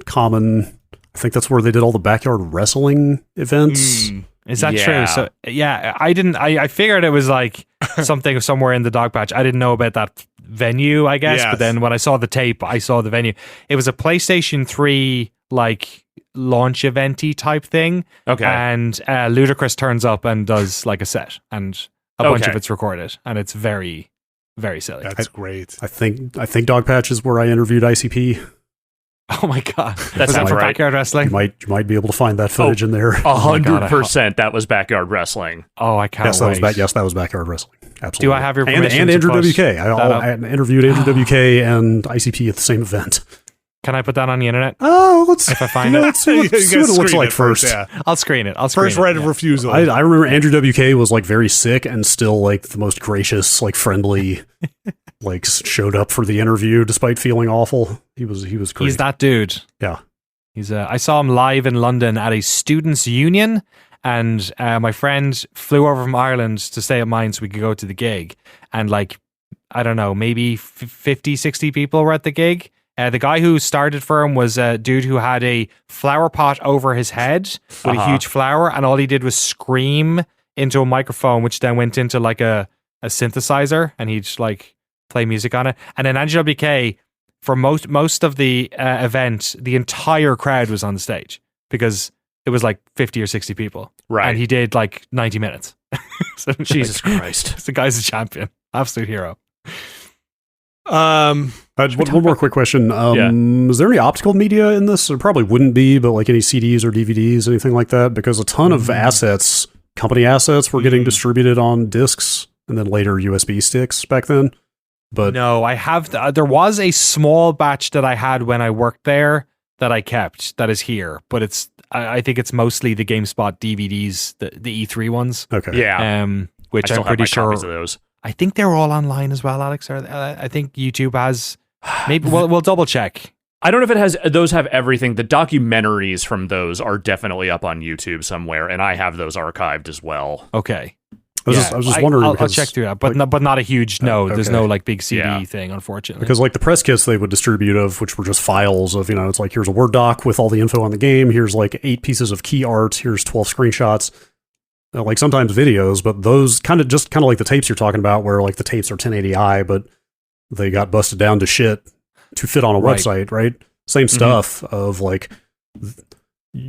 common. I think that's where they did all the backyard wrestling events. Is that true? So I figured it was like something somewhere in the Dog Patch. I didn't know about that venue, I guess. Yes. But then when I saw the tape, I saw the venue. It was a PlayStation 3 like launch eventy type thing. Okay. And Ludacris turns up and does like a set, and a bunch of it's recorded, and it's very, very silly. That's great. I think Dog Patch is where I interviewed ICP. Oh my god, that sounds right. Backyard wrestling. You might be able to find that footage in there. 100%. That was backyard wrestling. Oh, I can't wait. That was backyard wrestling. Absolutely. Do I have your permission? And Andrew WK. I interviewed Andrew WK and ICP at the same event. Can I put that on the internet? Oh, let's if I find it. Let's see what it looks like first. Yeah. I'll screen it. First right of refusal. I remember Andrew WK was like very sick and still like the most gracious, like friendly, like showed up for the interview despite feeling awful. He was great. He's that dude. Yeah. I saw him live in London at a students' union, and my friend flew over from Ireland to stay at mine so we could go to the gig. And like, I don't know, maybe 50, 60 people were at the gig. The guy who started for him was a dude who had a flower pot over his head with a huge flower, and all he did was scream into a microphone, which then went into like a synthesizer, and he'd just like play music on it. And then Andrew WK, for most of the event, the entire crowd was on the stage because it was like 50 or 60 people. Right. And he did like 90 minutes. So Jesus Christ. The guy's a champion. Absolute hero. One more quick question. Is there any optical media in this? There probably wouldn't be, but like any CDs or DVDs, anything like that? Because a ton of assets, company assets, were getting distributed on discs and then later USB sticks back then. But no, I have. There was a small batch that I had when I worked there that I kept. That is here, but it's. I think it's mostly the GameSpot DVDs, the E3 ones. Okay. Yeah. Which I'm pretty sure. Of those. I think they're all online as well, Alex. I think YouTube has. Maybe we'll double check. I don't know if it has. Those have everything. The documentaries from those are definitely up on YouTube somewhere, and I have those archived as well. Okay. I was just wondering. I'll check through that, but not a huge. No, okay. There's no like big CD thing, unfortunately. Because like the press kits they would distribute of which were just files of it's like here's a Word doc with all the info on the game. Here's like 8 pieces of key art. Here's 12 screenshots. Like sometimes videos, but those kind of like the tapes you're talking about, where like the tapes are 1080i, but they got busted down to shit to fit on a website, right? Same stuff of like.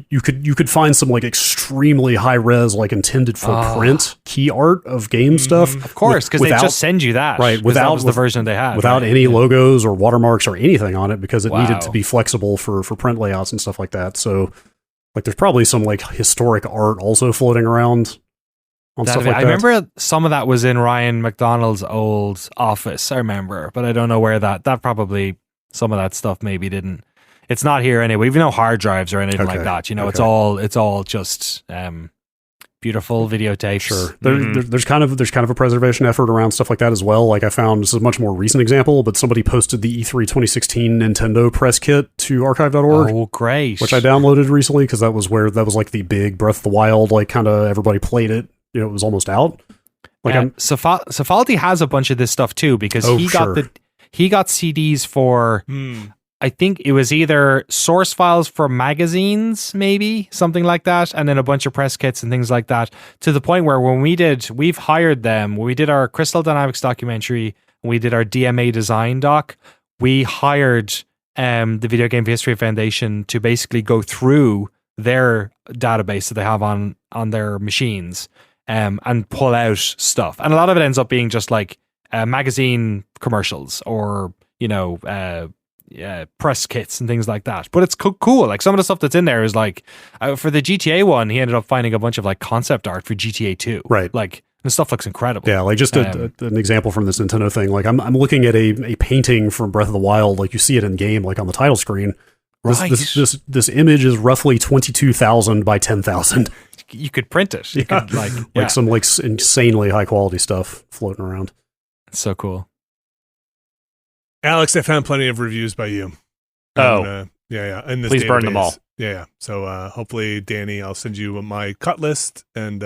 You could find some like extremely high res, like intended for print key art of game stuff. Of course, because they just send you that. Right. That was the version they had. Without any logos or watermarks or anything on it because it needed to be flexible for print layouts and stuff like that. So like there's probably some like historic art also floating around on stuff like that. I remember some of that was in Ryan McDonald's old office, I remember, but I don't know where that probably some of that stuff maybe didn't. It's not here anyway. We've no hard drives or anything like that. It's all just beautiful videotapes. Sure. There's kind of a preservation effort around stuff like that as well. Like I found this is a much more recent example, but somebody posted the E3 2016 Nintendo press kit to archive.org. Oh, great. Which I downloaded recently because that was like the big Breath of the Wild, like kind of everybody played it. It was almost out. Like Safaldi has a bunch of this stuff too because he got CDs for I think it was either source files for magazines, maybe something like that, and then a bunch of press kits and things like that. To the point where we've hired them. When we did our Crystal Dynamics documentary, and we did our DMA design doc, we hired the Video Game History Foundation to basically go through their database that they have on their machines and pull out stuff. And a lot of it ends up being just like magazine commercials or press kits and things like that, but it's cool. Like some of the stuff that's in there is like for the GTA one, he ended up finding a bunch of like concept art for GTA 2, right? Like the stuff looks incredible. Yeah, like just an example from this Nintendo thing. Like I'm looking at a painting from Breath of the Wild, like you see it in game, like on the title screen. This image is roughly 22,000 by 10,000. You could print it. You could like some like insanely high quality stuff floating around. It's so cool. Alex, I found plenty of reviews by you. Oh. Yeah. In this Please burn database. them all. Yeah. So hopefully, Danny, I'll send you my cut list and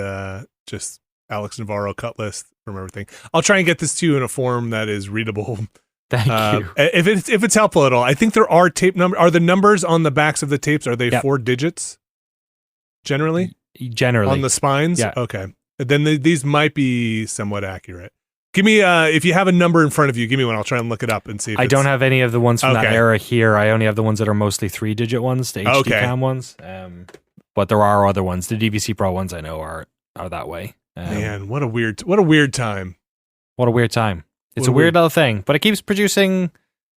just Alex Navarro cut list from everything. I'll try and get this to you in a form that is readable. Thank you. If it's helpful at all. I think there are tape numbers. Are the numbers on the backs of the tapes, are they 4 digits? Generally? Generally. On the spines? Yeah. Okay. Then these might be somewhat accurate. Give me, if you have a number in front of you, give me one. I'll try and look it up and see if I don't have any of the ones from that Okay. era here. I only have the ones that are mostly 3-digit ones, the HD cam ones. But there are other ones. The DVC Pro ones I know are that way. Man, what a weird time. What a weird time. It's a weird little thing, but it keeps producing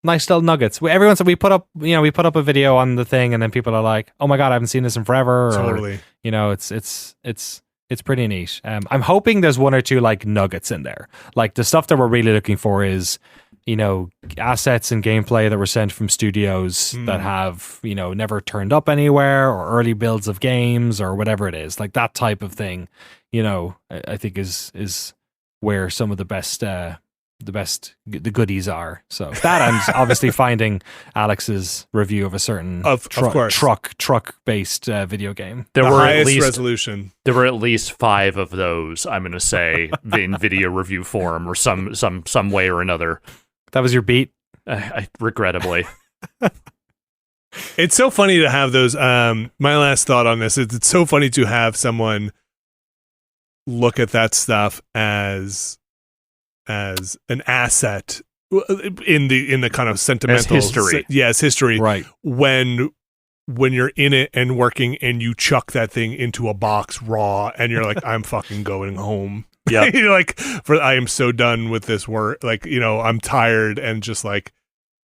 nice little nuggets. Every once in a while we put up a video on the thing, and then people are like, "Oh my god, I haven't seen this in forever." Totally. Or, it's It's pretty neat. I'm hoping there's one or two like nuggets in there. Like the stuff that we're really looking for is, assets and gameplay that were sent from studios that have, never turned up anywhere, or early builds of games or whatever it is. Like that type of thing, I think is where some of the goodies are. So that I'm obviously finding Alex's review of a certain truck based video game. There were at least resolution. There were at least 5 of those, I'm going to say, in video review form or some way or another. That was your beat? Regrettably. It's so funny to have those. My last thought on this is it's so funny to have someone look at that stuff as an asset in the kind of sentimental history. Yes, history. Right. When you're in it and working and you chuck that thing into a box raw and you're like, I'm fucking going home. Yeah. You're like, I am so done with this work. Like, I'm tired and just like,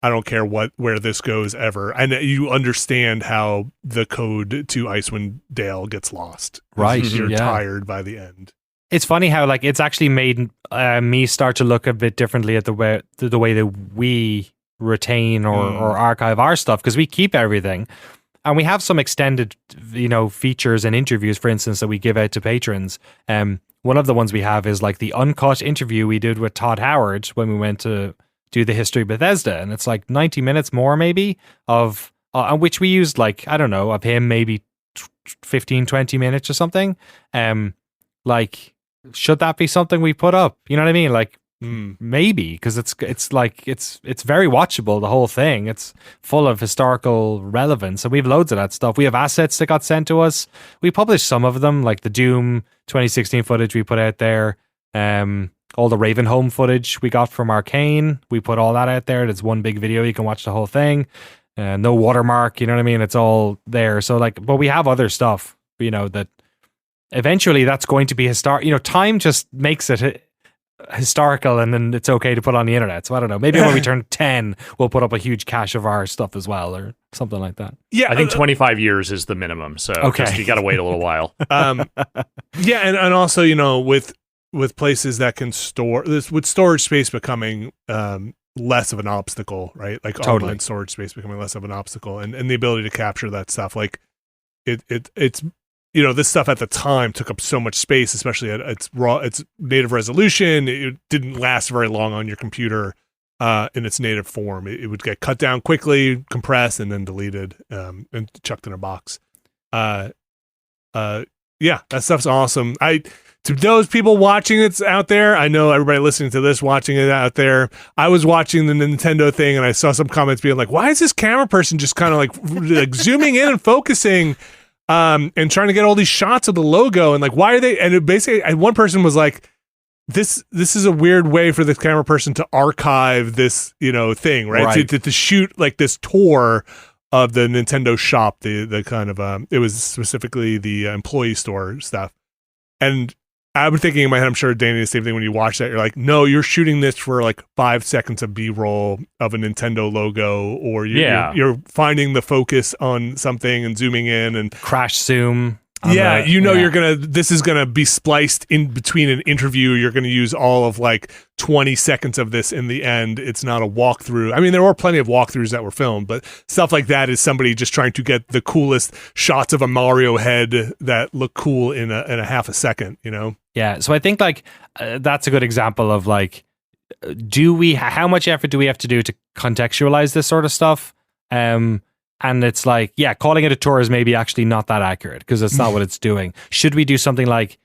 I don't care where this goes ever. And you understand how the code to Icewind Dale gets lost. Right. You're tired by the end. It's funny how like it's actually made me start to look a bit differently at the way that we retain or archive our stuff, because we keep everything. And we have some extended, features and interviews, for instance, that we give out to patrons. One of the ones we have is like the uncut interview we did with Todd Howard when we went to do the history of Bethesda. And it's like 90 minutes more maybe of, which we used like, I don't know, of him maybe 15, 20 minutes or something. Like, should that be something we put up? You know what I mean? Like, maybe, because it's very watchable, the whole thing. It's full of historical relevance, and we have loads of that stuff. We have assets that got sent to us. We published some of them, like the Doom 2016 footage we put out there. All the Ravenholm footage we got from Arcane, we put all that out there. It's one big video. You can watch the whole thing. No watermark, you know what I mean? It's all there. So like, but we have other stuff, that eventually that's going to be historic. Time just makes it historical, and then it's okay to put on the internet. So I don't know, maybe when we turn 10 we'll put up a huge cache of our stuff as well, or something like that. Yeah, I think 25 years is the minimum, so okay. You gotta wait a little while. Yeah, and also with places that can store this, with storage space becoming less of an obstacle, right? Like totally. Online storage space becoming less of an obstacle, and the ability to capture that stuff, like it's this stuff at the time took up so much space, especially at its native resolution. It didn't last very long on your computer in its native form. It would get cut down quickly, compressed, and then deleted and chucked in a box. Yeah, that stuff's awesome. To those people watching it out there, I know everybody listening to this watching it out there, I was watching the Nintendo thing and I saw some comments being like, why is this camera person just kind of like zooming in and focusing and trying to get all these shots of the logo, and like, why are they? And it basically, one person was like, this is a weird way for the camera person to archive this, thing, right? To shoot like this tour of the Nintendo shop, the kind of it was specifically the employee store stuff. And I'm thinking in my head, I'm sure Danny, the same thing when you watch that, you're like, no, you're shooting this for like 5 seconds of B-roll of a Nintendo logo, or you're finding the focus on something and zooming in and crash zoom. Yeah, this is gonna be spliced in between an interview. You're gonna use all of like 20 seconds of this in the end. It's not a walkthrough. I mean, there were plenty of walkthroughs that were filmed, but stuff like that is somebody just trying to get the coolest shots of a Mario head that look cool in a half a second, Yeah, so I think like that's a good example of like, how much effort do we have to do to contextualize this sort of stuff? And it's like, yeah, calling it a tour is maybe actually not that accurate, because it's not what it's doing. Should we do something like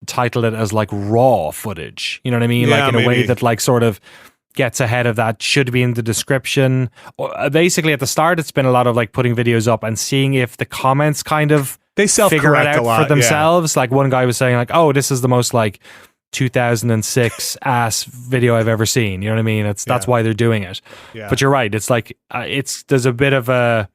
title it as like raw footage? You know what I mean? Yeah, like in a way that like sort of gets ahead of that, should be in the description. Basically at the start, it's been a lot of like putting videos up and seeing if the comments kind of they figure it out a lot, for themselves. Yeah. Like one guy was saying like, oh, this is the most like 2006 ass video I've ever seen. You know what I mean? That's why they're doing it. Yeah. But you're right. It's like, there's a bit of a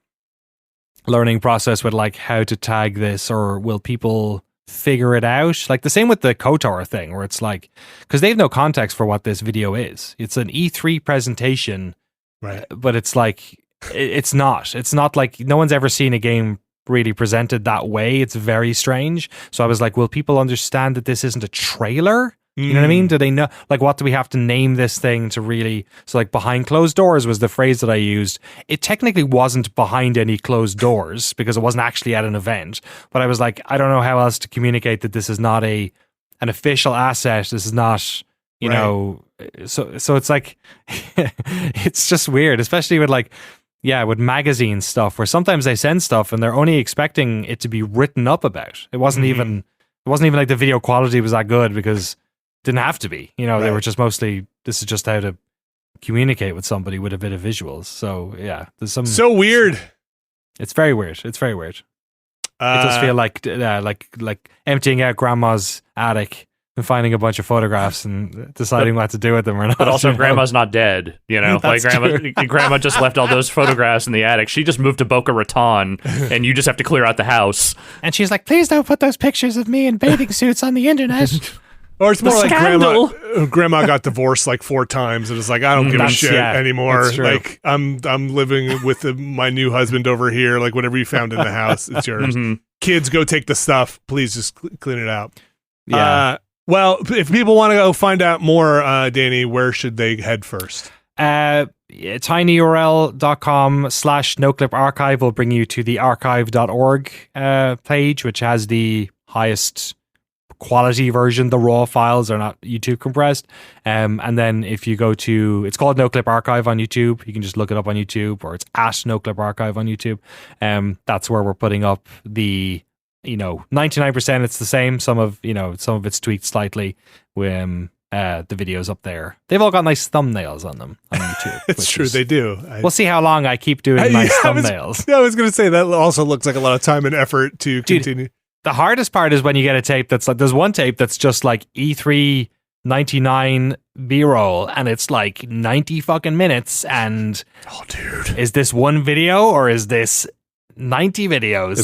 learning process with like how to tag this, or will people figure it out? Like the same with the KOTOR thing, where it's like, because they have no context for what this video is. It's an E3 presentation, right? But it's like, it's not like no one's ever seen a game really presented that way. It's very strange. So I was like, will people understand that this isn't a trailer? You know what I mean? Do they know, like, what do we have to name this thing to really? So, like, behind closed doors was the phrase that I used. It technically wasn't behind any closed doors because it wasn't actually at an event. But I was like, I don't know how else to communicate that this is not an official asset. This is not, you know. So it's like, it's just weird, especially with with magazine stuff where sometimes they send stuff and they're only expecting it to be written up about. It wasn't even like the video quality was that good because. Didn't have to be, you know. They were just mostly. This is just how to communicate with somebody with a bit of visuals. So yeah, there's some so weird. It's very weird. It's very weird. It does feel like emptying out grandma's attic and finding a bunch of photographs and deciding what to do with them or not. But also, grandma's not dead. You know, like grandma just left all those photographs in the attic. She just moved to Boca Raton, and you just have to clear out the house. And she's like, "Please don't put those pictures of me in bathing suits on the internet." Or it's more like grandma got divorced like 4 times and it's like, I don't give a shit anymore. Like I'm living with my new husband over here. Like whatever you found in the house, it's yours. Kids, go take the stuff. Please just clean it out. Yeah. Well, if people want to go find out more, Danny, where should they head first? tinyurl.com/noclip archive will bring you to the archive.org page, which has the highest quality version. The raw files are not YouTube compressed. And then if you go to, it's called Noclip Archive on YouTube. You can just look it up on YouTube, or it's at Noclip Archive on YouTube. That's where we're putting up the, 99% it's the same. Some of it's tweaked slightly. The videos up there, they've all got nice thumbnails on them on YouTube. It's true, they do. We'll see how long I keep doing nice thumbnails. I was going to say that also looks like a lot of time and effort to continue. The hardest part is when you get a tape that's like, there's one tape that's just like E3 99 B-roll, and it's like 90 fucking minutes. And dude, is this one video or is this 90 videos? Is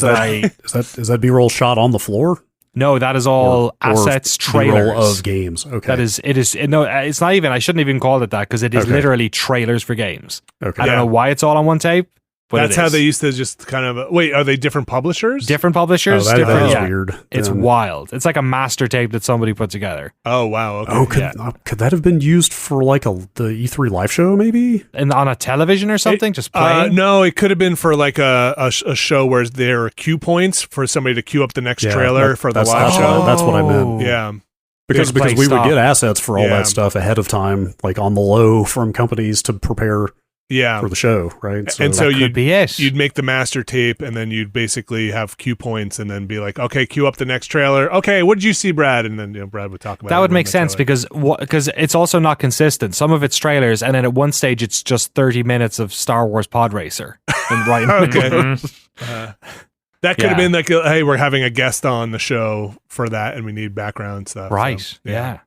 that B-roll shot on the floor? No, that is all assets, trailers of games. Okay, it's not even. I shouldn't even call it that because it is literally trailers for games. Okay, I don't know why it's all on one tape. But that's how they used to just kind of wait. Are they different publishers? Different publishers. Oh, that is weird. It's wild. It's like a master tape that somebody put together. Oh wow. Okay. Could that have been used for like the E3 live show maybe? And on a television or something, just playing? No, it could have been for like a show where there are cue points for somebody to queue up the next trailer for the live show. That's what I meant. Yeah. Because we would get assets for all that stuff ahead of time, like on the low from companies to prepare. For the show, right? So you'd make the master tape, and then you'd basically have cue points, and then be like, okay, cue up the next trailer. Okay, what did you see, Brad? And then Brad would talk about that. Would make sense because it's also not consistent. Some of it's trailers, and then at one stage it's just 30 minutes of Star Wars Pod Racer. And that could have been like, hey, we're having a guest on the show for that, and we need background stuff. Right? So, yeah.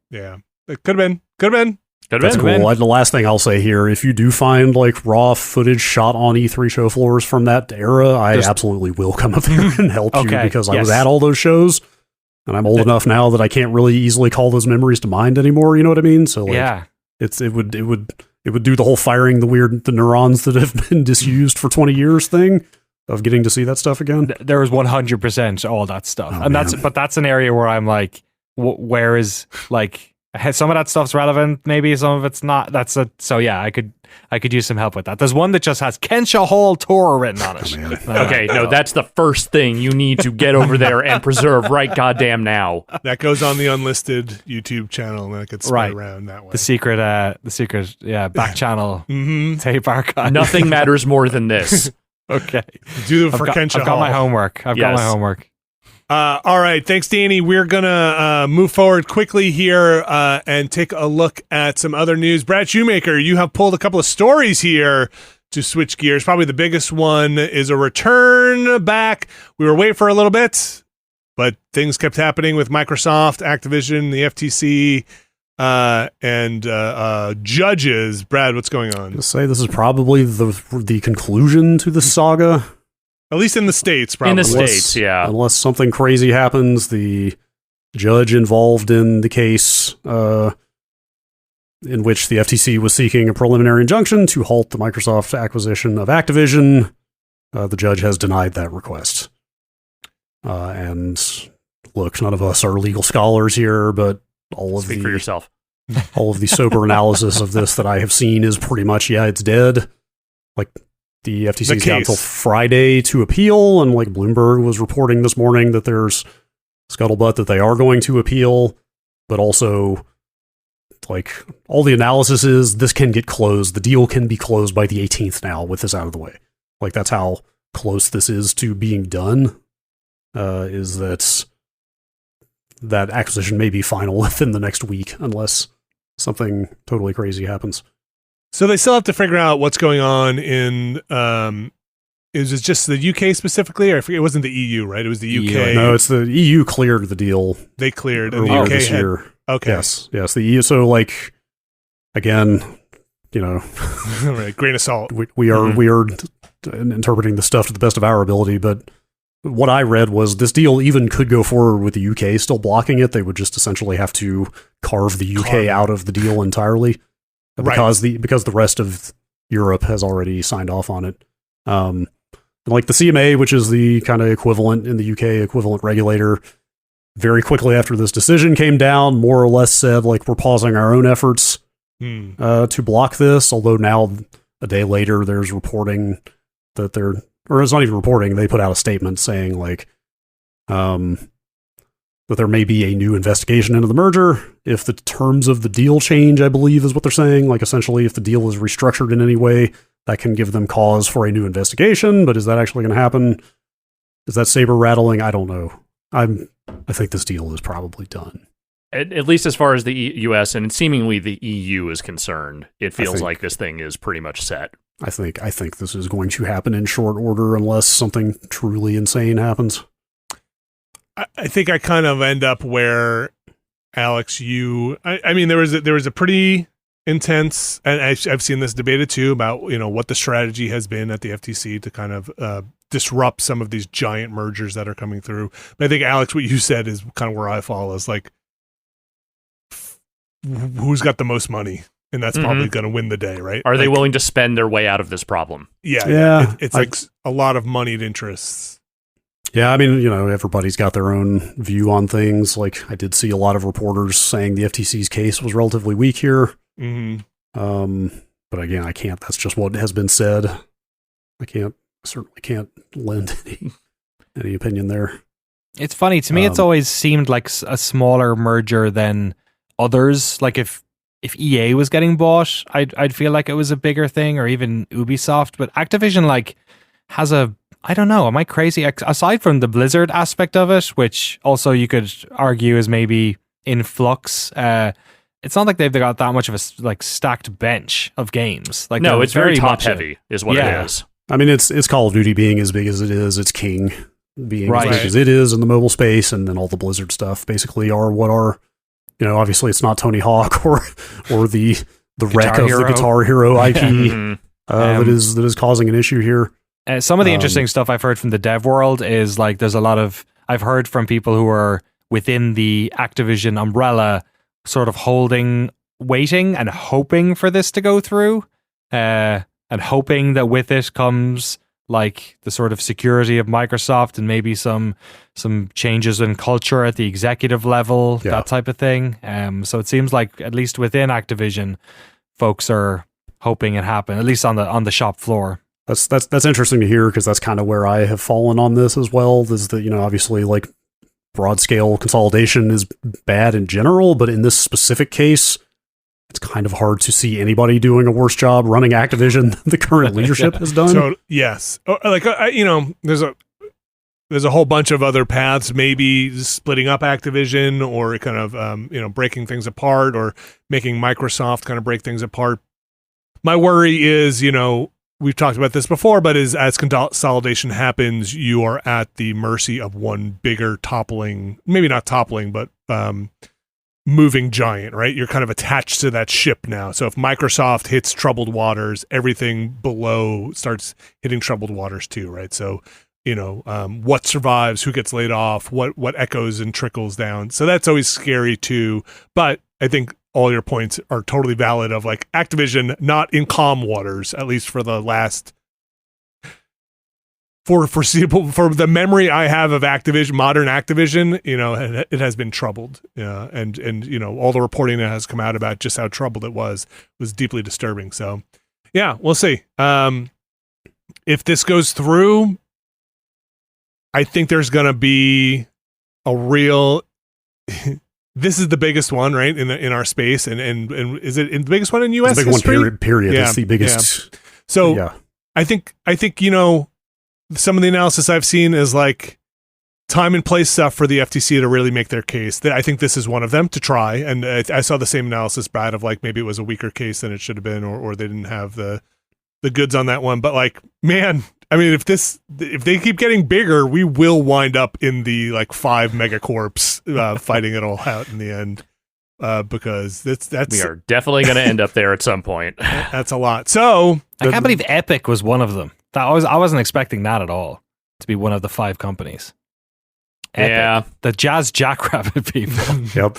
It could have been. That's cool. The last thing I'll say here, if you do find like raw footage shot on E3 show floors from that era, I absolutely will come up there and help you because I was at all those shows, and I'm old enough now that I can't really easily call those memories to mind anymore. You know what I mean? So like, it would do the whole firing the neurons that have been disused for 20 years thing of getting to see that stuff again. There was 100% all that stuff, and that's an area where I'm like, where is like. Some of that stuff's relevant, maybe some of it's not. I could use some help with that. There's one that just has Kensha Hall Tour written on it. That's the first thing you need to get over there and preserve right goddamn now. That goes on the unlisted YouTube channel, and it gets spread around that way. The secret, back channel tape archive. Nothing matters more than this. Okay, do it for Kensha Hall. I've got my homework. All right. Thanks, Danny. We're going to move forward quickly here and take a look at some other news. Brad Shoemaker, you have pulled a couple of stories here to switch gears. Probably the biggest one is a return back. We were waiting for a little bit, but things kept happening with Microsoft, Activision, the FTC, and judges. Brad, what's going on? I'll say this is probably the conclusion to the saga. At least in the States, probably. In the States, Unless something crazy happens, the judge involved in the case in which the FTC was seeking a preliminary injunction to halt the Microsoft acquisition of Activision, the judge has denied that request. And look, none of us are legal scholars here, but Speak for yourself. All of the sober analysis of this that I have seen is pretty much, it's dead. Like, the FTC's got until Friday to appeal, and like Bloomberg was reporting this morning that there's scuttlebutt that they are going to appeal, but also, like, all the analysis is this can get closed. The deal can be closed by the 18th now with this out of the way. Like, that's how close this is to being done, is that acquisition may be final within the next week, unless something totally crazy happens. So they still have to figure out what's going on in, is it just the UK specifically? Or I forget, it wasn't the EU, right? It was the UK. No, it's the EU cleared the deal. They cleared and the UK this year. Okay. Yes, the EU. So, like, again, right, grain of salt. We are interpreting the stuff to the best of our ability, but what I read was this deal even could go forward with the UK still blocking it. They would just essentially have to carve the UK out of the deal entirely, because the rest of Europe has already signed off on it. Like the CMA, which is the kind of equivalent in the UK, equivalent regulator, very quickly after this decision came down, more or less said, like, we're pausing our own efforts to block this. Although now, a day later, there's reporting that or it's not even reporting, they put out a statement saying, like, that there may be a new investigation into the merger if the terms of the deal change, I believe is what they're saying. Like, essentially, if the deal is restructured in any way, that can give them cause for a new investigation. But is that actually going to happen? Is that saber rattling? I don't know. I think this deal is probably done. At least as far as the US and seemingly the EU is concerned, it feels like this thing is pretty much set. I think this is going to happen in short order unless something truly insane happens. I think I kind of end up where, Alex, I mean, there was a pretty intense, and I've seen this debated too, about, what the strategy has been at the FTC to kind of disrupt some of these giant mergers that are coming through. But I think, Alex, what you said is kind of where I fall, is like, who's got the most money? And that's probably going to win the day, right? Are they willing to spend their way out of this problem? Yeah. It's like a lot of moneyed interests. Yeah, I mean, everybody's got their own view on things. Like, I did see a lot of reporters saying the FTC's case was relatively weak here. Mm-hmm. But again, I can't. That's just what has been said. I certainly can't lend any opinion there. It's funny to me. It's always seemed like a smaller merger than others. Like if EA was getting bought, I'd feel like it was a bigger thing, or even Ubisoft. But Activision has I don't know, am I crazy? Aside from the Blizzard aspect of it, which also you could argue is maybe in flux, it's not like they've got that much of a stacked bench of games. Like, no, it's very top heavy, is what it is. I mean, it's Call of Duty being as big as it is. It's King being as big as it is in the mobile space, and then all the Blizzard stuff basically are what are. Obviously, it's not Tony Hawk or the wreck of the Guitar Hero IP that is causing an issue here. Some of the interesting stuff I've heard from the dev world is, like, there's a lot of, I've heard from people who are within the Activision umbrella sort of waiting and hoping for this to go through, and hoping that with it comes, like, the sort of security of Microsoft and maybe some changes in culture at the executive level, that type of thing. So it seems like, at least within Activision, folks are hoping it happen, at least on the shop floor. That's interesting to hear, because that's kind of where I have fallen on this as well. Is that, obviously, like, broad scale consolidation is bad in general, but in this specific case, it's kind of hard to see anybody doing a worse job running Activision than the current leadership has done. So yes, like, there's a whole bunch of other paths, maybe splitting up Activision, or kind of breaking things apart, or making Microsoft kind of break things apart. My worry is, we've talked about this before, but as consolidation happens, you are at the mercy of one bigger toppling, maybe not toppling, but moving giant, right? You're kind of attached to that ship now. So if Microsoft hits troubled waters, everything below starts hitting troubled waters too, right? So, what survives, who gets laid off, what echoes and trickles down. So that's always scary too. But I think all your points are totally valid, of, like, Activision not in calm waters, at least for the last foreseeable, for the memory I have of Activision, modern Activision, it has been troubled. And all the reporting that has come out about just how troubled it was deeply disturbing. So, yeah, we'll see. If this goes through, I think there's going to be a real. This is the biggest one, right, in our space, and is it the biggest one in U.S. It's the big history? one. Period. Yeah, it's the biggest. Yeah. So I think some of the analysis I've seen is like time and place stuff for the FTC to really make their case. I think this is one of them to try, and I saw the same analysis, Brad, of like maybe it was a weaker case than it should have been, or they didn't have the goods on that one. But like, man, I mean, if they keep getting bigger, we will wind up in the like 5 megacorps fighting it all out in the end, because that's we are definitely going to end up there at some point. That's a lot. So I can't believe Epic was one of them. I wasn't expecting that at all, to be one of the 5 companies. Epic, yeah, the Jazz Jackrabbit people. Yep,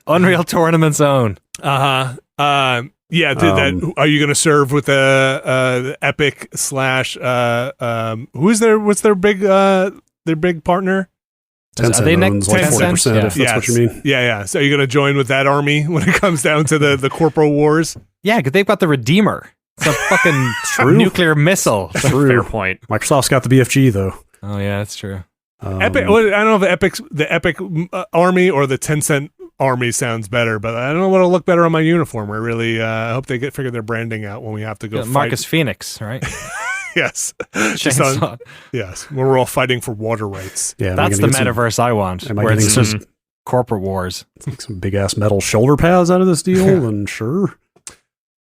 Unreal Tournament's own. Yeah, are you going to serve with the Epic / who's what's their big partner? Tencent Are they owns like 40%, if that's what you mean. Yeah. So are you going to join with that army when it comes down to the corporal wars? Yeah, because they've got the Redeemer. It's a fucking nuclear missile. True. Fair point. Microsoft's got the BFG though. Oh yeah, that's true. Epic. I don't know if the Epic army or the Tencent army sounds better, but I don't know what'll look better on my uniform. I really hope they figure their branding out when we have to go fight. Marcus Phoenix, right? Yes. Yes. When we're all fighting for water rights. Yeah, that's the metaverse I want. Where it's just corporate wars. Like some big ass metal shoulder pads out of this deal, then sure.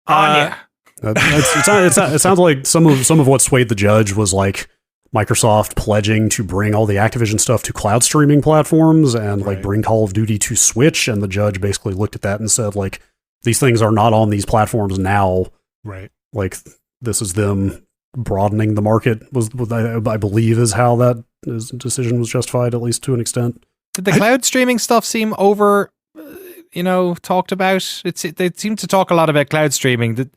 Yeah. It sounds like some of what swayed the judge was like Microsoft pledging to bring all the Activision stuff to cloud streaming platforms and like bring Call of Duty to Switch, and the judge basically looked at that and said like, these things are not on these platforms now. Right. Like this is them broadening the market was I believe is how that decision was justified, at least to an extent. Did the cloud streaming stuff seem over talked about? They seem to talk a lot about cloud streaming.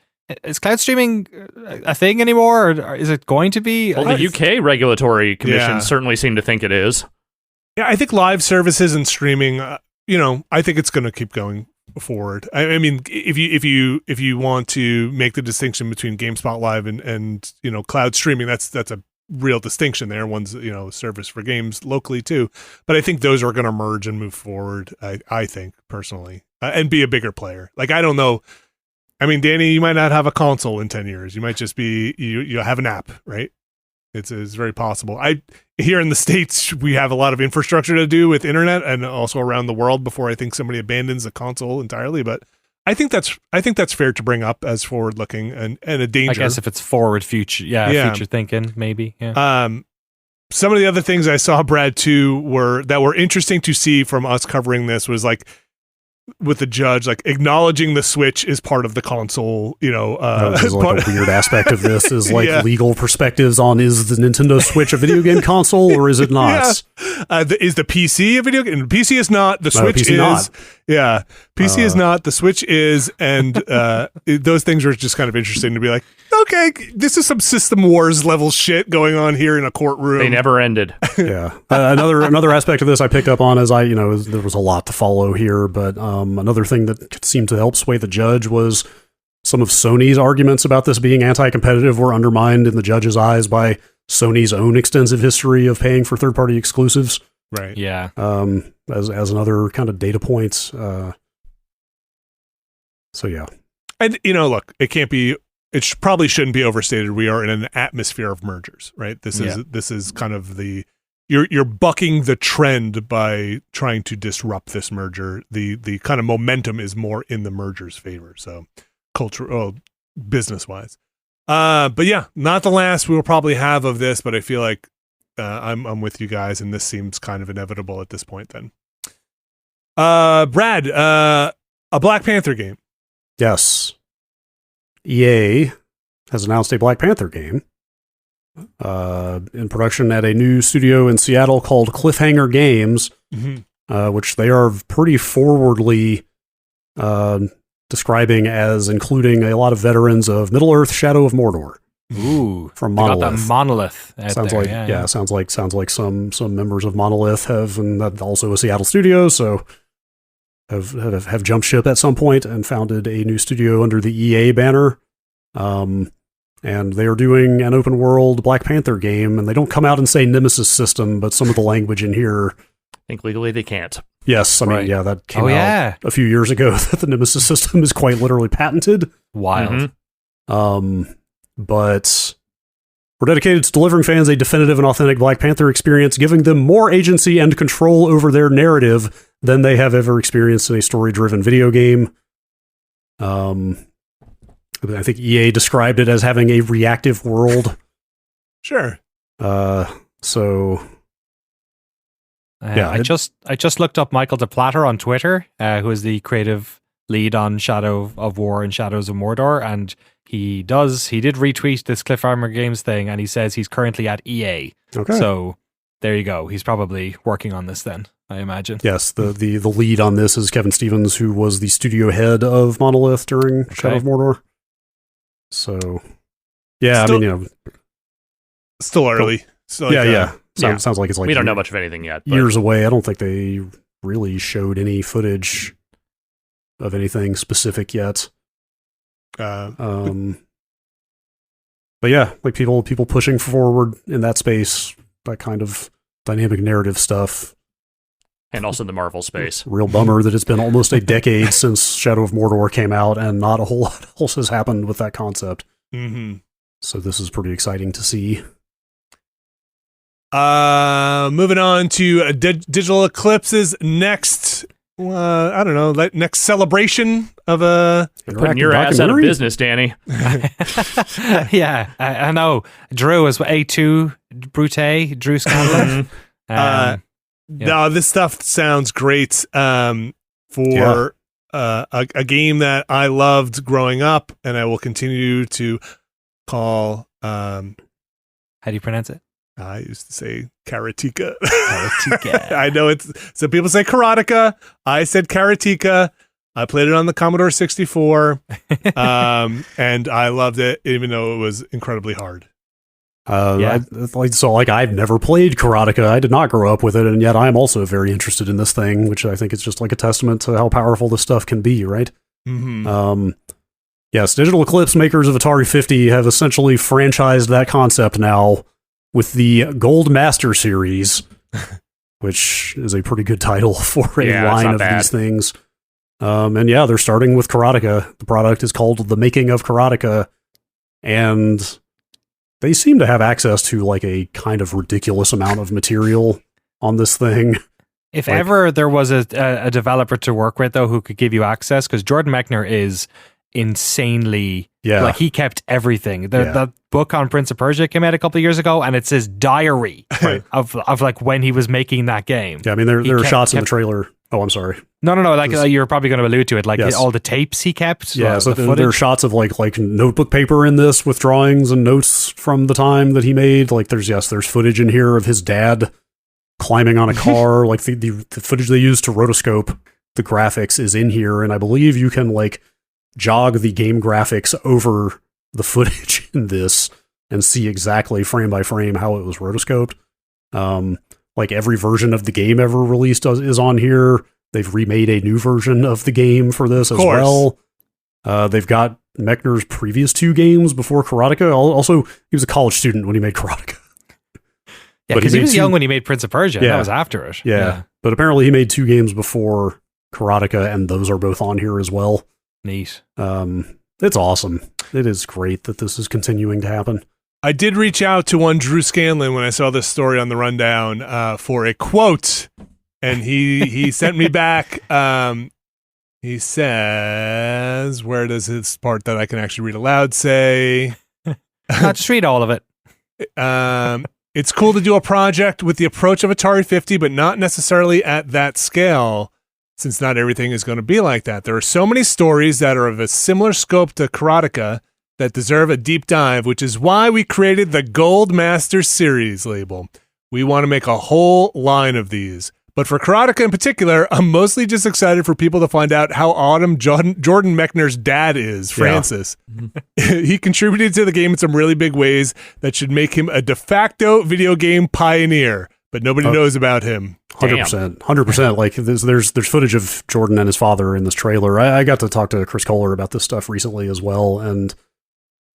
Is cloud streaming a thing anymore, or is it going to be? Well, the UK regulatory commission certainly seem to think it is. Yeah, I think live services and streaming, I think it's going to keep going forward. I mean, if you want to make the distinction between GameSpot Live and cloud streaming, that's a real distinction there. One's service for games locally too, but I think those are going to merge and move forward. I think personally, and be a bigger player. Like I don't know. I mean, Danny, you might not have a console in 10 years. You might just be you have an app, right? It's very possible. Here in the States, we have a lot of infrastructure to do with internet, and also around the world before I think somebody abandons the console entirely. But I think that's fair to bring up as forward looking and a danger. I guess if it's forward future, future thinking, maybe. Yeah. Some of the other things I saw, Brad, too, were interesting to see from us covering this was like, with the judge, like acknowledging the Switch is part of the console, like a weird aspect of this is like legal perspectives on, is the Nintendo Switch a video game console or is it not? Is the PC a video game? PC is not. The Switch PC is. Not. Yeah, PC is not. The Switch is, and those things were just kind of interesting to be like, okay, this is some System Wars level shit going on here in a courtroom. They never ended. Yeah. Another aspect of this I picked up on as there was a lot to follow here, but another thing that seemed to help sway the judge was some of Sony's arguments about this being anti-competitive were undermined in the judge's eyes by Sony's own extensive history of paying for third-party exclusives. Right. Yeah. As another kind of data points. So yeah. And look, it probably shouldn't be overstated. We are in an atmosphere of mergers, right? This is kind of you're bucking the trend by trying to disrupt this merger. The kind of momentum is more in the merger's favor. So business wise. But yeah, not the last we will probably have of this, but I feel like I'm with you guys, and this seems kind of inevitable at this point then. Brad, a Black Panther game. Yes. EA has announced a Black Panther game in production at a new studio in Seattle called Cliffhanger Games, which they are pretty forwardly describing as including a lot of veterans of Middle-earth: Shadow of Mordor. Ooh, from they got Monolith. that Monolith. Out Sounds there. like yeah. sounds like some members of Monolith have, and that also a Seattle studio, so have jumped ship at some point and founded a new studio under the EA banner. And they are doing an open world Black Panther game, and they don't come out and say Nemesis system, but some of the language in here. I think legally they can't. Yes, I mean, Right. yeah, that came out a few years ago that the Nemesis system is quite literally patented. Wild. But we're dedicated to delivering fans a definitive and authentic Black Panther experience, giving them more agency and control over their narrative than they have ever experienced in a story-driven video game. I think EA described it as having a reactive world. Sure. So yeah, I just looked up Michael de Platter on Twitter, who is the creative lead on Shadow of War and Shadows of Mordor, and he did retweet this Cliff Armor Games thing, and he says he's currently at EA. Okay. So there you go. He's probably working on this then, I imagine. Yes, the lead on this is Kevin Stevens, who was the studio head of Monolith during Shadow of Mordor. So yeah, Still, I mean, still early. Still Sounds like it's like we don't know much of anything yet. But years away. I don't think they really showed any footage of anything specific yet. But yeah, like people pushing forward in that space, that kind of dynamic narrative stuff. and also the Marvel space. Real bummer that it's been almost a decade since Shadow of Mordor came out, and not a whole lot else has happened with that concept. Mm-hmm. So this is pretty exciting to see. Moving on to Digital Eclipse's next, I don't know, next celebration of a... Putting your ass out of business, Danny. Yeah, I know. Drew is A2 Brute, Drew Scanlon. No, this stuff sounds great for a game that I loved growing up, and I will continue to call... how do you pronounce it? I used to say Karateka. Karateka. I know some people say Karateka. I said Karateka. I played it on the Commodore 64, and I loved it, even though it was incredibly hard. I've never played Karateka. I did not grow up with it, and yet I am also very interested in this thing, which I think is just like a testament to how powerful this stuff can be, right? Mm-hmm. Yes, Digital Eclipse, makers of Atari 50, have essentially franchised that concept now with the Gold Master series, which is a pretty good title for a line of these things. And yeah, they're starting with Karateka. The product is called The Making of Karateka, and they seem to have access to like a kind of ridiculous amount of material on this thing. If ever there was a developer to work with, though, who could give you access, because Jordan Mechner is insanely... like he kept everything. That book on Prince of Persia came out a couple of years ago, and it's his diary of like when he was making that game. Yeah, I mean there are shots in the trailer. Oh, I'm sorry. No. Like you're probably going to allude to it, like all the tapes he kept. Yeah, so there are shots of like notebook paper in this with drawings and notes from the time that he made. Like there's footage in here of his dad climbing on a car. Like the footage they used to rotoscope the graphics is in here, and I believe you can like jog the game graphics over the footage in this and see exactly frame by frame how it was rotoscoped. Like every version of the game ever released is on here. They've remade a new version of the game for this as well. They've got Mechner's previous 2 games before Karateka. Also, he was a college student when he made Karateka. Yeah, because he was young when he made Prince of Persia. Yeah. That was after it. Yeah, but apparently he made 2 games before Karateka, and those are both on here as well. Neat. It's awesome. It is great that this is continuing to happen. I did reach out to one Drew Scanlon when I saw this story on the rundown for a quote, and he sent me back. He says, where does his part that I can actually read aloud say? Just read all of it. It's cool to do a project with the approach of Atari 50, but not necessarily at that scale, since not everything is going to be like that. There are so many stories that are of a similar scope to Karateka that deserve a deep dive, which is why we created the Gold Master Series label. We want to make a whole line of these, But for Karateka in particular, I'm mostly just excited for people to find out how awesome Jordan Mechner's dad is, Francis. He contributed to the game in some really big ways that should make him a de facto video game pioneer, but nobody knows about him. 100%. Like there's footage of Jordan and his father in this trailer. I got to talk to Chris Kohler about this stuff recently as well, and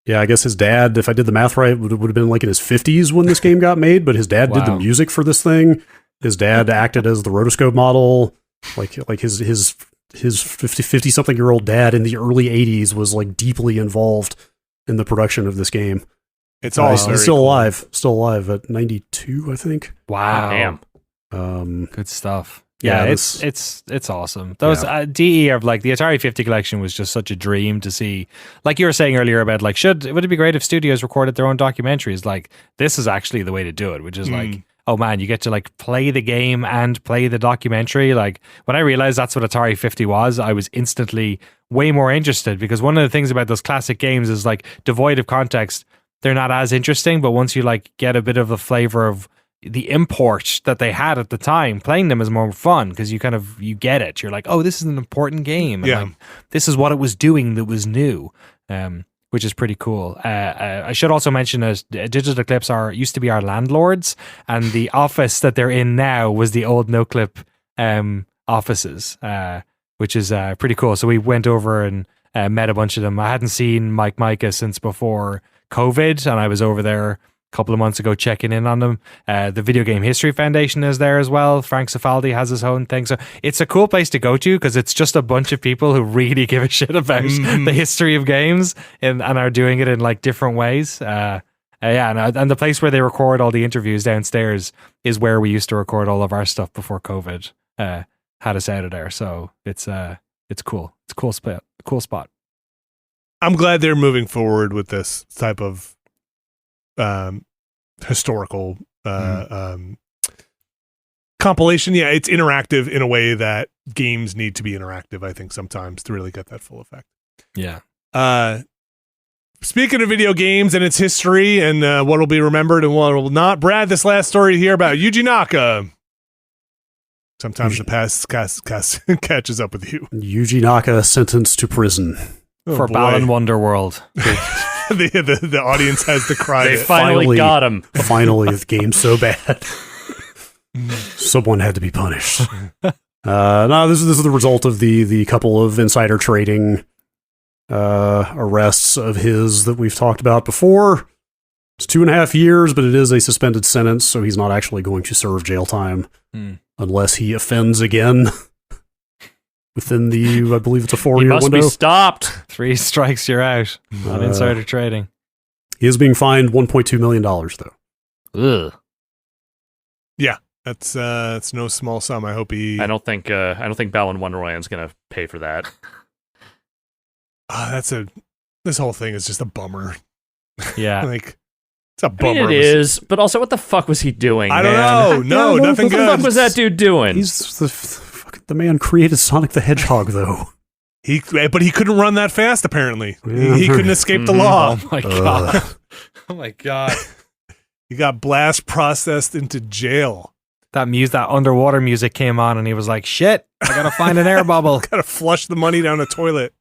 yeah, I guess his dad, if I did the math right, would have been like in his 50s when this game got made, but his dad did the music for this thing. His dad acted as the rotoscope model, like his 50 something year old dad in the early 80s was like deeply involved in the production of this game. It's awesome. He's still alive at 92, I think. Wow. Damn. Good stuff. Yeah, it's awesome. Those DE of like the Atari 50 collection was just such a dream to see. Like you were saying earlier about like would it be great if studios recorded their own documentaries? Like this is actually the way to do it, which is like, oh man, you get to like play the game and play the documentary. Like when I realized that's what Atari 50 was, I was instantly way more interested, because one of the things about those classic games is like devoid of context, they're not as interesting. But once you like get a bit of a flavor of the import that they had at the time, playing them is more fun because you get it. You're like, oh, this is an important game. And like, this is what it was doing that was new. Which is pretty cool. I should also mention Digital Eclipse used to be our landlords, and the office that they're in now was the old Noclip offices, which is pretty cool. So we went over and met a bunch of them. I hadn't seen Mike Micah since before COVID, and I was over there a couple of months ago checking in on them. The Video Game History Foundation is there as well. Frank Cifaldi has his own thing. So it's a cool place to go to because it's just a bunch of people who really give a shit about the history of games and are doing it in like different ways. And the place where they record all the interviews downstairs is where we used to record all of our stuff before COVID had us out of there. So it's cool. It's a cool spot. Cool spot. I'm glad they're moving forward with this type of historical compilation. Yeah, it's interactive in a way that games need to be interactive, I think, sometimes to really get that full effect. Yeah. Speaking of video games and its history and what will be remembered and what will not, Brad, this last story here about Yuji Naka. Sometimes the past catches up with you. Yuji Naka sentenced to prison. For Balan Wonderworld. The audience has to cry. They finally got him. Finally, the game's so bad. Someone had to be punished. No, this is the result of the couple of insider trading arrests of his that we've talked about before. It's 2.5 years, but it is a suspended sentence, so he's not actually going to serve jail time unless he offends again. Within I believe it's a 4-year window. He must be stopped. 3 strikes, you're out on insider trading. He is being fined $1.2 million, though. Ugh. Yeah, that's no small sum. I hope he. I don't think Balan Wonderland's gonna pay for that. This whole thing is just a bummer. Yeah, like it's a bummer. I mean, it is, but also, what the fuck was he doing? I don't know. No, nothing good. What the fuck was that dude doing? He's the man created Sonic the Hedgehog, though. But he couldn't run that fast, apparently. He couldn't escape the law. Oh, my God. Oh, my God. He got blast processed into jail. That underwater music came on, and he was like, shit, I gotta find an air bubble. Gotta flush the money down the toilet.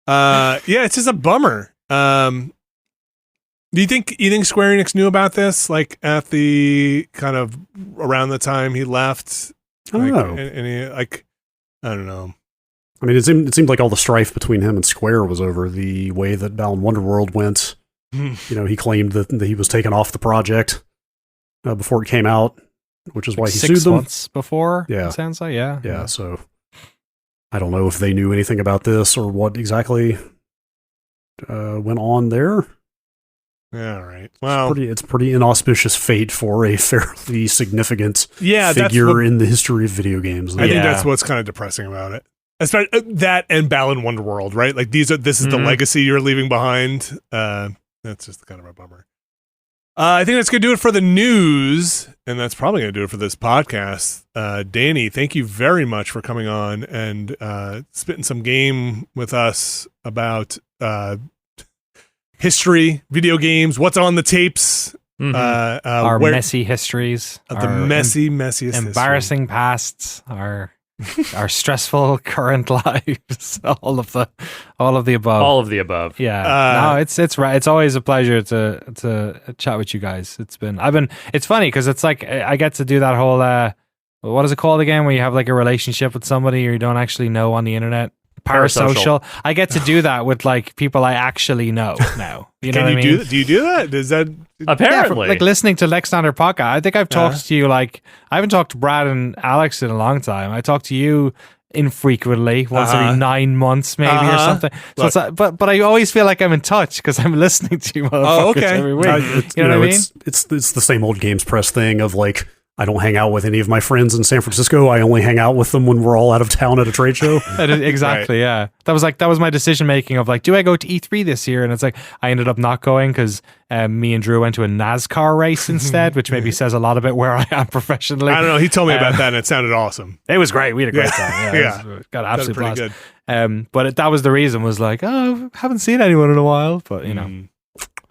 Yeah, it's just a bummer. Do you think Square Enix knew about this, like, at the kind of around the time he left? I don't know. I don't know. I mean, it seemed like all the strife between him and Square was over the way that Balan Wonderworld went. He claimed that he was taken off the project before it came out, which is why he sued them. 6 months before, yeah. It sounds like, yeah. Yeah, so I don't know if they knew anything about this or what exactly went on there. Yeah, all right. Well, it's pretty inauspicious fate for a fairly significant figure in the history of video games. I think that's what's kind of depressing about it. Especially that and Balan Wonderworld, right? Like this is the legacy you're leaving behind. That's just kind of a bummer. I think that's going to do it for the news, and that's probably going to do it for this podcast. Danny, thank you very much for coming on and spitting some game with us about history, video games, what's on the tapes, our messy histories, the messiest embarrassing pasts, our stressful current lives, all of the above. All of the above. Yeah. It's right. It's always a pleasure to chat with you guys. It's funny because it's like I get to do that whole what is it called again, where you have like a relationship with somebody you don't actually know on the internet. Parasocial. I get to do that with like people I actually know now. You know what I mean? Do you do that? Does that apparently like listening to Nextlander podcast? I think I've talked to you like I haven't talked to Brad and Alex in a long time. I talk to you infrequently, once every 9 months maybe or something. So it's like, but I always feel like I'm in touch because I'm listening to you motherfuckers every week. You know what I mean? It's the same old Games Press thing of like, I don't hang out with any of my friends in San Francisco. I only hang out with them when we're all out of town at a trade show. Exactly, right. Yeah. That was my decision making of like, do I go to E3 this year? And it's like, I ended up not going because me and Drew went to a NASCAR race instead, which maybe says a lot about where I am professionally. I don't know. He told me about that and it sounded awesome. It was great. We had a great time. Yeah. Got an absolute blast. Good. But that was the reason, was like, haven't seen anyone in a while, but you know.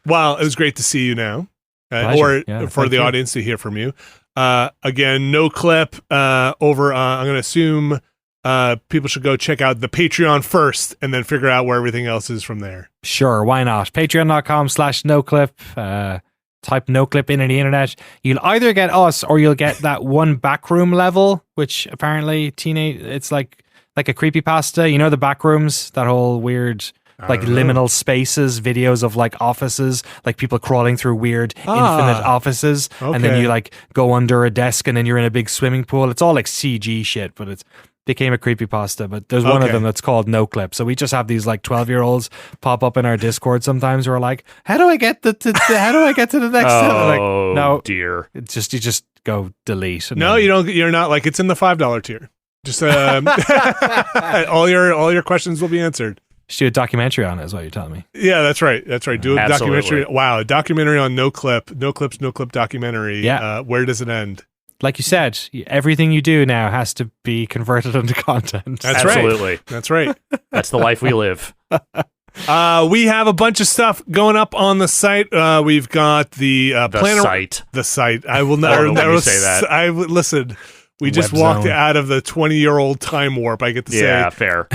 Well, it was great to see you now. Or for the audience to hear from you. Again, Noclip over. I'm going to assume people should go check out the Patreon first and then figure out where everything else is from there. Sure, why not? Patreon.com/Noclip. Type Noclip in the internet. You'll either get us or you'll get that one backroom level, which apparently it's like a creepypasta. You know, the backrooms, that whole weird like liminal spaces, videos of like offices, like people crawling through weird infinite offices, and then you like go under a desk and then you're in a big swimming pool. It's all like CG shit, but it became a creepypasta. But there's one of them that's called Noclip. So we just have these like 12-year-olds pop up in our Discord sometimes who are like, how do I get to the next step? Like, no, dear. It's just you just go delete. No, you don't. You're not like, it's in the $5 tier. Just all your questions will be answered. Should do a documentary on it, is what you're telling me. Yeah, that's right. Do a Absolutely. documentary. Wow, a documentary on Noclip documentary. Yeah. Where does it end? Like you said, everything you do now has to be converted into content. That's Absolutely. Right. That's right. That's the life we live. We have a bunch of stuff going up on the site. We've got the site. The site. I will never say that. Listen. We just walked out of the 20-year-old time warp, I get to say. Yeah, fair.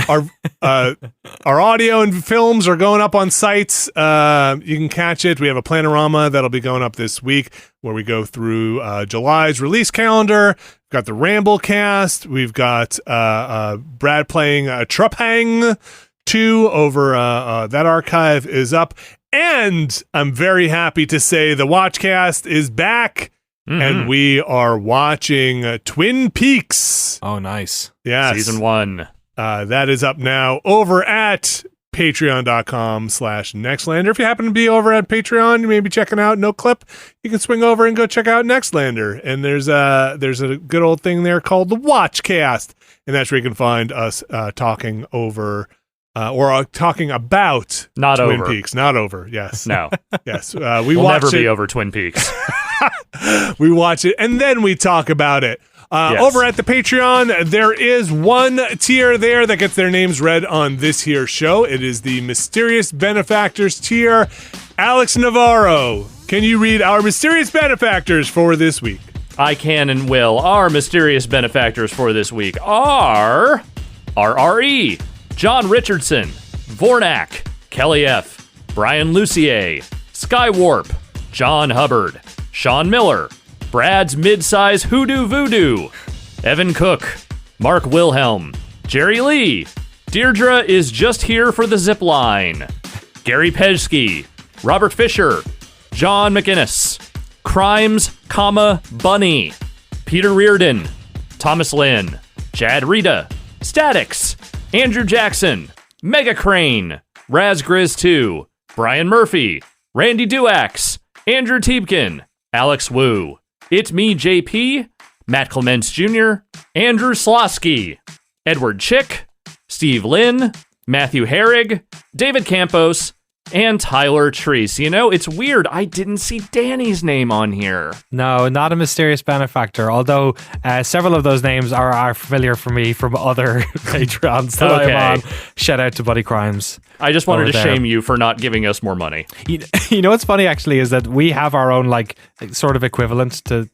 Our audio and films are going up on sites. You can catch it. We have a Planorama that'll be going up this week where we go through July's release calendar. We've got the Ramblecast. We've got Brad playing Truphang 2 over that archive is up. And I'm very happy to say the Watchcast is back. Mm-hmm. And we are watching Twin Peaks. Oh, nice. Yes. Season 1. That is up now over at patreon.com/Nextlander. If you happen to be over at Patreon, you may be checking out Noclip, you can swing over and go check out Nextlander. And there's a good old thing there called the Watchcast. And that's where you can find us talking over or talking about Twin Peaks. Not over, yes. No. Yes. We'll never be over Twin Peaks. We watch it and then we talk about it. Yes. Over at the Patreon, there is one tier there that gets their names read on this here show. It is the Mysterious Benefactors tier. Alex Navarro, can you read our Mysterious Benefactors for this week? I can and will. Our Mysterious Benefactors for this week are RRE, John Richardson, Vornak, Kelly F., Brian Lucier, Skywarp, John Hubbard, Sean Miller, Brad's Midsize Hoodoo Voodoo, Evan Cook, Mark Wilhelm, Jerry Lee, Deirdre is just here for the zip line, Gary Pejsky, Robert Fisher, John McInnes, Crimes, Bunny, Peter Reardon, Thomas Lynn, Chad Rita, Statics, Andrew Jackson, Mega Crane, Raz Grizz 2, Brian Murphy, Randy Duax, Andrew Tiebkin, Alex Wu, It's Me JP, Matt Clements Jr., Andrew Slosky, Edward Chick, Steve Lynn, Matthew Herrig, David Campos, And Tyler Treese. You know, it's weird. I didn't see Danny's name on here. No, not a mysterious benefactor. Although several of those names are familiar for me from other Patreons that I'm on. Shout out to Buddy Crimes. I just wanted to shame you for not giving us more money. You know what's funny actually is that we have our own like sort of equivalent to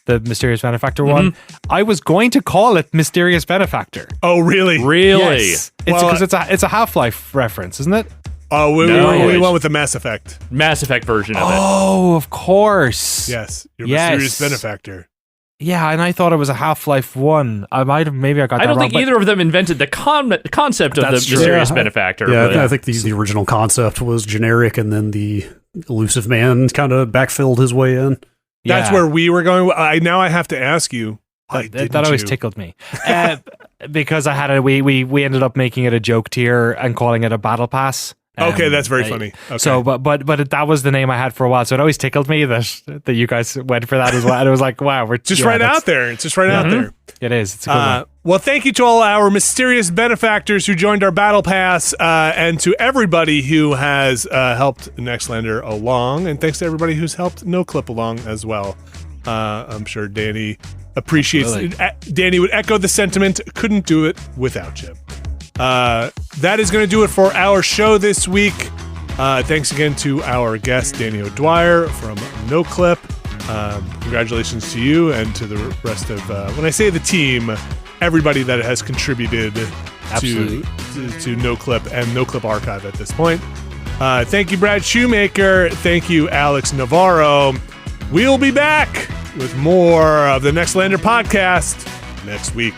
the Mysterious Benefactor one. I was going to call it Mysterious Benefactor. Oh, really? Really? Yes. It's because it's a Half-Life reference, isn't it? Oh, we went with the Mass Effect. Mass Effect version of it. Oh, of course. Yes, your Mysterious Benefactor. Yeah, and I thought it was a Half-Life 1. I got that wrong. I don't think either of them invented the concept of the Mysterious Benefactor. Yeah, I think the original concept was generic, and then the Elusive Man kind of backfilled his way in. That's where we were going. Now I have to ask you. That always tickled me. Because I had we ended up making it a joke tier and calling it a battle pass. Okay, that's very funny. Okay. So, but that was the name I had for a while. So it always tickled me that you guys went for that as well. And it was like, wow, we're just right out there. It's just right out there. It is. It's a good one. Well, thank you to all our mysterious benefactors who joined our battle pass, and to everybody who has helped Nextlander along, and thanks to everybody who's helped Noclip along as well. I'm sure Danny appreciates it. Danny would echo the sentiment. Couldn't do it without you. That is going to do it for our show this week. Thanks again to our guest, Danny O'Dwyer from Noclip. Congratulations to you and to the rest of, when I say the team, everybody that has contributed to Noclip and Noclip Archive at this point. Thank you, Brad Shoemaker. Thank you, Alex Navarro. We'll be back with more of the Nextlander podcast next week.